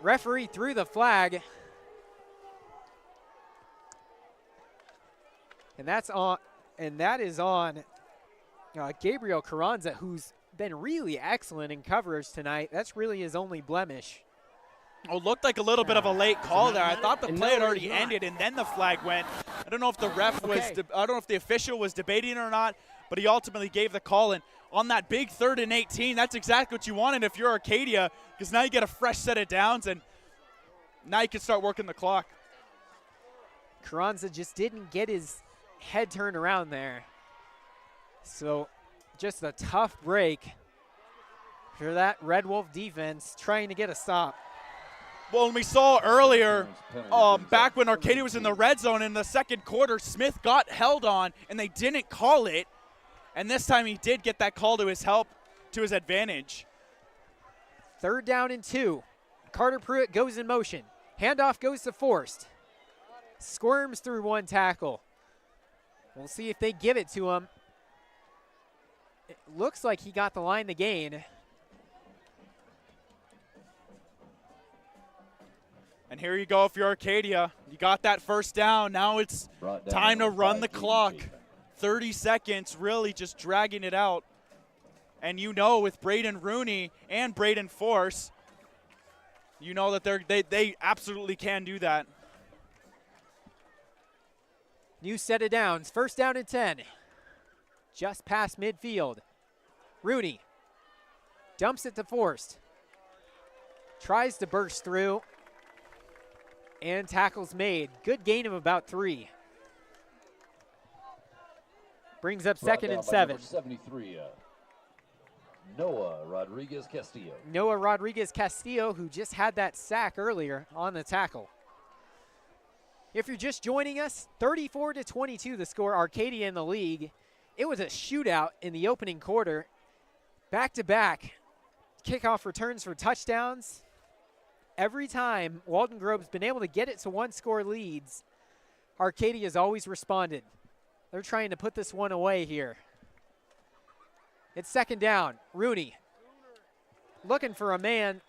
Referee threw the flag. And that is on Gabriel Carranza, who's been really excellent in coverage tonight. That's really his only blemish. Oh, looked like a little bit of a late call there. I thought the play had already ended, and then the flag went. I don't know if the ref was, I don't know if the official was debating or not, but he ultimately gave the call. And on that big 3rd and 18, that's exactly what you wanted if you're Arcadia, because now you get a fresh set of downs, and now you can start working the clock. Carranza just didn't get his head turned around there. So just a tough break for that Red Wolf defense trying to get a stop. Well, and we saw earlier, back when Arcadia was in the red zone in the second quarter, Smith got held on, and they didn't call it. And this time he did get that call to his help, to his advantage. 3rd down and 2. Carter Pruitt goes in motion. Handoff goes to Forrest. Squirms through one tackle. We'll see if they give it to him. It looks like he got the line to gain. And here you go if you're Arcadia. You got that first down. Now it's time to run the clock. 30 seconds, really just dragging it out. And you know with Braden Rooney and Braden Force, you know that they absolutely can do that. New set of downs. 1st down and 10. Just past midfield. Rooney dumps it to Forrest. Tries to burst through. And tackles made. Good gain of about 3. Brings up 2nd and 7. 73, Noah Rodriguez-Castillo. Noah Rodriguez-Castillo, who just had that sack earlier on the tackle. If you're just joining us, 34-22 the score, Arcadia in the league. It was a shootout in the opening quarter. Back-to-back kickoff returns for touchdowns. Every time Walden Grove's been able to get it to one-score leads, Arcadia's always responded. They're trying to put this one away here. It's 2nd down. Rooney looking for a man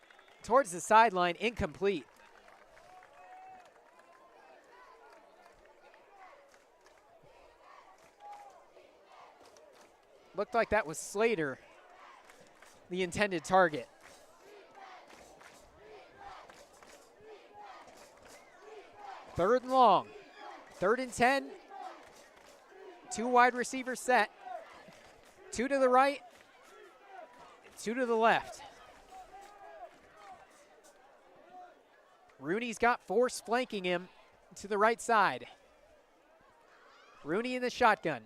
towards the sideline, incomplete. Looked like that was Slater, the intended target. Third and long. 3rd and 10. 2 wide receivers set. 2 to the right, 2 to the left. Rooney's got Force flanking him to the right side. Rooney in the shotgun.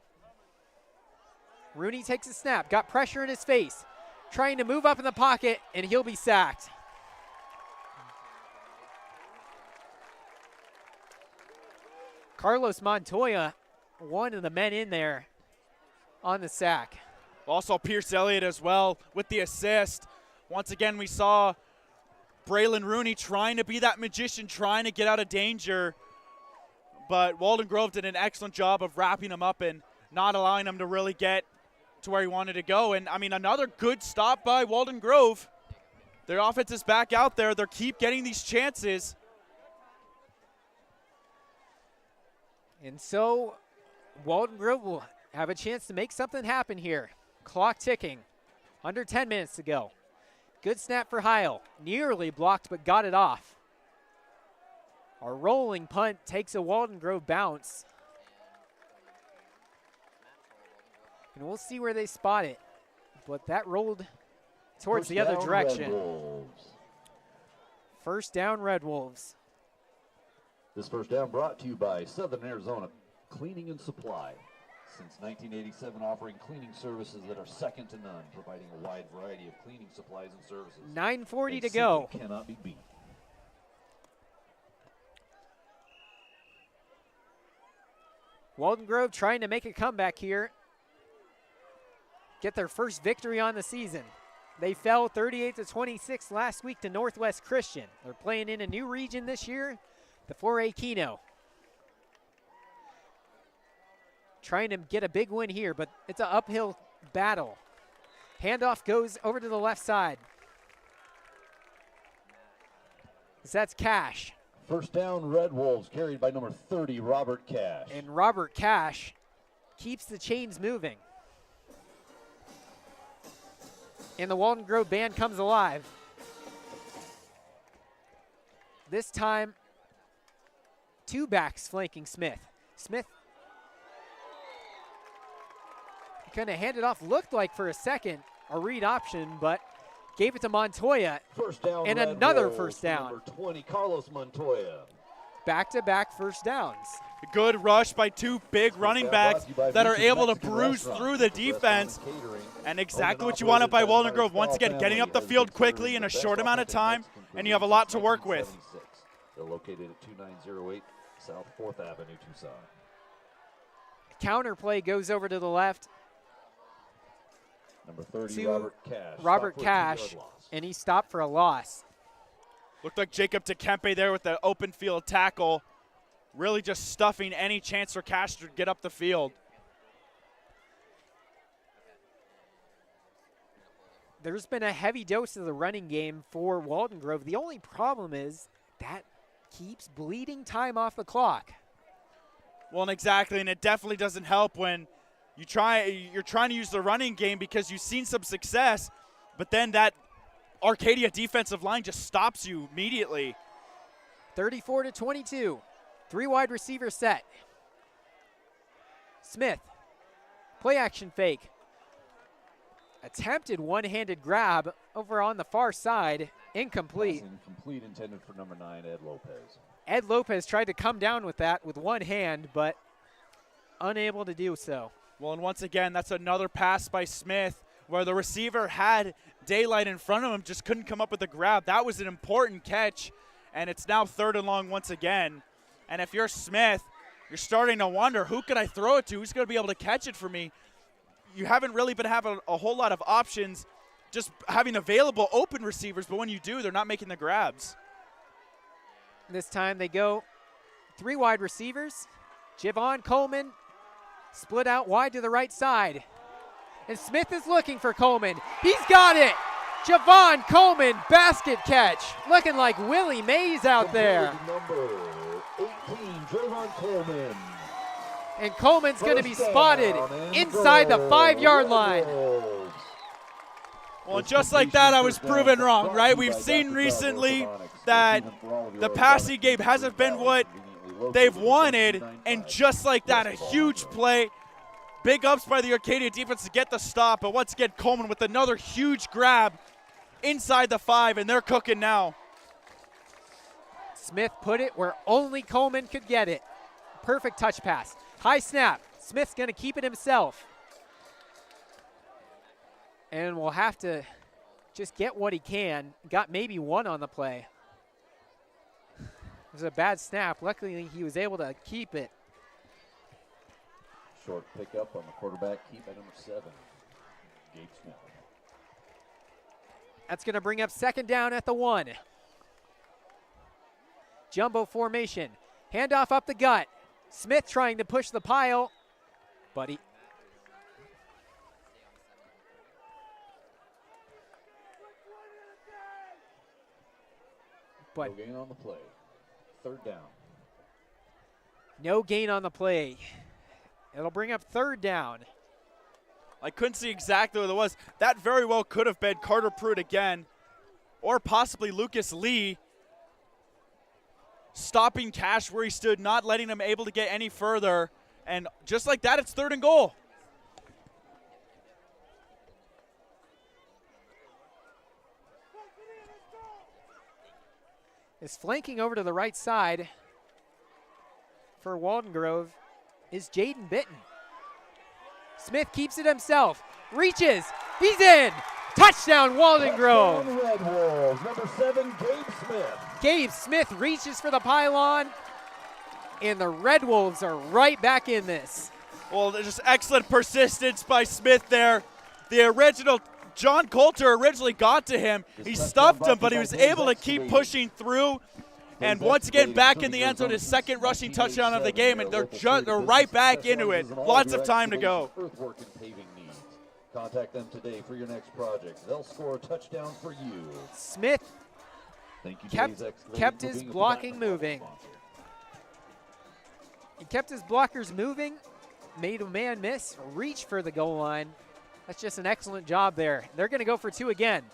Rooney takes a snap, got pressure in his face, trying to move up in the pocket, and he'll be sacked. Carlos Montoya, one of the men in there on the sack. Also Pierce Elliott as well with the assist. Once again, we saw Braylon Rooney trying to be that magician, trying to get out of danger. But Walden Grove did an excellent job of wrapping him up and not allowing him to really get to where he wanted to go. And, I mean, another good stop by Walden Grove. Their offense is back out there. They keep getting these chances. And so Walden Grove will have a chance to make something happen here. Clock ticking. Under 10 minutes to go. Good snap for Heil. Nearly blocked, but got it off. Our rolling punt takes a Walden Grove bounce. And we'll see where they spot it. But that rolled towards the other direction. First down, Red Wolves. This first down brought to you by Southern Arizona Cleaning and Supply. Since 1987, offering cleaning services that are second to none, providing a wide variety of cleaning supplies and services. 9:40 to go. Cannot be beat. Walden Grove trying to make a comeback here. Get their first victory on the season. They fell 38-26 last week to Northwest Christian. They're playing in a new region this year, the 4A Keno. Trying to get a big win here, but it's an uphill battle. Handoff goes over to the left side. That's Cash. First down, Red Wolves, carried by number 30, Robert Cash. And Robert Cash keeps the chains moving. And the Walden Grove band comes alive. This time, two backs flanking Smith. Smith kind of handed off, looked like for a second a read option, but gave it to Montoya. First down, and Red another Wolves, first down. Number 20, Carlos Montoya. Back-to-back first downs. Good rush by two big running backs that are able to bruise through the defense. And exactly what you wanted by Walden Grove. Once again, getting up the field quickly in a short amount of time, and you have a lot to work with. They're located at 2908 South 4th Avenue, Tucson. Counter play goes over to the left. Number 30, to Robert Cash, and he stopped for a loss. Looked like Jacob Tekempe there with the open field tackle, really just stuffing any chance for Cash to get up the field. There's been a heavy dose of the running game for Walden Grove. The only problem is that keeps bleeding time off the clock. Well, and exactly, and it definitely doesn't help when you're trying to use the running game because you've seen some success, but then that Arcadia defensive line just stops you immediately. 34-22. Three wide receiver set. Smith. Play action fake. Attempted one-handed grab over on the far side. Incomplete. Incomplete, intended for number 9, Ed Lopez. Ed Lopez tried to come down with that with one hand, but unable to do so. Well, and once again, that's another pass by Smith where the receiver had daylight in front of him, just couldn't come up with a grab. That was an important catch, and it's now 3rd and long once again. And if you're Smith, you're starting to wonder, who could I throw it to? Who's going to be able to catch it for me? You haven't really been having a whole lot of options, just having available open receivers, but when you do, they're not making the grabs. This time they go 3 wide receivers. Javon Coleman split out wide to the right side. And Smith is looking for Coleman. He's got it! Javon Coleman, basket catch. Looking like Willie Mays out there. Number 18, Javon Coleman. And Coleman's going to be spotted inside the 5-yard line. Well, just like that, I was proven wrong, right? We've seen recently that the passing game hasn't been what they've wanted, and just like that, a huge play. Big ups by the Arcadia defense to get the stop, but once again, Coleman with another huge grab inside the 5, and they're cooking now. Smith put it where only Coleman could get it. Perfect touch pass. High snap. Smith's going to keep it himself. And will have to just get what he can. Got maybe one on the play. It was a bad snap. Luckily, he was able to keep it. Short pickup on the quarterback, keep at number 7, Gabe Smith. That's going to bring up 2nd down at the 1. Jumbo formation. Handoff up the gut. Smith trying to push the pile, but he. No gain on the play. 3rd down. No gain on the play. It'll bring up 3rd down. I couldn't see exactly what it was. That very well could have been Carter Pruitt again, or possibly Lucas Lee, stopping Cash where he stood, not letting him able to get any further. And just like that, it's 3rd and goal. Is flanking over to the right side for Walden Grove is Jaden Bitton. Smith keeps it himself, reaches, he's in! Touchdown, Walden Grove! Red Wolves, number 7, Gabe Smith. Gabe Smith reaches for the pylon, and the Red Wolves are right back in this. Well, just excellent persistence by Smith there. The original, John Coulter originally got to him. He stuffed him, but he was able to keep pushing through. And once again, back in the end zone, his 2nd rushing touchdown of the game, and they're right back into it. Lots of time to go. Earthwork and paving needs. Contact them today for your next project. They'll score a touchdown for you. Smith kept his blocking moving. He kept his blockers moving, made a man miss, reach for the goal line. That's just an excellent job there. They're going to go for 2 again.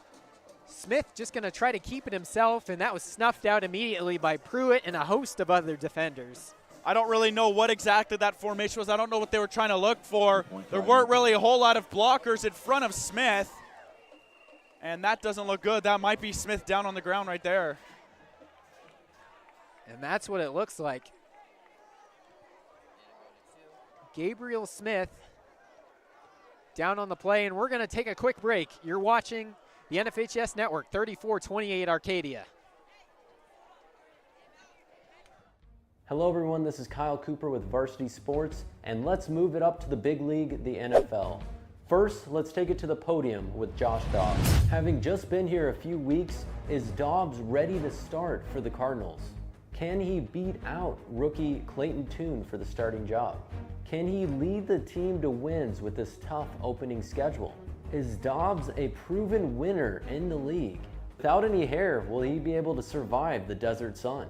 Smith just going to try to keep it himself, and that was snuffed out immediately by Pruitt and a host of other defenders. I don't really know what exactly that formation was. I don't know what they were trying to look for. There weren't really a whole lot of blockers in front of Smith, and that doesn't look good. That might be Smith down on the ground right there. And that's what it looks like. Gabriel Smith down on the play, and we're going to take a quick break. You're watching the NFHS Network, 34-28 Arcadia. Hello everyone, this is Kyle Cooper with Varsity Sports, and let's move it up to the big league, the NFL. First, let's take it to the podium with Josh Dobbs. Having just been here a few weeks, is Dobbs ready to start for the Cardinals? Can he beat out rookie Clayton Tune for the starting job? Can he lead the team to wins with this tough opening schedule? Is Dobbs a proven winner in the league? Without any hair, will he be able to survive the desert sun?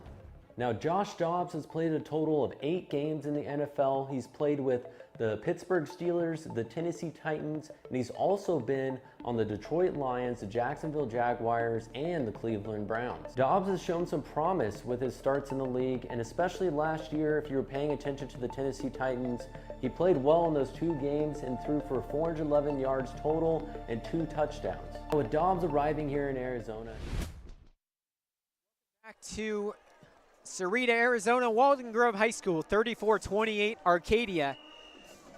Now, Josh Dobbs has played a total of 8 games in the NFL. He's played with the Pittsburgh Steelers, the Tennessee Titans, and he's also been on the Detroit Lions, the Jacksonville Jaguars, and the Cleveland Browns. Dobbs has shown some promise with his starts in the league, and especially last year, if you were paying attention to the Tennessee Titans, he played well in those 2 games and threw for 411 yards total and 2 touchdowns. With Dobbs arriving here in Arizona. Back to Sahuarita, Arizona, Walden Grove High School, 34-28 Arcadia.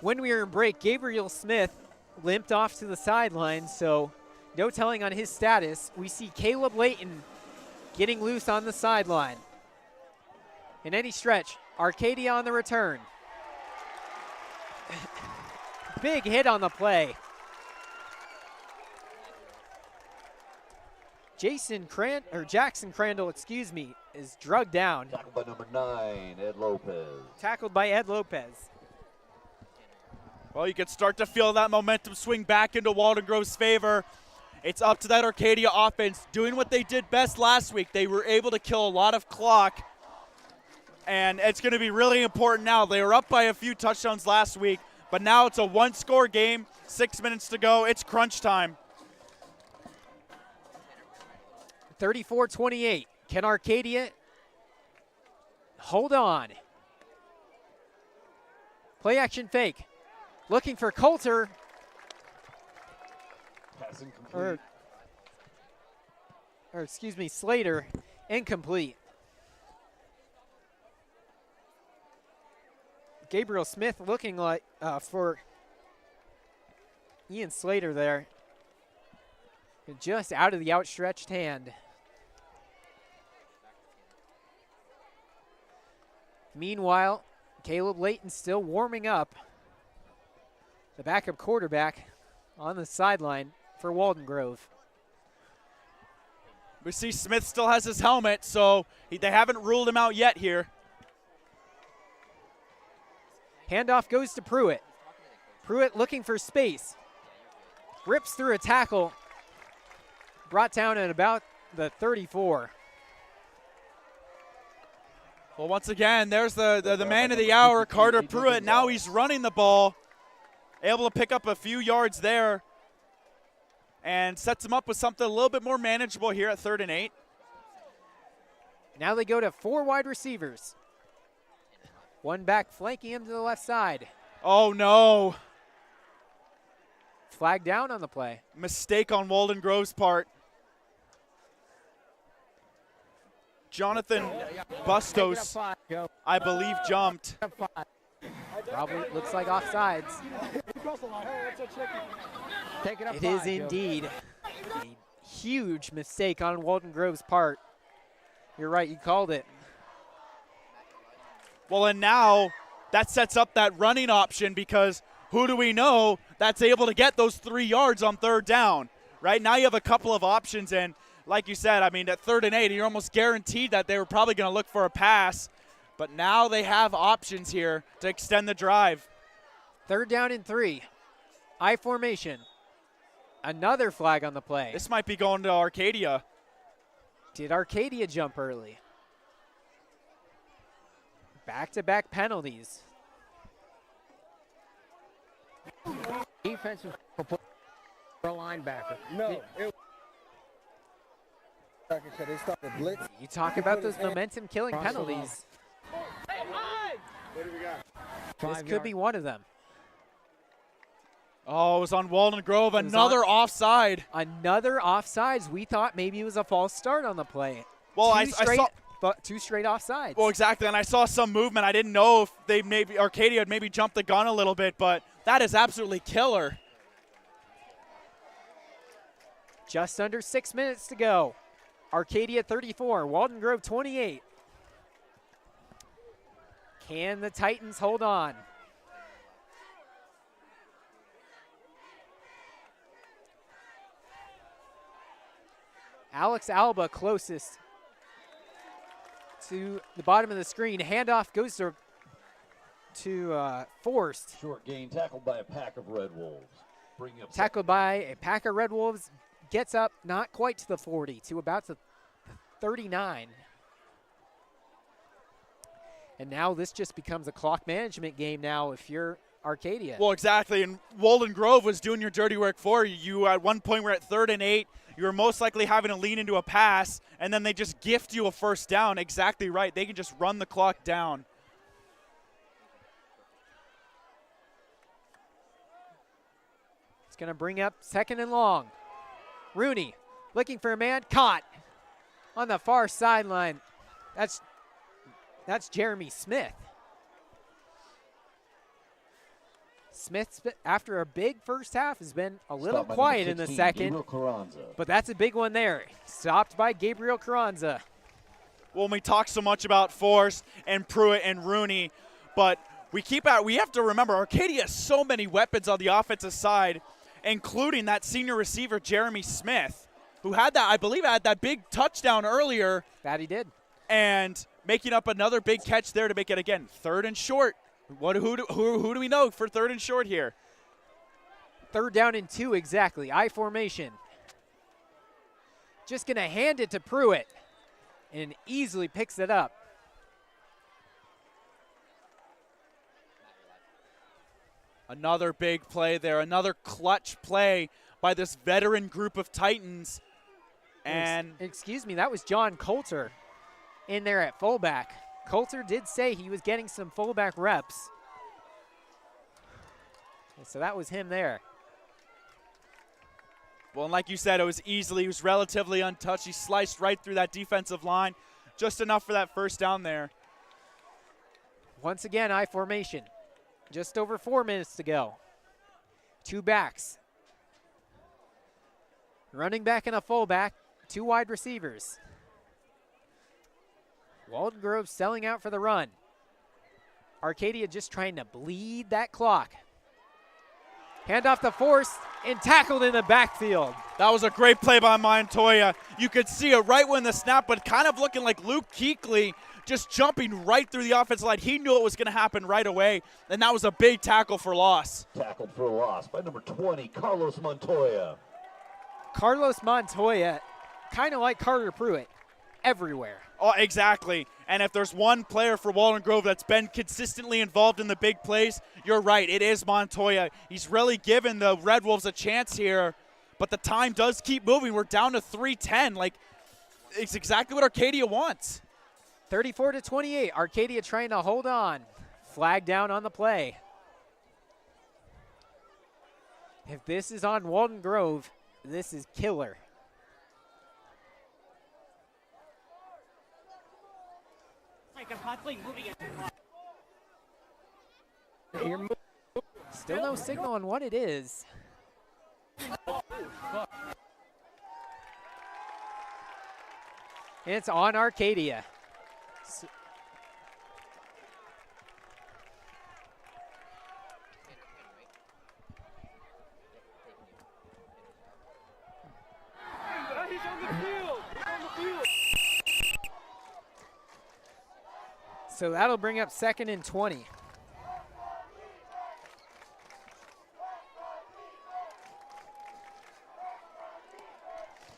When we were in break, Gabriel Smith limped off to the sideline, so no telling on his status. We see Caleb Layton getting loose on the sideline. In any stretch, Arcadia on the return. Big hit on the play. Jackson Crandall, is drugged down. Tackled by number 9, Ed Lopez. Tackled by Ed Lopez. Well, you can start to feel that momentum swing back into Walden Grove's favor. It's up to that Arcadia offense doing what they did best last week. They were able to kill a lot of clock, and it's going to be really important now. They were up by a few touchdowns last week, but now it's a 1-score game, 6 minutes to go. It's crunch time. 34-28. Can Arcadia hold on? Play action fake. Looking for Coulter. Passing complete. Or excuse me, Slater. Incomplete. Gabriel Smith looking like for Ian Slater there. Just out of the outstretched hand. Meanwhile, Caleb Layton still warming up. The backup quarterback on the sideline for Walden Grove. We see Smith still has his helmet, so they haven't ruled him out yet here. Handoff goes to Pruitt. Pruitt looking for space. Rips through a tackle. Brought down at about the 34. Well, once again, there's the man of the hour, Carter Pruitt. Now he's running the ball, able to pick up a few yards there, and sets him up with something a little bit more manageable here at 3rd and 8. Now they go to 4 wide receivers. One back flanking him to the left side. Oh, no. Flag down on the play. Mistake on Walden Grove's part. Jonathan Bustos, I believe, jumped. Probably looks like offsides. It is indeed a huge mistake on Walden Grove's part. You're right, you called it. Well, and now that sets up that running option, because who do we know that's able to get those 3 yards on 3rd down, right? Now you have a couple of options, and like you said, I mean, at 3rd and 8, you're almost guaranteed that they were probably going to look for a pass, but now they have options here to extend the drive. 3rd down and 3. I formation. Another flag on the play. This might be going to Arcadia. Did Arcadia jump early? Back-to-back penalties. Defensive for a linebacker. No. Like I said, they started blitz. You talk about those momentum-killing penalties. What do we got? This could be one of them. Oh, it was on Walden Grove. Another offside. Another offsides. We thought maybe it was a false start on the play. Well, I saw. But 2 straight offsides. Well, exactly, and I saw some movement. I didn't know if Arcadia had maybe jumped the gun a little bit, but that is absolutely killer. Just under 6 minutes to go. Arcadia 34, Walden Grove 28. Can the Titans hold on? Alex Alba closest to the bottom of the screen. Handoff goes to Forrest. Short gain, tackled by a pack of Red Wolves. Tackled by a pack of Red Wolves. Gets up not quite to the 40, to about the 39. And now this just becomes a clock management game now if you're Arcadia. Well, exactly, and Walden Grove was doing your dirty work for you. You at one point were at 3rd and 8. You were most likely having to lean into a pass, and then they just gift you a 1st down. Exactly right. They can just run the clock down. It's going to bring up 2nd and long. Rooney looking for a man, caught on the far sideline. That's Jeremy Smith. Smith, after a big first half, has been a little quiet in the second, but that's a big one there. Stopped by Gabriel Carranza. Well, when we talk so much about Forrest and Pruitt and Rooney, but we have to remember Arcadia has so many weapons on the offensive side, including that senior receiver, Jeremy Smith, who had that, I believe, had that big touchdown earlier. That he did. And making up another big catch there to make it, again, 3rd and short. Who do we know for 3rd and short here? 3rd down and 2, exactly. I formation. Just going to hand it to Pruitt, and easily picks it up. Another big play there, another clutch play by this veteran group of Titans. And excuse me, that was John Coulter in there at fullback. Coulter did say he was getting some fullback reps. And so that was him there. Well, and like you said, he was relatively untouched. He sliced right through that defensive line, just enough for that 1st down there. Once again, I formation. Just over 4 minutes to go. 2 backs. Running back and a fullback, 2 wide receivers. Walden Grove selling out for the run. Arcadia just trying to bleed that clock. Handoff to Forrest and tackled in the backfield. That was a great play by Montoya. You could see it right when the snap, but kind of looking like Luke Kuechly, just jumping right through the offensive line. He knew it was going to happen right away, and that was a big tackle for loss. Tackled for loss by number 20, Carlos Montoya. Carlos Montoya, kind of like Carter Pruitt, everywhere. Oh, exactly. And if there's one player for Walden Grove that's been consistently involved in the big plays, you're right, it is Montoya. He's really given the Red Wolves a chance here, but the time does keep moving. We're down to 3:10. Like, it's exactly what Arcadia wants. 34-28, Arcadia trying to hold on. Flag down on the play. If this is on Walden Grove, this is killer. Still no signal on what it is. It's on Arcadia. So that'll bring up 2nd and 20.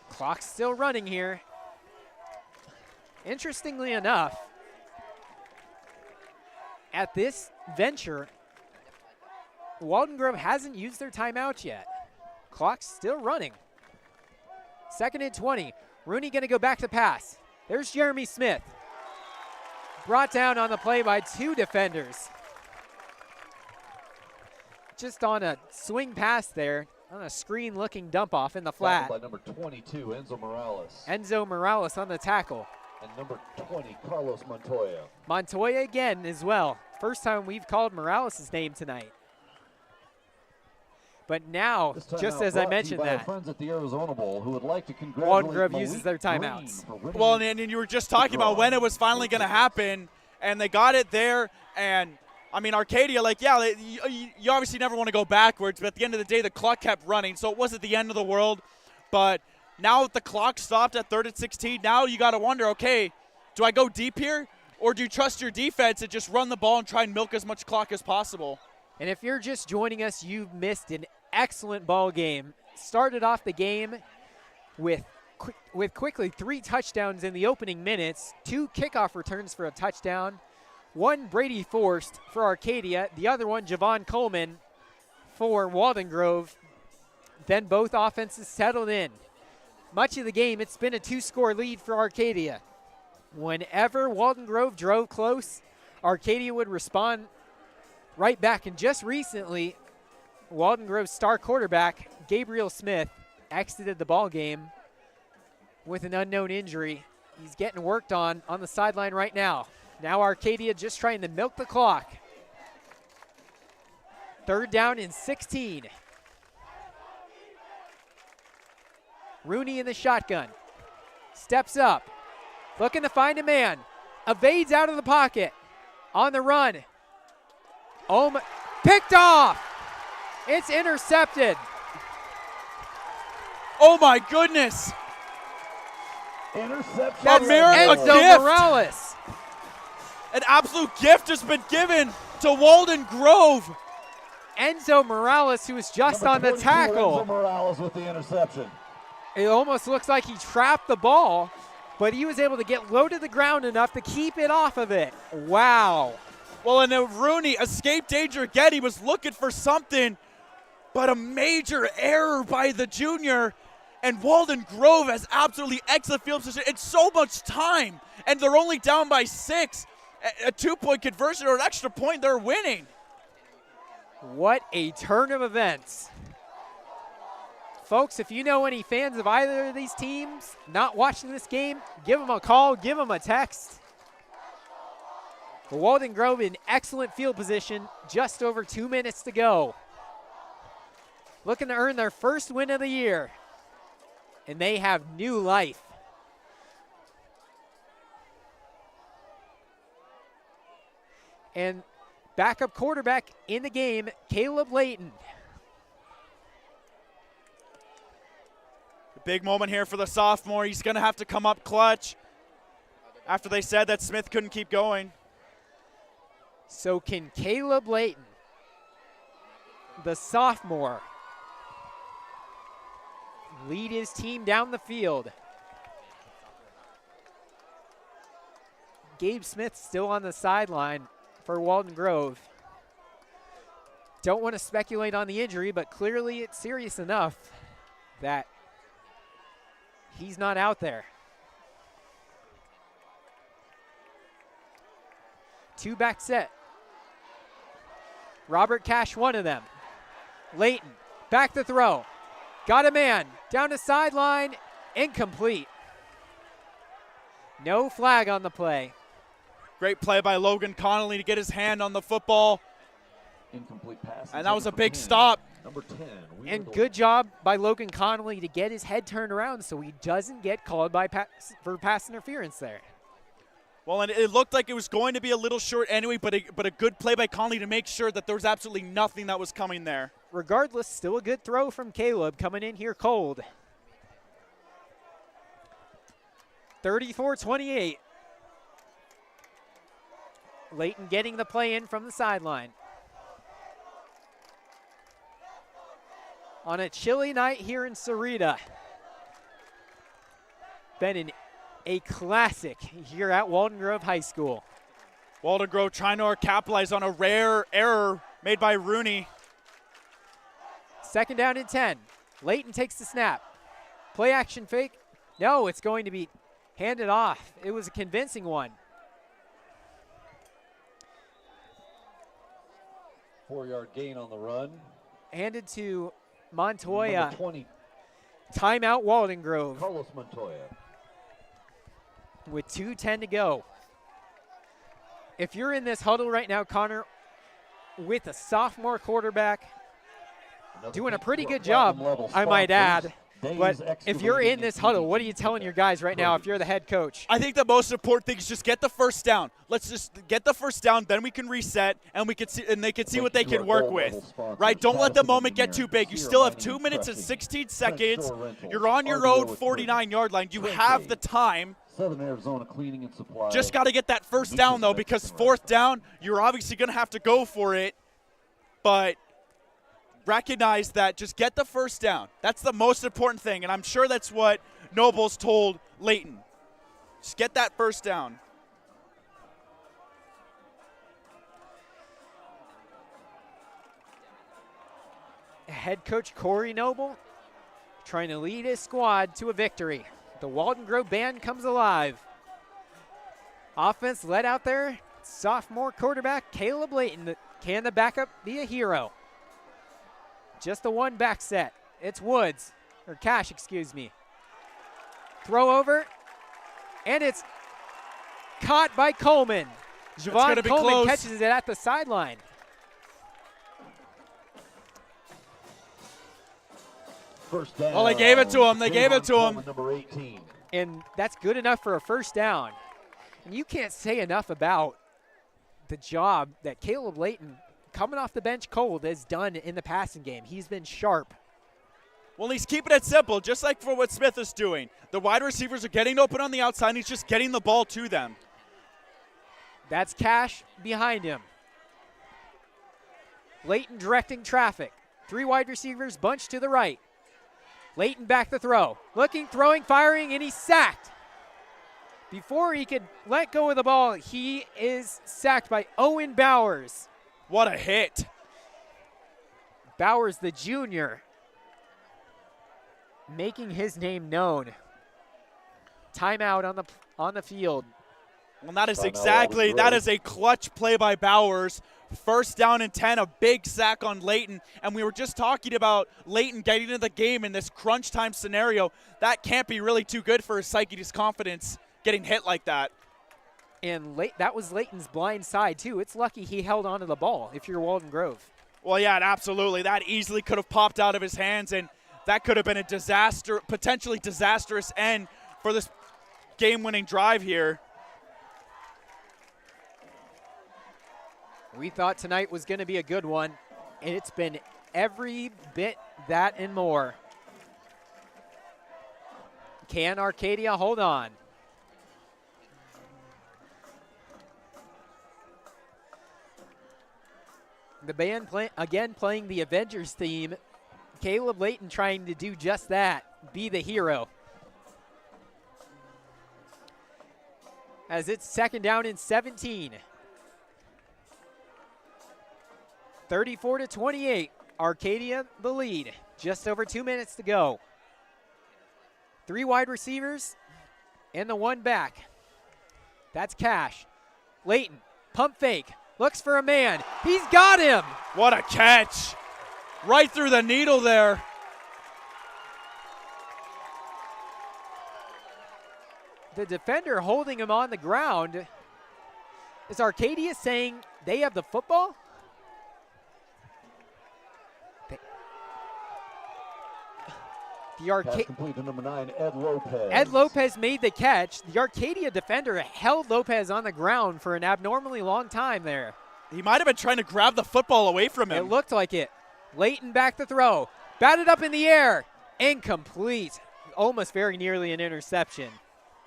Clock's still running here. Interestingly enough, at this venture, Walden Grove hasn't used their timeout yet. Clock's still running. 2nd and 20. Rooney gonna go back to pass. There's Jeremy Smith. Brought down on the play by 2 defenders. Just on a swing pass there, on a screen-looking dump-off in the flat. By number 22, Enzo Morales. Enzo Morales on the tackle. And number 20, Carlos Montoya. Montoya again as well. First time we've called Morales' name tonight. But now, just as I mentioned that, friends at the Arizona Bowl who would like to congratulate Walden Grove uses their timeouts. Well, and you were just talking about when it was finally going to happen, and they got it there. And, I mean, Arcadia, like, yeah, you obviously never want to go backwards, but at the end of the day, the clock kept running, so it wasn't the end of the world. But now that the clock stopped at 3rd and 16, now you got to wonder, okay, do I go deep here, or do you trust your defense and just run the ball and try and milk as much clock as possible? And if you're just joining us, you've missed an excellent ball game. Started off the game with quickly 3 touchdowns in the opening minutes, 2 kickoff returns for a touchdown, 1 Brady Forst for Arcadia, the other one Javon Coleman for Walden Grove. Then both offenses settled in. Much of the game, it's been a 2-score lead for Arcadia. Whenever Walden Grove drove close, Arcadia would respond right back. And just recently, Walden Grove's star quarterback, Gabriel Smith, exited the ball game with an unknown injury. He's getting worked on the sideline right now. Now Arcadia just trying to milk the clock. 3rd down and 16. Rooney in the shotgun. Steps up. Looking to find a man. Evades out of the pocket. On the run. Oh my, picked off. It's intercepted. Oh my goodness. Interception. Enzo Morales. An absolute gift has been given to Walden Grove. Enzo Morales, who was just on the tackle. Enzo Morales with the interception. It almost looks like he trapped the ball, but he was able to get low to the ground enough to keep it off of it. Wow. Well, and then Rooney, escape danger again. He was looking for something, but a major error by the junior. And Walden Grove has absolutely excellent field position. It's so much time, and they're only down by 6. A 2-point conversion or an extra point, they're winning. What a turn of events. Folks, if you know any fans of either of these teams not watching this game, give them a call, give them a text. Walden Grove in excellent field position, just over 2 minutes to go. Looking to earn their first win of the year. And they have new life. And backup quarterback in the game, Caleb Layton. A big moment here for the sophomore. He's going to have to come up clutch after they said that Smith couldn't keep going. So can Caleb Layton, the sophomore, lead his team down the field? Gabe Smith still on the sideline for Walden Grove. Don't want to speculate on the injury, but clearly it's serious enough that he's not out there. 2-back set. Robert Cash, one of them. Layton, back the throw. Got a man, down the sideline, incomplete. No flag on the play. Great play by Logan Connolly to get his hand on the football. Incomplete pass. And that was a big stop. Number 10. And good job by Logan Connolly to get his head turned around so he doesn't get called for pass interference there. Well, and it looked like it was going to be a little short anyway, but a good play by Connolly to make sure that there was absolutely nothing that was coming there. Regardless, still a good throw from Caleb coming in here cold. 34-28. Layton getting the play in from the sideline. On a chilly night here in Sahuarita. Been a classic here at Walden Grove High School. Walden Grove trying to capitalize on a rare error made by Rooney. 2nd down and 10. Layton takes the snap. Play action fake. No, it's going to be handed off. It was a convincing one. 4-yard gain on the run. Handed to Montoya. Number 20. Timeout Walden Grove. Carlos Montoya. With 2:10 to go. If you're in this huddle right now, Connor, with a sophomore quarterback, doing a pretty good job, I might add. But if you're in this huddle, what are you telling your guys right now if you're the head coach? I think the most important thing is just get the first down. Let's just get the first down, then we can reset, and we can see, and they can see what they can work with. Right? Don't let the moment get too big. You still have 2 minutes and 16 seconds. You're on your own 49-yard line. You have the time. Southern Arizona Cleaning and Supply. Just got to get that first down, though, because 4th down, you're obviously going to have to go for it. But recognize that just get the first down. That's the most important thing, and I'm sure that's what Nobles told Layton. Just get that first down. Head coach Corey Noble trying to lead his squad to a victory. The Walden Grove band comes alive. Offense led out there. Sophomore quarterback Caleb Layton. Can the backup be a hero? Just the 1-back set. It's Woods, or Cash, excuse me. Throw over, and it's caught by Coleman. Javon Coleman catches it at the sideline. First down. Well, they gave it to him. They gave it to him. Number 18. And that's good enough for a first down. And you can't say enough about the job that Caleb Layton, coming off the bench cold, has done in the passing game. He's been sharp. Well, he's keeping it simple, just like for what Smith is doing. The wide receivers are getting open on the outside, and he's just getting the ball to them. That's Cash behind him. Layton directing traffic. 3 wide receivers bunched to the right. Layton back the throw. Looking, throwing, firing, and he's sacked. Before he could let go of the ball, he is sacked by Owen Bowers. What a hit. Bowers, the junior, making his name known. Timeout on the field. Well, that is a clutch play by Bowers. First down and 10, a big sack on Layton. And we were just talking about Layton getting into the game in this crunch time scenario. That can't be really too good for his psyche, his confidence, getting hit like that. And that was Layton's blind side, too. It's lucky he held onto the ball if you're Walden Grove. Well, yeah, absolutely. That easily could have popped out of his hands, and that could have been a potentially disastrous end for this game-winning drive here. We thought tonight was going to be a good one, and it's been every bit that and more. Can Arcadia hold on? The band again playing the Avengers theme. Caleb Layton trying to do just that, be the hero. as it's 2nd down and 17. 34-28. Arcadia the lead. Just over 2 minutes to go. 3 wide receivers and the 1 back. That's Cash. Layton, pump fake, looks for a man. He's got him. What a catch. Right through the needle there. The defender holding him on the ground. Is Arcadia saying they have the football? Pass complete to number 9, Ed Lopez. Ed Lopez made the catch. The Arcadia defender held Lopez on the ground for an abnormally long time there. He might have been trying to grab the football away from him. It looked like it. Layton back the throw. Batted up in the air. Incomplete. Almost very nearly an interception.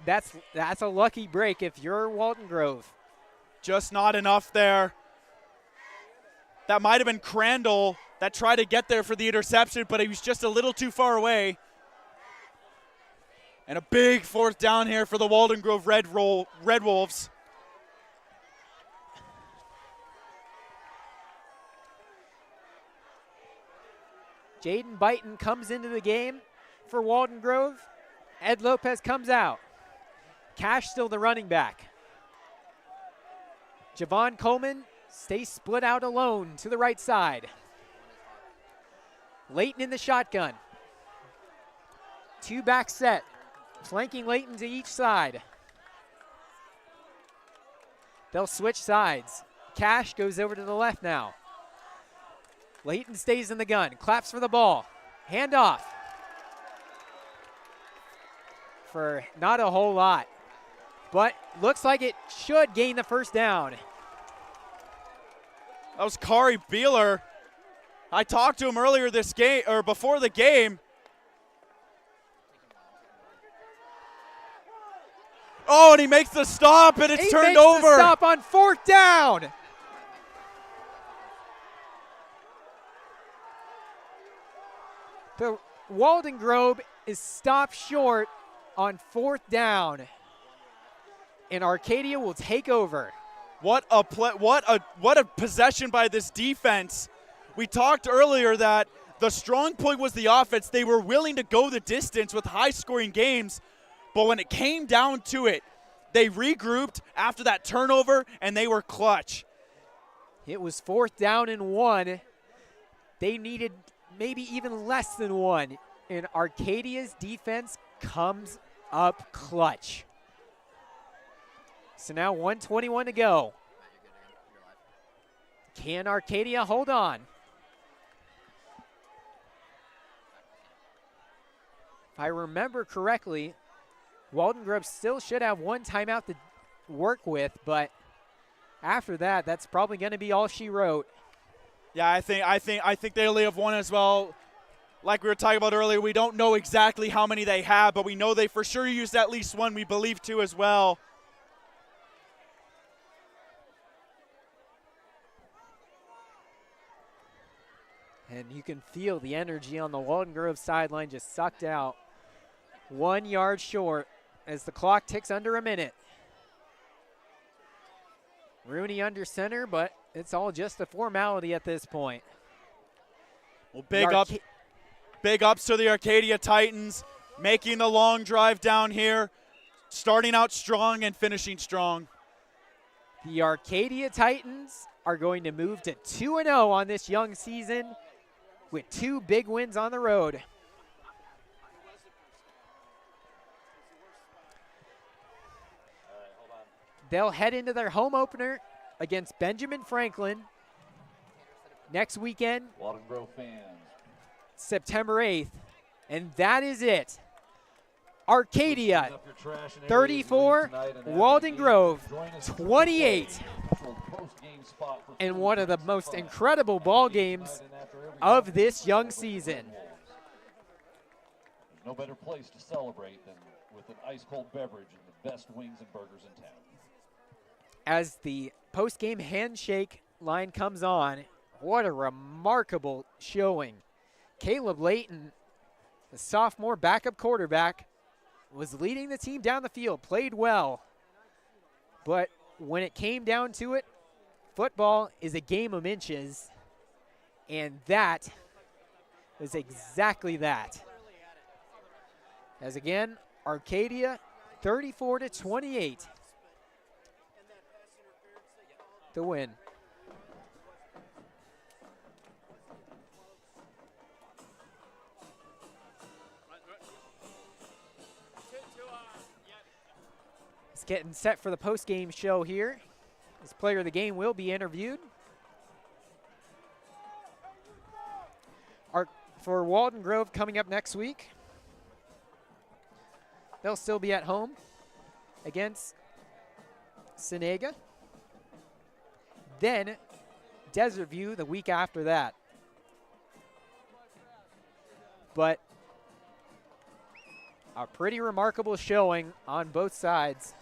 That's a lucky break if you're Walden Grove. Just not enough there. That might have been Crandall that tried to get there for the interception, but he was just a little too far away. And a big 4th down here for the Walden Grove Red Wolves. Jaden Byton comes into the game for Walden Grove. Ed Lopez comes out. Cash still the running back. Javon Coleman stays split out alone to the right side. Layton in the shotgun. 2 back set. Flanking Layton to each side. They'll switch sides. Cash goes over to the left now. Layton stays in the gun. Claps for the ball. Hand off. For not a whole lot. But looks like it should gain the 1st down. That was Kari Beeler. I talked to him earlier this game, or before the game. Oh, and he makes the stop, and it's turned over. He makes the stop on 4th down. The Walden Grove is stopped short on 4th down, and Arcadia will take over. What a possession by this defense. We talked earlier that the strong point was the offense. They were willing to go the distance with high-scoring games, but when it came down to it, they regrouped after that turnover, and they were clutch. It was 4th down and 1. They needed maybe even less than 1, and Arcadia's defense comes up clutch. So now 1:21 to go. Can Arcadia hold on? If I remember correctly, Walden Grove still should have 1 timeout to work with, but after that, that's probably going to be all she wrote. Yeah, I think they only have 1 as well. Like we were talking about earlier, we don't know exactly how many they have, but we know they for sure used at least 1. We believe 2 as well. And you can feel the energy on the Walden Grove sideline just sucked out. 1 yard short as the clock ticks under a minute. Rooney under center, but it's all just a formality at this point. Well, big ups to the Arcadia Titans, making the long drive down here, starting out strong and finishing strong. The Arcadia Titans are going to move to 2-0 on this young season with 2 big wins on the road. They'll head into their home opener against Benjamin Franklin next weekend, Walden Grove fans, September 8th, and that is it. Arcadia 34, Walden Grove 28, and one of the most incredible ball games of this young season. There's no better place to celebrate than with an ice-cold beverage and the best wings and burgers in town. As the post-game handshake line comes on, what a remarkable showing. Caleb Layton, the sophomore backup quarterback, was leading the team down the field, played well. But when it came down to it, football is a game of inches, and that is exactly that. As again, Arcadia 34-28 to win. It's getting set for the post-game show here. This player of the game will be interviewed. For Walden Grove coming up next week, they'll still be at home against Senega. Then Desert View the week after that. But a pretty remarkable showing on both sides.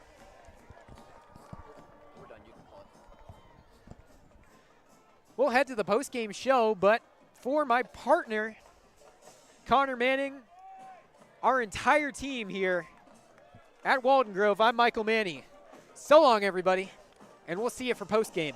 We'll head to the post-game show, but for my partner, Connor Manning, our entire team here at Walden Grove, I'm Michael Manny. So long, everybody, and we'll see you for post-game.